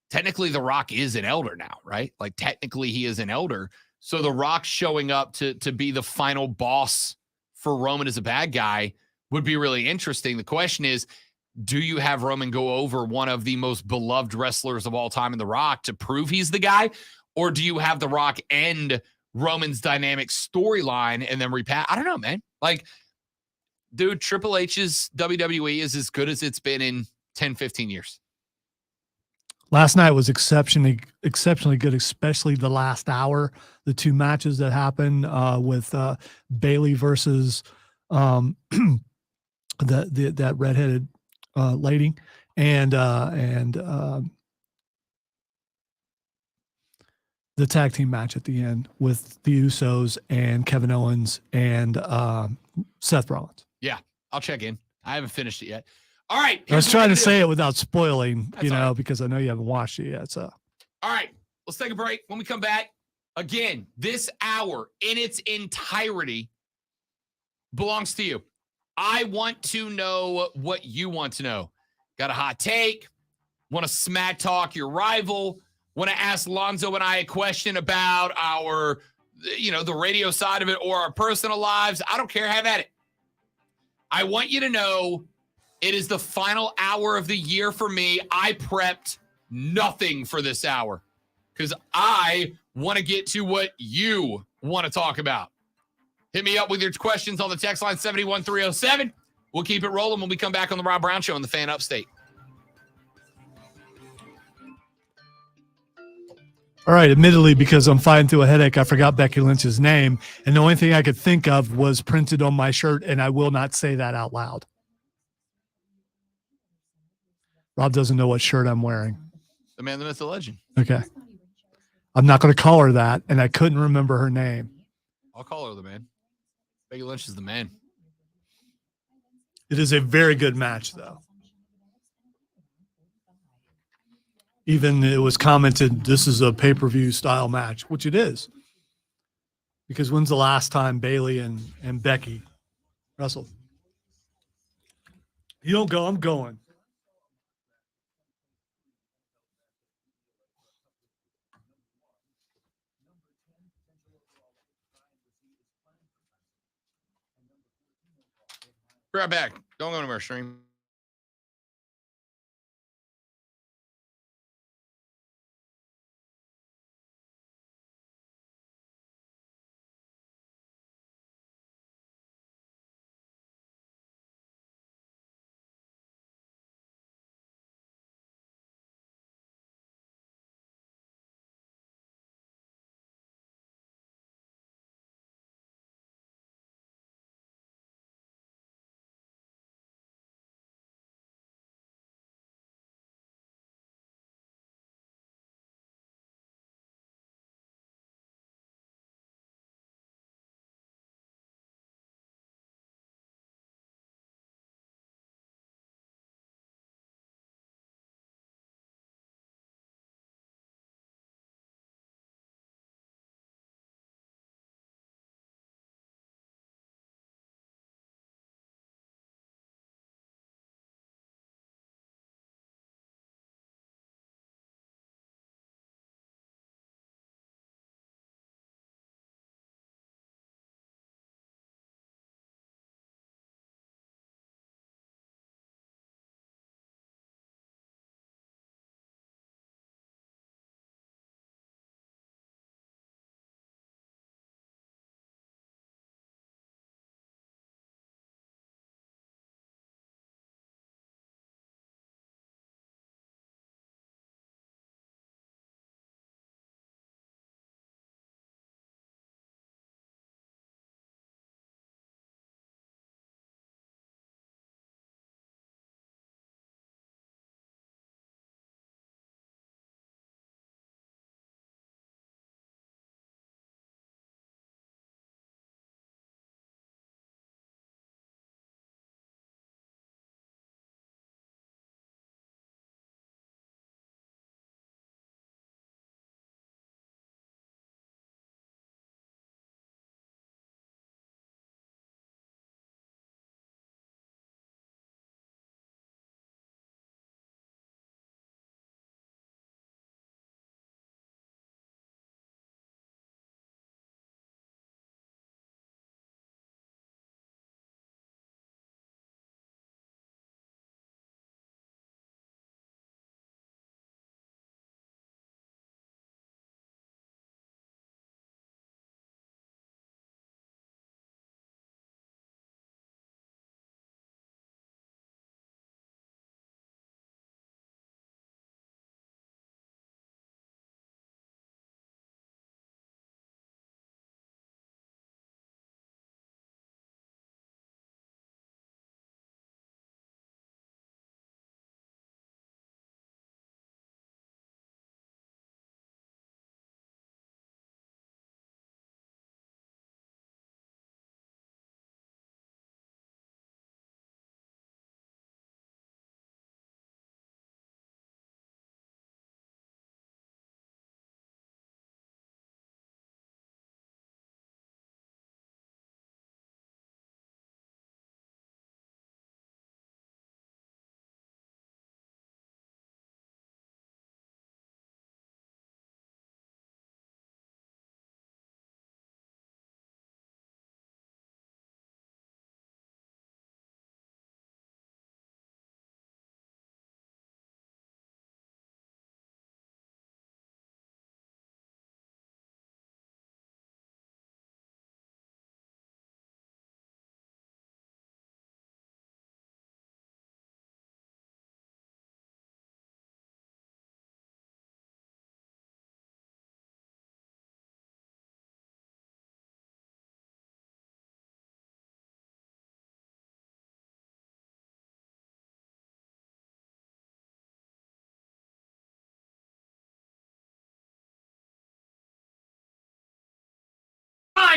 Technically, The Rock is an elder now, right? Like technically he is an elder. So The Rock showing up to be the final boss for Roman as a bad guy would be really interesting. The question is, do you have Roman go over one of the most beloved wrestlers of all time in The Rock to prove he's the guy? Or do you have The Rock end Roman's dynamic storyline and then repass? I don't know, man. Like, dude, Triple H's WWE is as good as it's been in 10, 15 years. Last night was exceptionally good, especially the last hour. The two matches that happened with Bayley versus that redheaded lady, and the tag team match at the end with the Usos and Kevin Owens and Seth Rollins. Yeah, I'll check in. I haven't finished it yet. All right. I was trying to say it without spoiling, because I know you haven't watched it yet. So, all right, let's take a break. When we come back, again, this hour in its entirety belongs to you. I want to know what you want to know. Got a hot take? Want to smack talk your rival? Want to ask Lonzo and I a question about our, the radio side of it or our personal lives? I don't care. Have at it. I want you to know it is the final hour of the year for me. I prepped nothing for this hour because I want to get to what you want to talk about. Hit me up with your questions on the text line 71307. We'll keep it rolling when we come back on the Rob Brown Show on the Fan Upstate. All right, admittedly, because I'm fighting through a headache, I forgot Becky Lynch's name, and the only thing I could think of was printed on my shirt, and I will not say that out loud. Rob doesn't know what shirt I'm wearing. The man, the myth, the legend. Okay. I'm not going to call her that, and I couldn't remember her name. I'll call her the man. Becky Lynch is the man. It is a very good match, though. Even it was commented, this is a pay-per-view style match, which it is. Because when's the last time Bayley and Becky wrestled? You don't go, I'm going. Be right back. Don't go anywhere, stream.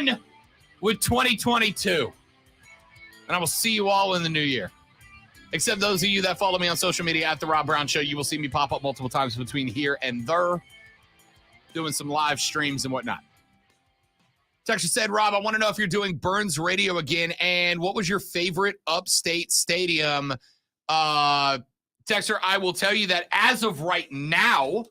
on with 2022. And I will see you all in the new year. Except those of you that follow me on social media at The Rob Brown Show, you will see me pop up multiple times between here and there, doing some live streams and whatnot. Texture said, Rob, I want to know if you're doing Burns Radio again, and what was your favorite upstate stadium? Texture, I will tell you that as of right now,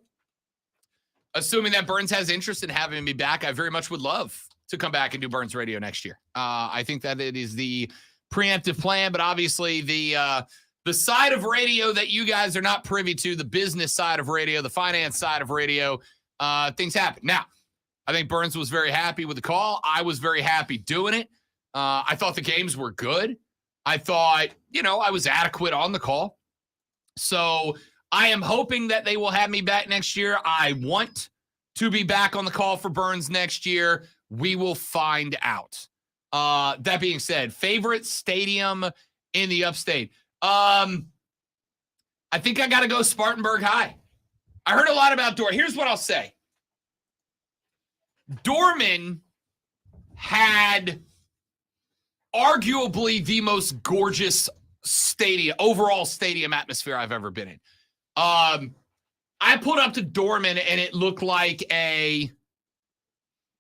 assuming that Burns has interest in having me back, I very much would love to come back and do Burns Radio next year. I think that it is the preemptive plan, but obviously the side of radio that you guys are not privy to, the business side of radio, the finance side of radio, things happen. Now, I think Burns was very happy with the call. I was very happy doing it. I thought the games were good. I thought, I was adequate on the call. So I am hoping that they will have me back next year. I want to be back on the call for Burns next year. We will find out. That being said, favorite stadium in the upstate. I think I got to go Spartanburg High. I heard a lot about Dorman. Here's what I'll say. Dorman had arguably the most gorgeous overall stadium atmosphere I've ever been in. I pulled up to Dorman and it looked like a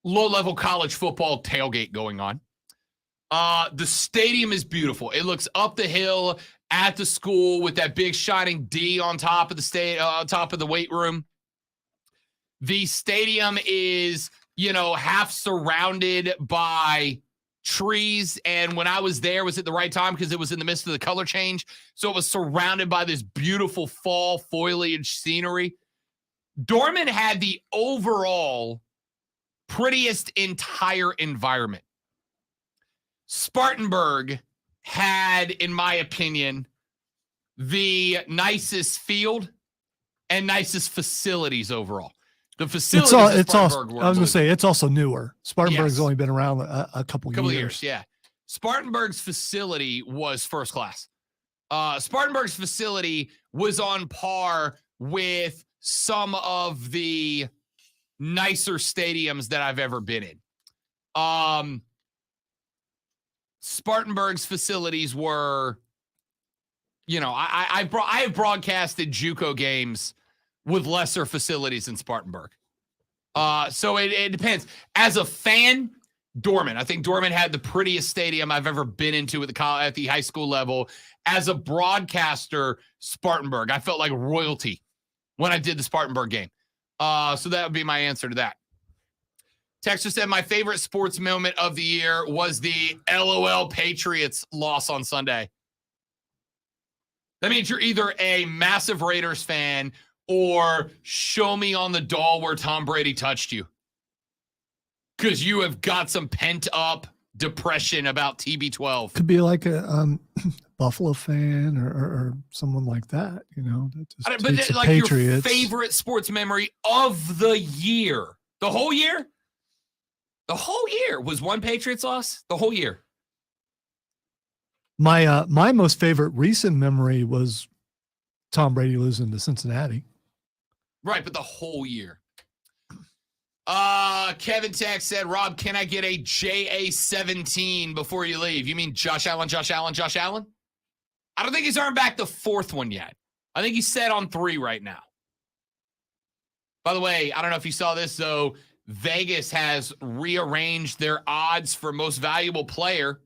low-level college football tailgate going on. The stadium is beautiful. It looks up the hill at the school with that big shining D on top of the on top of the weight room. The stadium is, half surrounded by trees. And when I was there, was at the right time because it was in the midst of the color change. So it was surrounded by this beautiful fall foliage scenery. Dorman had the overall prettiest entire environment. Spartanburg had, in my opinion, the nicest field and nicest facilities overall. The facilities it's also newer. Spartanburg's only been around a couple years. Yeah. Spartanburg's facility was first class. Spartanburg's facility was on par with some of the nicer stadiums that I've ever been in. Spartanburg's facilities were, I have broadcasted JUCO games with lesser facilities in Spartanburg. So it depends. As a fan, Dorman. I think Dorman had the prettiest stadium I've ever been into at the high school level. As a broadcaster, Spartanburg. I felt like royalty when I did the Spartanburg game. So that would be my answer to that. Texter said, my favorite sports moment of the year was the LOL Patriots loss on Sunday. That means you're either a massive Raiders fan or show me on the doll where Tom Brady touched you. Because you have got some pent-up depression about TB12. Could be like a Buffalo fan or someone like that, that just but like Patriots. Your favorite sports memory of the year. The whole year? The whole year was one Patriots loss? The whole year. My most favorite recent memory was Tom Brady losing to Cincinnati. Right, but the whole year. Kevin Tech said, Rob, can I get a JA-17 before you leave? You mean Josh Allen? I don't think he's earned back the fourth one yet. I think he's set on 3 right now. By the way, I don't know if you saw this, though. Vegas has rearranged their odds for most valuable player.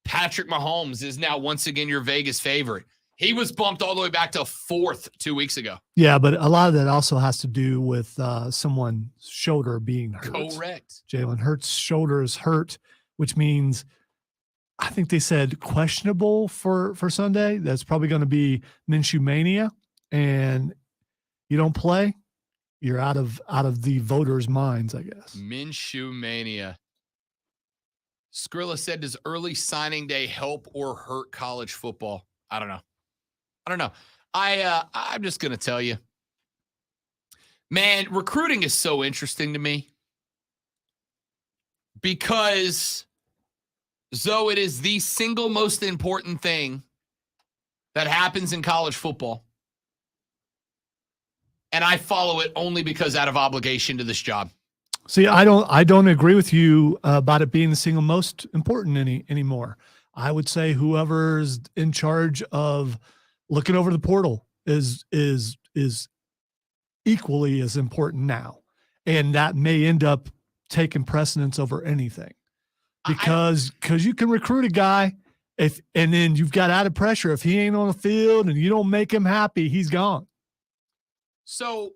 Patrick Mahomes is now once again your Vegas favorite. He was bumped all the way back to 4th 2 weeks ago. Yeah, but a lot of that also has to do with someone's shoulder being hurt. Correct. Jalen Hurts' shoulder is hurt, which means I think they said questionable for Sunday. That's probably going to be Minshew mania, and you don't play, you're out of the voters' minds, I guess. Minshew mania. Skrilla said, does early signing day help or hurt college football? I don't know. I'm just going to tell you, man, recruiting is so interesting to me because though it is the single most important thing that happens in college football, and I follow it only because out of obligation to this job. See, I don't agree with you about it being the single most important anymore. I would say whoever's in charge of looking over the portal is equally as important now, and that may end up taking precedence over anything because you can recruit a guy and then you've got added pressure if he ain't on the field and you don't make him happy, he's gone. So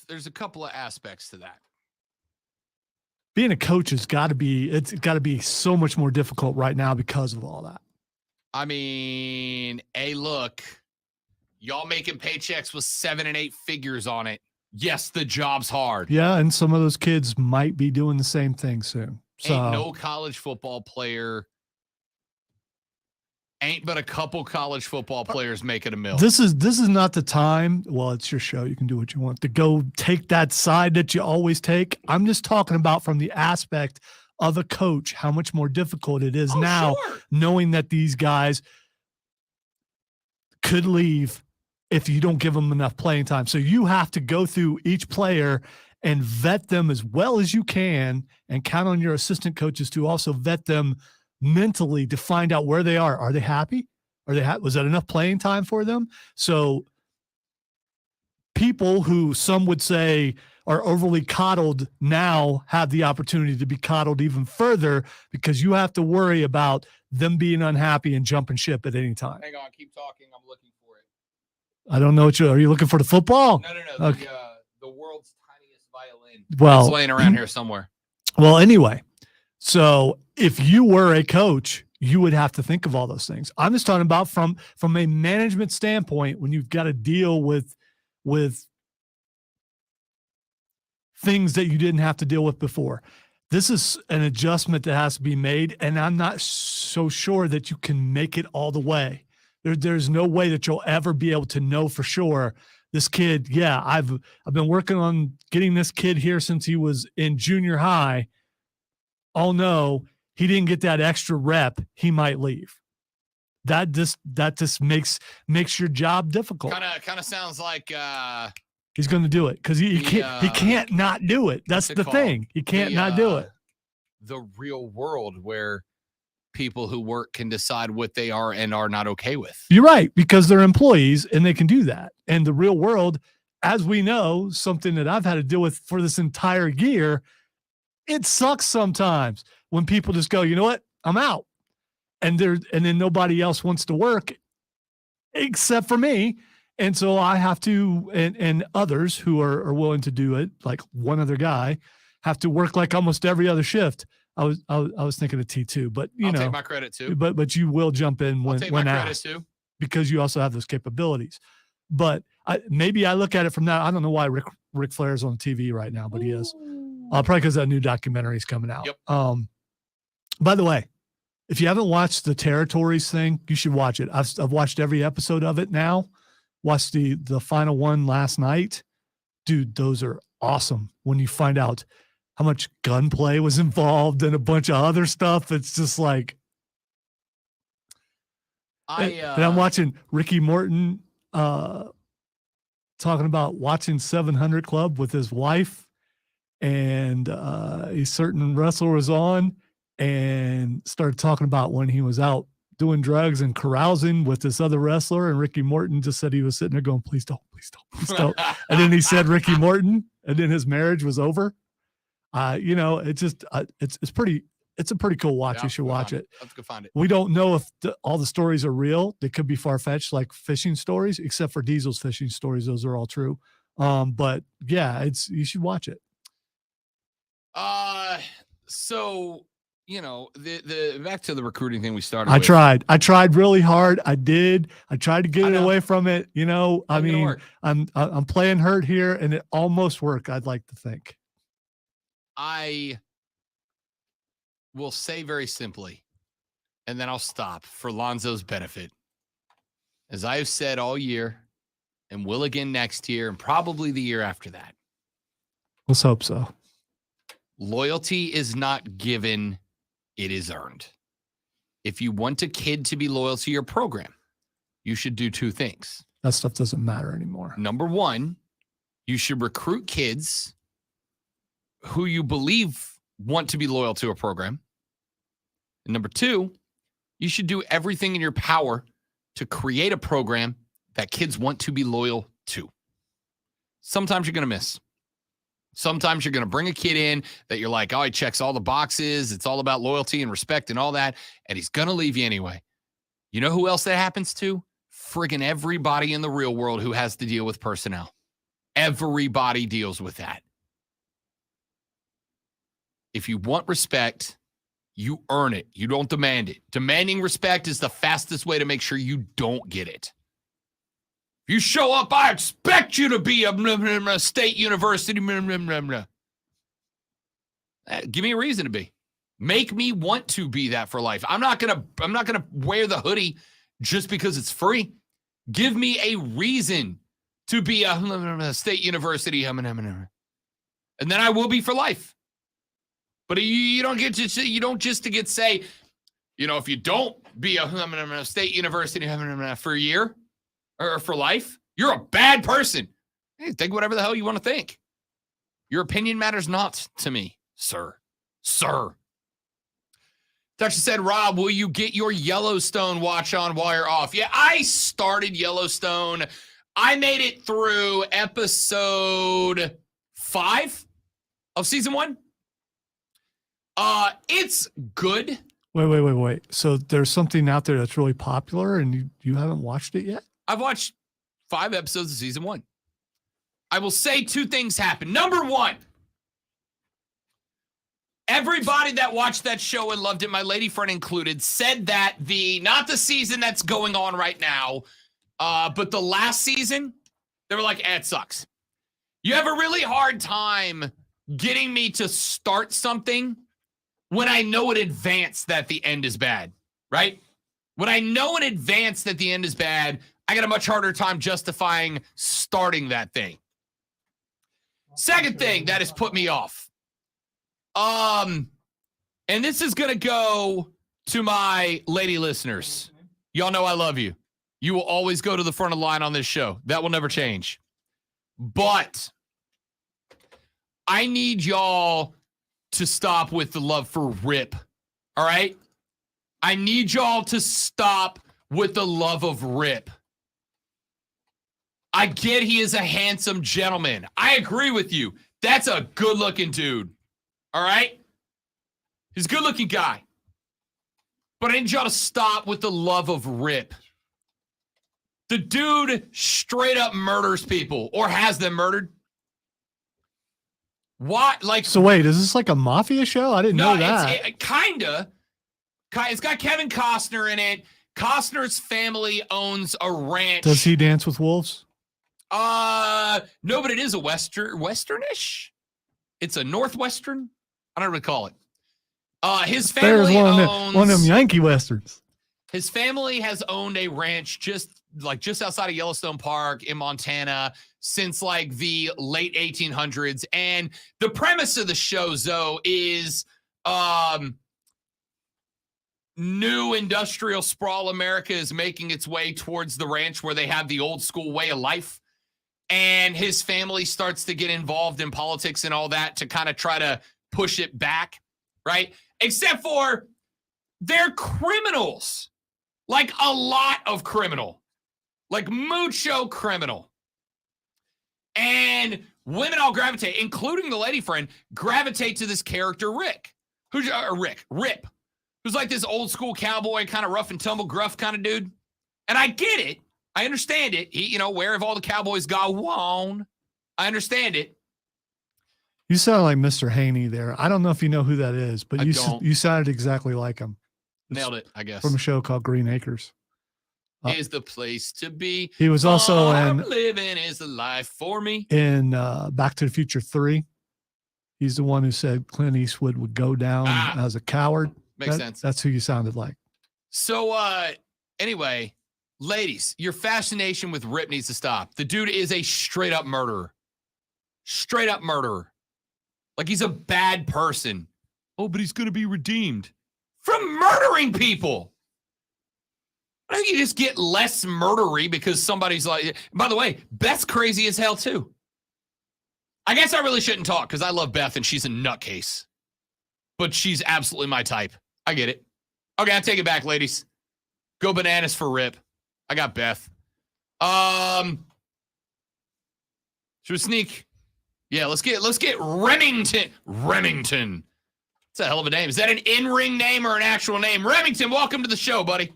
there's a couple of aspects to that. Being a coach it's got to be so much more difficult right now because of all that. I mean, hey, look, y'all making paychecks with 7 and 8 figures on it. Yes, the job's hard. Yeah, and some of those kids might be doing the same thing soon. So Ain't no college football player. Ain't but a couple college football players making a million. This is not the time. Well, it's your show. You can do what you want to go take that side that you always take. I'm just talking about from the aspect of a coach, how much more difficult it is now, knowing that these guys could leave if you don't give them enough playing time. So you have to go through each player and vet them as well as you can and count on your assistant coaches to also vet them mentally to find out where they are. Are they happy? Was that enough playing time for them? So people who some would say are overly coddled now have the opportunity to be coddled even further because you have to worry about them being unhappy and jumping ship at any time. Hang on, keep talking. I'm looking for it. I don't know are you looking for the football? No. Okay. The world's tiniest violin. Well, it's laying around here somewhere. Well, anyway, so if you were a coach, you would have to think of all those things. I'm just talking about from a management standpoint, when you've got to deal with things that you didn't have to deal with before. This is an adjustment that has to be made, and I'm not so sure that you can make it all the way. There's no way that you'll ever be able to know for sure this kid. Yeah, I've been working on getting this kid here since he was in junior high. Oh no, he didn't get that extra rep. He might leave. That just makes your job difficult. Kind of sounds like he's going to do it because he can't not do it. That's the thing. He can't not do it. The real world where people who work can decide what they are and are not okay with. You're right, because they're employees and they can do that. And the real world, as we know, something that I've had to deal with for this entire year, it sucks sometimes when people just go, you know what, I'm out. And then nobody else wants to work except for me. And so I have to, and others who are willing to do it, like one other guy, have to work like almost every other shift. I was thinking of T2, but I'll take my credit too. But you will jump in when asked too, because you also have those capabilities. But maybe I look at it from that. I don't know why Ric Flair's on TV right now, but he is. Probably because that new documentary is coming out. Yep. By the way, if you haven't watched the Territories thing, you should watch it. I've watched every episode of it now. Watched the final one last night. Dude, those are awesome. When you find out how much gunplay was involved and a bunch of other stuff, it's just like. And I'm watching Ricky Morton talking about watching 700 Club with his wife, and a certain wrestler was on and started talking about when he was out doing drugs and carousing with this other wrestler, and Ricky Morton just said he was sitting there going, please don't. And then he said Ricky Morton, and then his marriage was over. It's a pretty cool watch. Yeah, you should watch it. Let's go find it. We don't know if all the stories are real. They could be far-fetched, like fishing stories, except for Diesel's fishing stories. Those are all true. But yeah, you should watch it. So, the back to the recruiting thing we started. I tried really hard. I tried to get it away from it. I'm playing hurt here, and it almost worked. I'd like to think. I will say very simply, and then I'll stop for Lonzo's benefit. As I have said all year, and will again next year, and probably the year after that. Let's hope so. Loyalty is not given, it is earned. If you want a kid to be loyal to your program, you should do two things. That stuff doesn't matter anymore. Number one, you should recruit kids who you believe want to be loyal to a program. And number 2, you should do everything in your power to create a program that kids want to be loyal to. Sometimes you're going to miss. Sometimes you're going to bring a kid in that you're like, oh, he checks all the boxes. It's all about loyalty and respect and all that. And he's going to leave you anyway. You know who else that happens to? Friggin' everybody in the real world who has to deal with personnel. Everybody deals with that. If you want respect, you earn it. You don't demand it. Demanding respect is the fastest way to make sure you don't get it. If you show up, I expect you to be a state university. Give me a reason to be. Make me want to be that for life. I'm not gonna wear the hoodie just because it's free. Give me a reason to be a state university. And then I will be for life. But you don't get to, you don't just to get say, if you don't be a state university for a year or for life, you're a bad person. Hey, think whatever the hell you want to think. Your opinion matters not to me, sir. Sir. Tasha said, Rob, will you get your Yellowstone watch on while you're off? Yeah, I started Yellowstone. I made it through episode 5 of season 1. It's good. Wait. So there's something out there that's really popular and you haven't watched it yet? I've watched 5 episodes of season 1. I will say 2 things happen. Number 1, everybody that watched that show and loved it, my lady friend included, said that not the season that's going on right now, but the last season, they were like, it sucks. You have a really hard time getting me to start something when I know in advance that the end is bad, right? When I know in advance that the end is bad, I got a much harder time justifying starting that thing. Second thing that has put me off. And this is going to go to my lady listeners. Y'all know I love you. You will always go to the front of the line on this show. That will never change. But I need y'all to stop with the love for Rip. All right? I need y'all to stop with the love of Rip. I get he is a handsome gentleman. I agree with you. That's a good-looking dude. All right? He's a good-looking guy. But I need y'all to stop with the love of Rip. The dude straight up murders people or has them murdered. What? So wait, is this like a mafia show? I didn't know that. It kinda. It's got Kevin Costner in it. Costner's family owns a ranch. Does he dance with wolves? No, but it is a westernish. It's a northwestern. I don't really call it. His family owns one of them Yankee westerns. His family has owned a ranch just outside of Yellowstone Park in Montana since like the late 1800s. And the premise of the show, Zoe, is new industrial sprawl America is making its way towards the ranch where they have the old school way of life. And his family starts to get involved in politics and all that to kind of try to push it back, right? Except for they're criminals. Like a lot of criminal. Like mucho criminal. And women all gravitate, including the lady friend, gravitate to this character, Rip, who's like this old school cowboy, kind of rough and tumble, gruff kind of dude. And I get it. I understand it. He, where have all the cowboys gone? I understand it. You sound like Mr. Haney there. I don't know if you know who that is, but you sounded exactly like him. Nailed it, I guess. From a show called Green Acres. Is the place to be. He was also in living is the life for me. In Back to the Future 3. He's the one who said Clint Eastwood would go down as a coward. Makes sense. That's who you sounded like. So anyway, ladies, your fascination with Rip needs to stop. The dude is a straight up murderer. Straight up murderer. Like he's a bad person. Oh, but he's going to be redeemed from murdering people. I think you just get less murdery because somebody's like, by the way, Beth's crazy as hell too. I guess I really shouldn't talk because I love Beth and she's a nutcase. But she's absolutely my type. I get it. Okay, I take it back, ladies. Go bananas for Rip. I got Beth. Should we sneak? Yeah, let's get Remington. Remington. It's a hell of a name. Is that an in-ring name or an actual name? Remington, welcome to the show, buddy.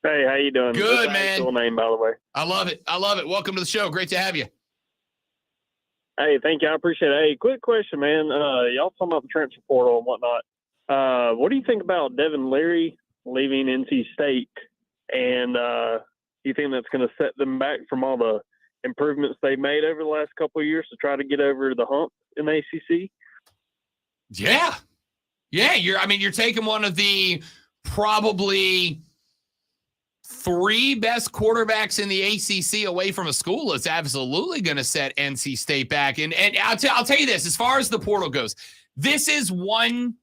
Hey, how you doing? Good, That's man. Actual name, by the way. I love it. I love it. Welcome to the show. Great to have you. Hey, thank you. I appreciate it. Hey, quick question, man. Y'all talking about the transfer portal and whatnot. What do you think about Devin Leary leaving NC State? And do you think that's going to set them back from all the improvements they made over the last couple of years to try to get over the hump in the ACC? Yeah. Yeah, you're taking one of the probably 3 best quarterbacks in the ACC away from a school. It's absolutely going to set NC State back. And I'll tell you this, as far as the portal goes, this is one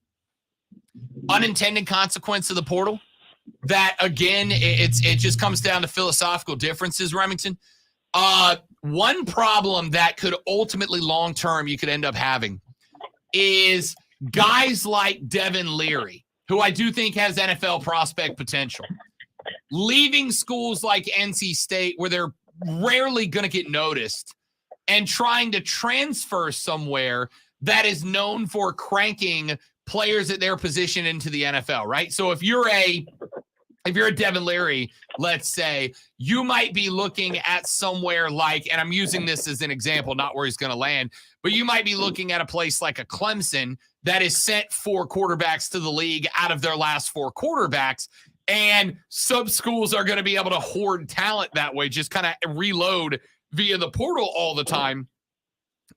unintended consequence of the portal that, again, it just comes down to philosophical differences, Remington. One problem that could ultimately long-term you could end up having is guys like Devin Leary, who I do think has NFL prospect potential, leaving schools like NC State where they're rarely going to get noticed and trying to transfer somewhere that is known for cranking players at their position into the NFL, right? So if you're a Devin Leary, let's say, you might be looking at somewhere like, and I'm using this as an example, not where he's going to land, but you might be looking at a place like a Clemson that has sent 4 quarterbacks to the league out of their last 4 quarterbacks. And sub schools are going to be able to hoard talent that way, just kind of reload via the portal all the time.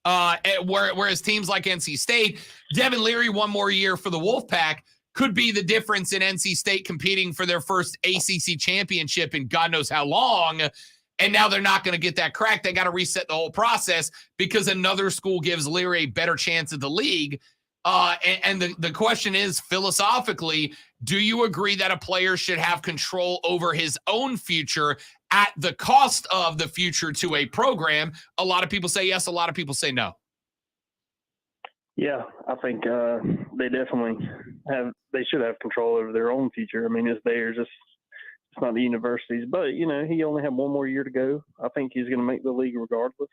Whereas teams like NC State, Devin Leary, 1 more year for the Wolfpack, could be the difference in NC State competing for their first ACC championship in God knows how long. And now they're not going to get that crack. They got to reset the whole process because another school gives Leary a better chance at the league. And the question is, philosophically, do you agree that a player should have control over his own future at the cost of the future to a program? A lot of people say yes. A lot of people say no. Yeah, I think they definitely they should have control over their own future. I mean, it's theirs. It's not the university's. But, he only had 1 more year to go. I think he's going to make the league regardless.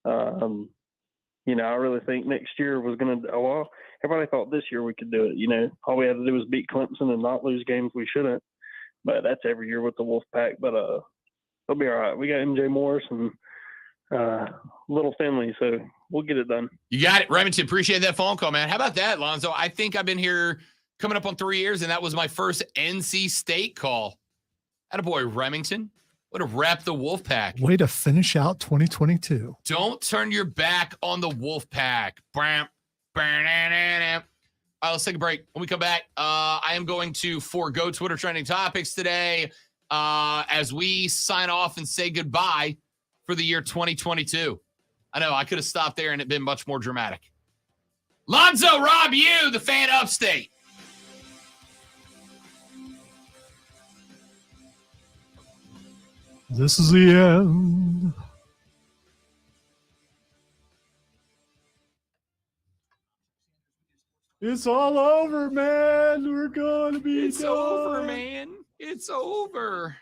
I really think next year was going to – well, everybody thought this year we could do it. All we had to do was beat Clemson and not lose games we shouldn't. But that's every year with the Wolfpack. But they'll be all right. We got MJ Morris and Little Finley, so we'll get it done. You got it, Remington. Appreciate that phone call, man. How about that, Lonzo? I think I've been here coming up on 3 years, and that was my first NC State call. Attaboy, Remington. Way to rep the Wolfpack. Way to finish out 2022. Don't turn your back on the Wolfpack. All right, let's take a break. When we come back, I am going to forego Twitter trending topics today as we sign off and say goodbye for the year 2022. I know I could have stopped there and it been much more dramatic. Lonzo, Rob, you, the fan upstate. This is the end. It's all over, man. We're going to be It's done. over, man. It's over.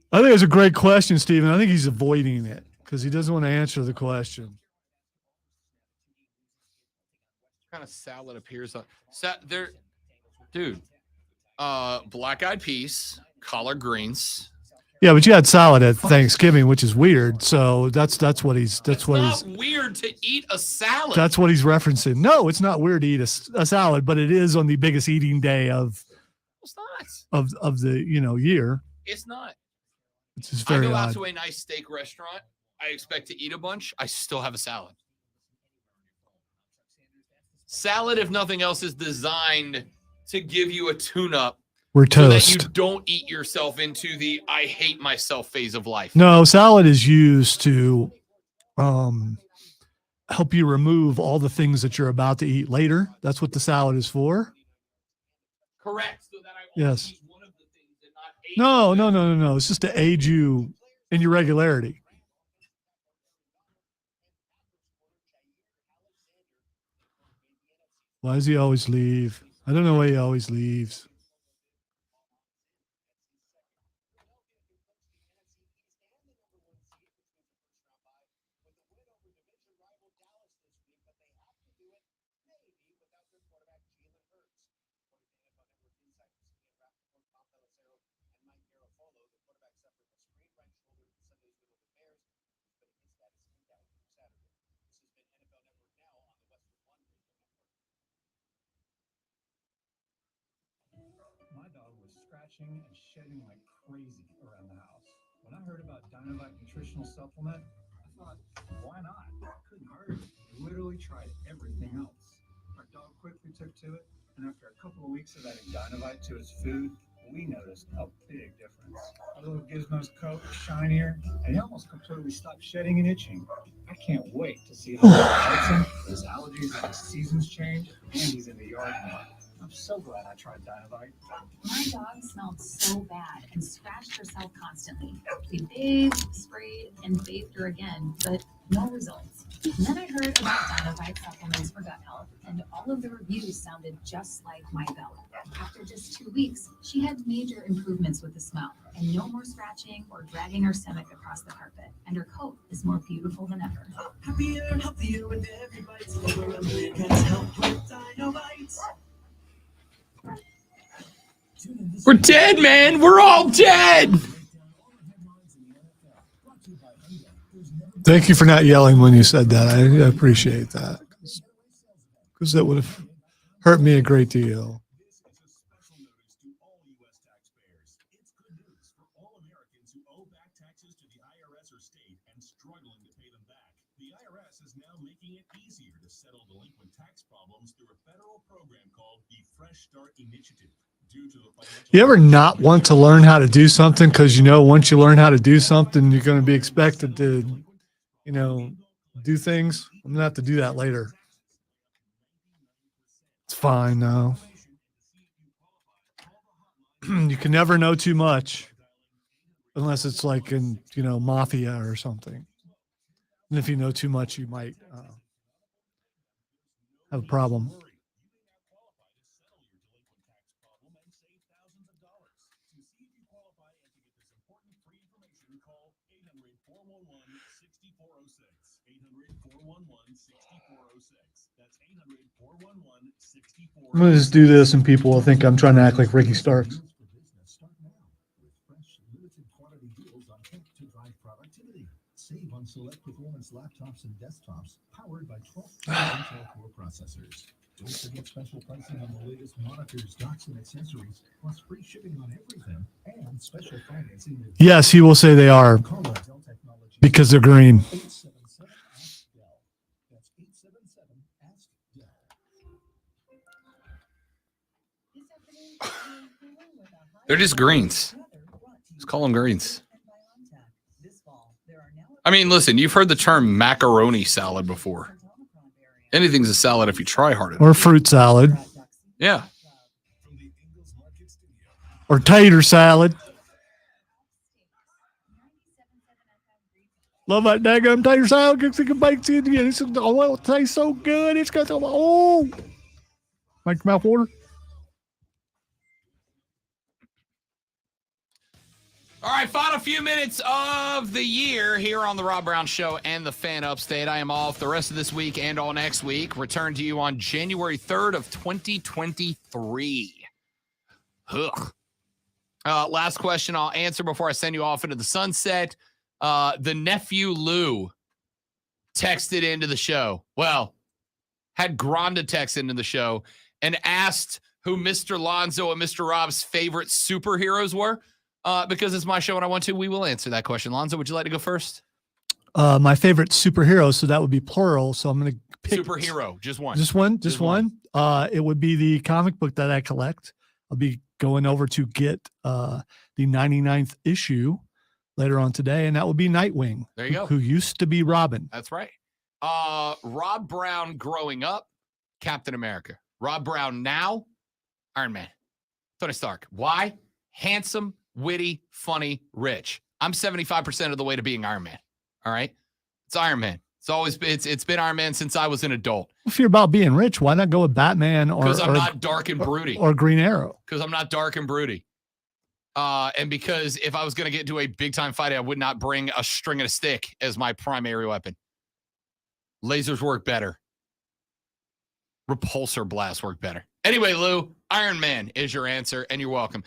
I think it's a great question, Steven. I think he's avoiding it because he doesn't want to answer the question. What kind of salad appears on there? Dude, black-eyed peas, collard greens. Yeah, but you had salad at Thanksgiving, which is weird. So that's what he's It's not weird to eat a salad. that's what he's referencing. No, it's not weird to eat a salad, but it is on the biggest eating day of the year. It's not. It's just I very go out odd. to a nice steak restaurant. I expect to eat a bunch. I still have a salad. Salad, if nothing else, is designed to give you a tune-up. We're so toast. that you don't eat yourself into the I hate myself phase of life. No, salad is used to help you remove all the things that you're about to eat later. That's what the salad is for. Correct. So that I Yes. use one of the things and not eight. No. It's just to aid you in your regularity. Why does he always leave? I don't know why he always leaves. My dog was scratching and shedding like crazy around the house. When I heard about Dynavite nutritional supplement, I thought, why not? Couldn't hurt. Literally tried everything else. Our dog quickly took to it, and after a couple of weeks of adding Dynavite to his food, we noticed a big difference. Our little Gizmo's coat was shinier, and he almost completely stopped shedding and itching. I can't wait to see how it helps him. His allergies and his seasons change, and he's in the yard more. I'm so glad I tried Dynavite. My dog smelled so bad and scratched herself constantly. We bathed, sprayed, and bathed her again, but no results. And then I heard about Dynavite supplements for gut health, and all of the reviews sounded just like my Bella. After just 2 weeks, she had major improvements with the smell, and no more scratching or dragging her stomach across the carpet, and her coat is more beautiful than ever. Happier, healthier with every bite. Over a million help with Dynavite. We're dead, man. We're all dead. Thank you for not yelling when you said that. I appreciate that. Because that would have hurt me a great deal. You ever not want to learn how to do something because you know once you learn how to do something, you're going to be expected to, do things? I'm going to have to do that later. It's fine now. You can never know too much unless it's like in, mafia or something. And if you know too much, you might have a problem. I'm going to just do this and people will think I'm trying to act like Ricky Starks. Save on select performance laptops and desktops powered by 12 Intel Core processors. Don't forget special pricing on the latest monitors, docks, and accessories, plus free shipping on everything and special financing. Yes, he will say they are because they're green. 877-ASK-DELL. That's 877-ASK-DELL. They're just greens. Just call them greens. I mean, listen, you've heard the term macaroni salad before. Anything's a salad if you try hard enough. Or fruit salad. Yeah. Or tater salad. Love that daggum tater salad. It's baked in again. It's, it tastes so good. It's got make your mouth water. All right, final few minutes of the year here on the Rob Brown Show and the Fan Upstate. I am off the rest of this week and all next week. Return to you on January 3rd of 2023. Ugh. Last question I'll answer before I send you off into the sunset. The nephew Lou texted into the show. Well, had Granda text into the show and asked who Mr. Lonzo and Mr. Rob's favorite superheroes were. Because it's my show and I want to, we will answer that question. Lonzo, would you like to go first? My favorite superhero, so that would be plural. So I'm going to pick superhero, just one. Just one. It would be the comic book that I collect. I'll be going over to get the 99th issue later on today, and that would be Nightwing. There you go. Who used to be Robin. That's right. Rob Brown growing up, Captain America. Rob Brown now, Iron Man. Tony Stark. Why? Handsome, witty, funny, rich. I'm 75% of the way to being Iron Man. All right? It's Iron Man. It's always been, it's been Iron Man since I was an adult. If you're about being rich, why not go with Batman or because I'm not dark and broody. Or Green Arrow. Because I'm not dark and broody. And because if I was going to get into a big time fight, I would not bring a string and a stick as my primary weapon. Lasers work better. Repulsor blasts work better. Anyway, Lou, Iron Man is your answer, and you're welcome.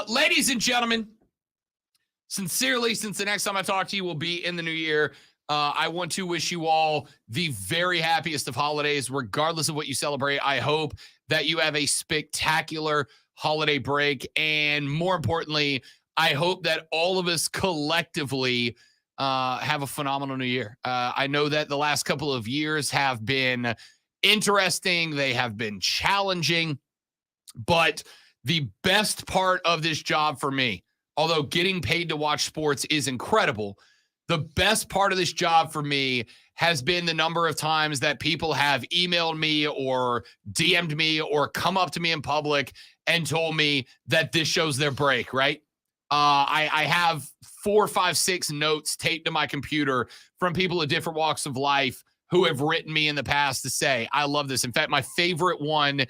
Ladies and gentlemen, sincerely, since the next time I talk to you will be in the new year, I want to wish you all the very happiest of holidays, regardless of what you celebrate. I hope that you have a spectacular holiday break. And more importantly, I hope that all of us collectively have a phenomenal new year. I know that the last couple of years have been interesting. They have been challenging. But the best part of this job for me, although getting paid to watch sports is incredible, the best part of this job for me has been the number of times that people have emailed me or DM'd me or come up to me in public and told me that this shows their break, right? I have 4, 5, 6 notes taped to my computer from people of different walks of life who have written me in the past to say, I love this. In fact, my favorite one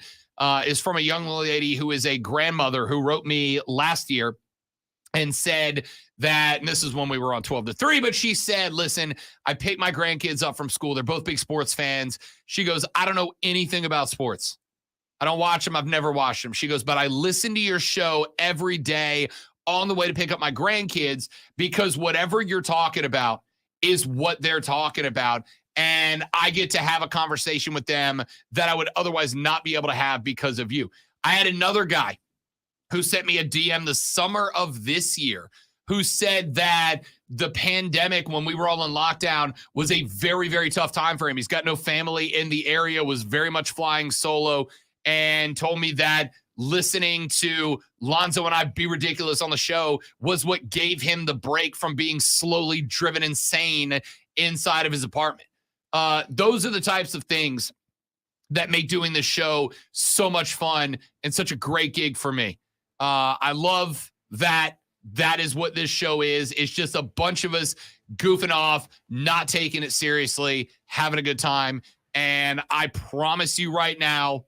is from a young lady who is a grandmother who wrote me last year and said that, and this is when we were on 12 to 3, but she said, listen, I picked my grandkids up from school. They're both big sports fans. She goes, I don't know anything about sports. I don't watch them. I've never watched them. She goes, but I listen to your show every day on the way to pick up my grandkids because whatever you're talking about is what they're talking about. And I get to have a conversation with them that I would otherwise not be able to have because of you. I had another guy who sent me a DM the summer of this year who said that the pandemic, when we were all in lockdown, was a very, very tough time for him. He's got no family in the area, was very much flying solo, and told me that listening to Lonzo and I be ridiculous on the show was what gave him the break from being slowly driven insane inside of his apartment. Those are the types of things that make doing this show so much fun and such a great gig for me. I love that that is what this show is. It's just a bunch of us goofing off, not taking it seriously, having a good time. And I promise you right now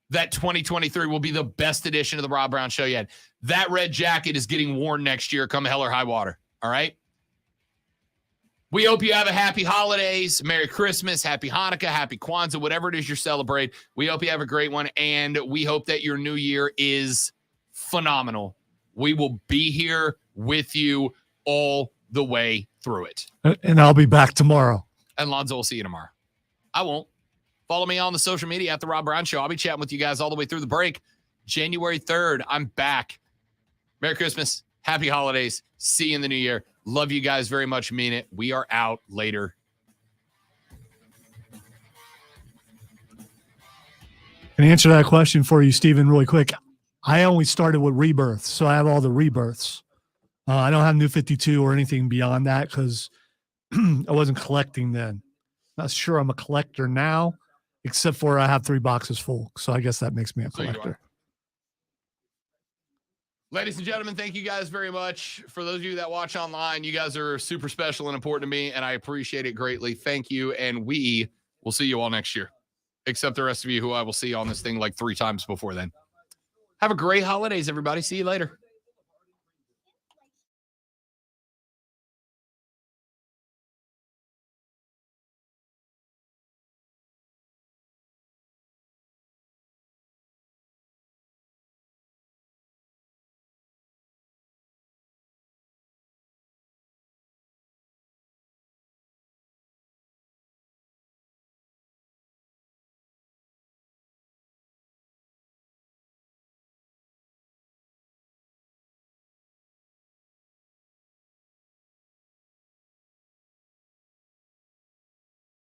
that 2023 will be the best edition of the Rob Brown Show yet. That red jacket is getting worn next year, come hell or high water. All right? We hope you have a happy holidays, Merry Christmas, Happy Hanukkah, Happy Kwanzaa, whatever it is you celebrate. We hope you have a great one, and we hope that your new year is phenomenal. We will be here with you all the way through it. And I'll be back tomorrow. And Lonzo will see you tomorrow. I won't. Follow me on the social media at The Rob Brown Show. I'll be chatting with you guys all the way through the break. January 3rd, I'm back. Merry Christmas. Happy holidays. See you in the new year. Love you guys very much. Mean it. We are out later. Can I answer that question for you, Steven, really quick? I only started with rebirths, so I have all the rebirths. I don't have New 52 or anything beyond that because I wasn't collecting then. Not sure I'm a collector now, except for I have 3 boxes full. So I guess that makes me a collector. Ladies and gentlemen, thank you guys very much. For those of you that watch online, you guys are super special and important to me, and I appreciate it greatly. Thank you, and we will see you all next year, except the rest of you who I will see on this thing like 3 times before then. Have a great holidays, everybody. See you later.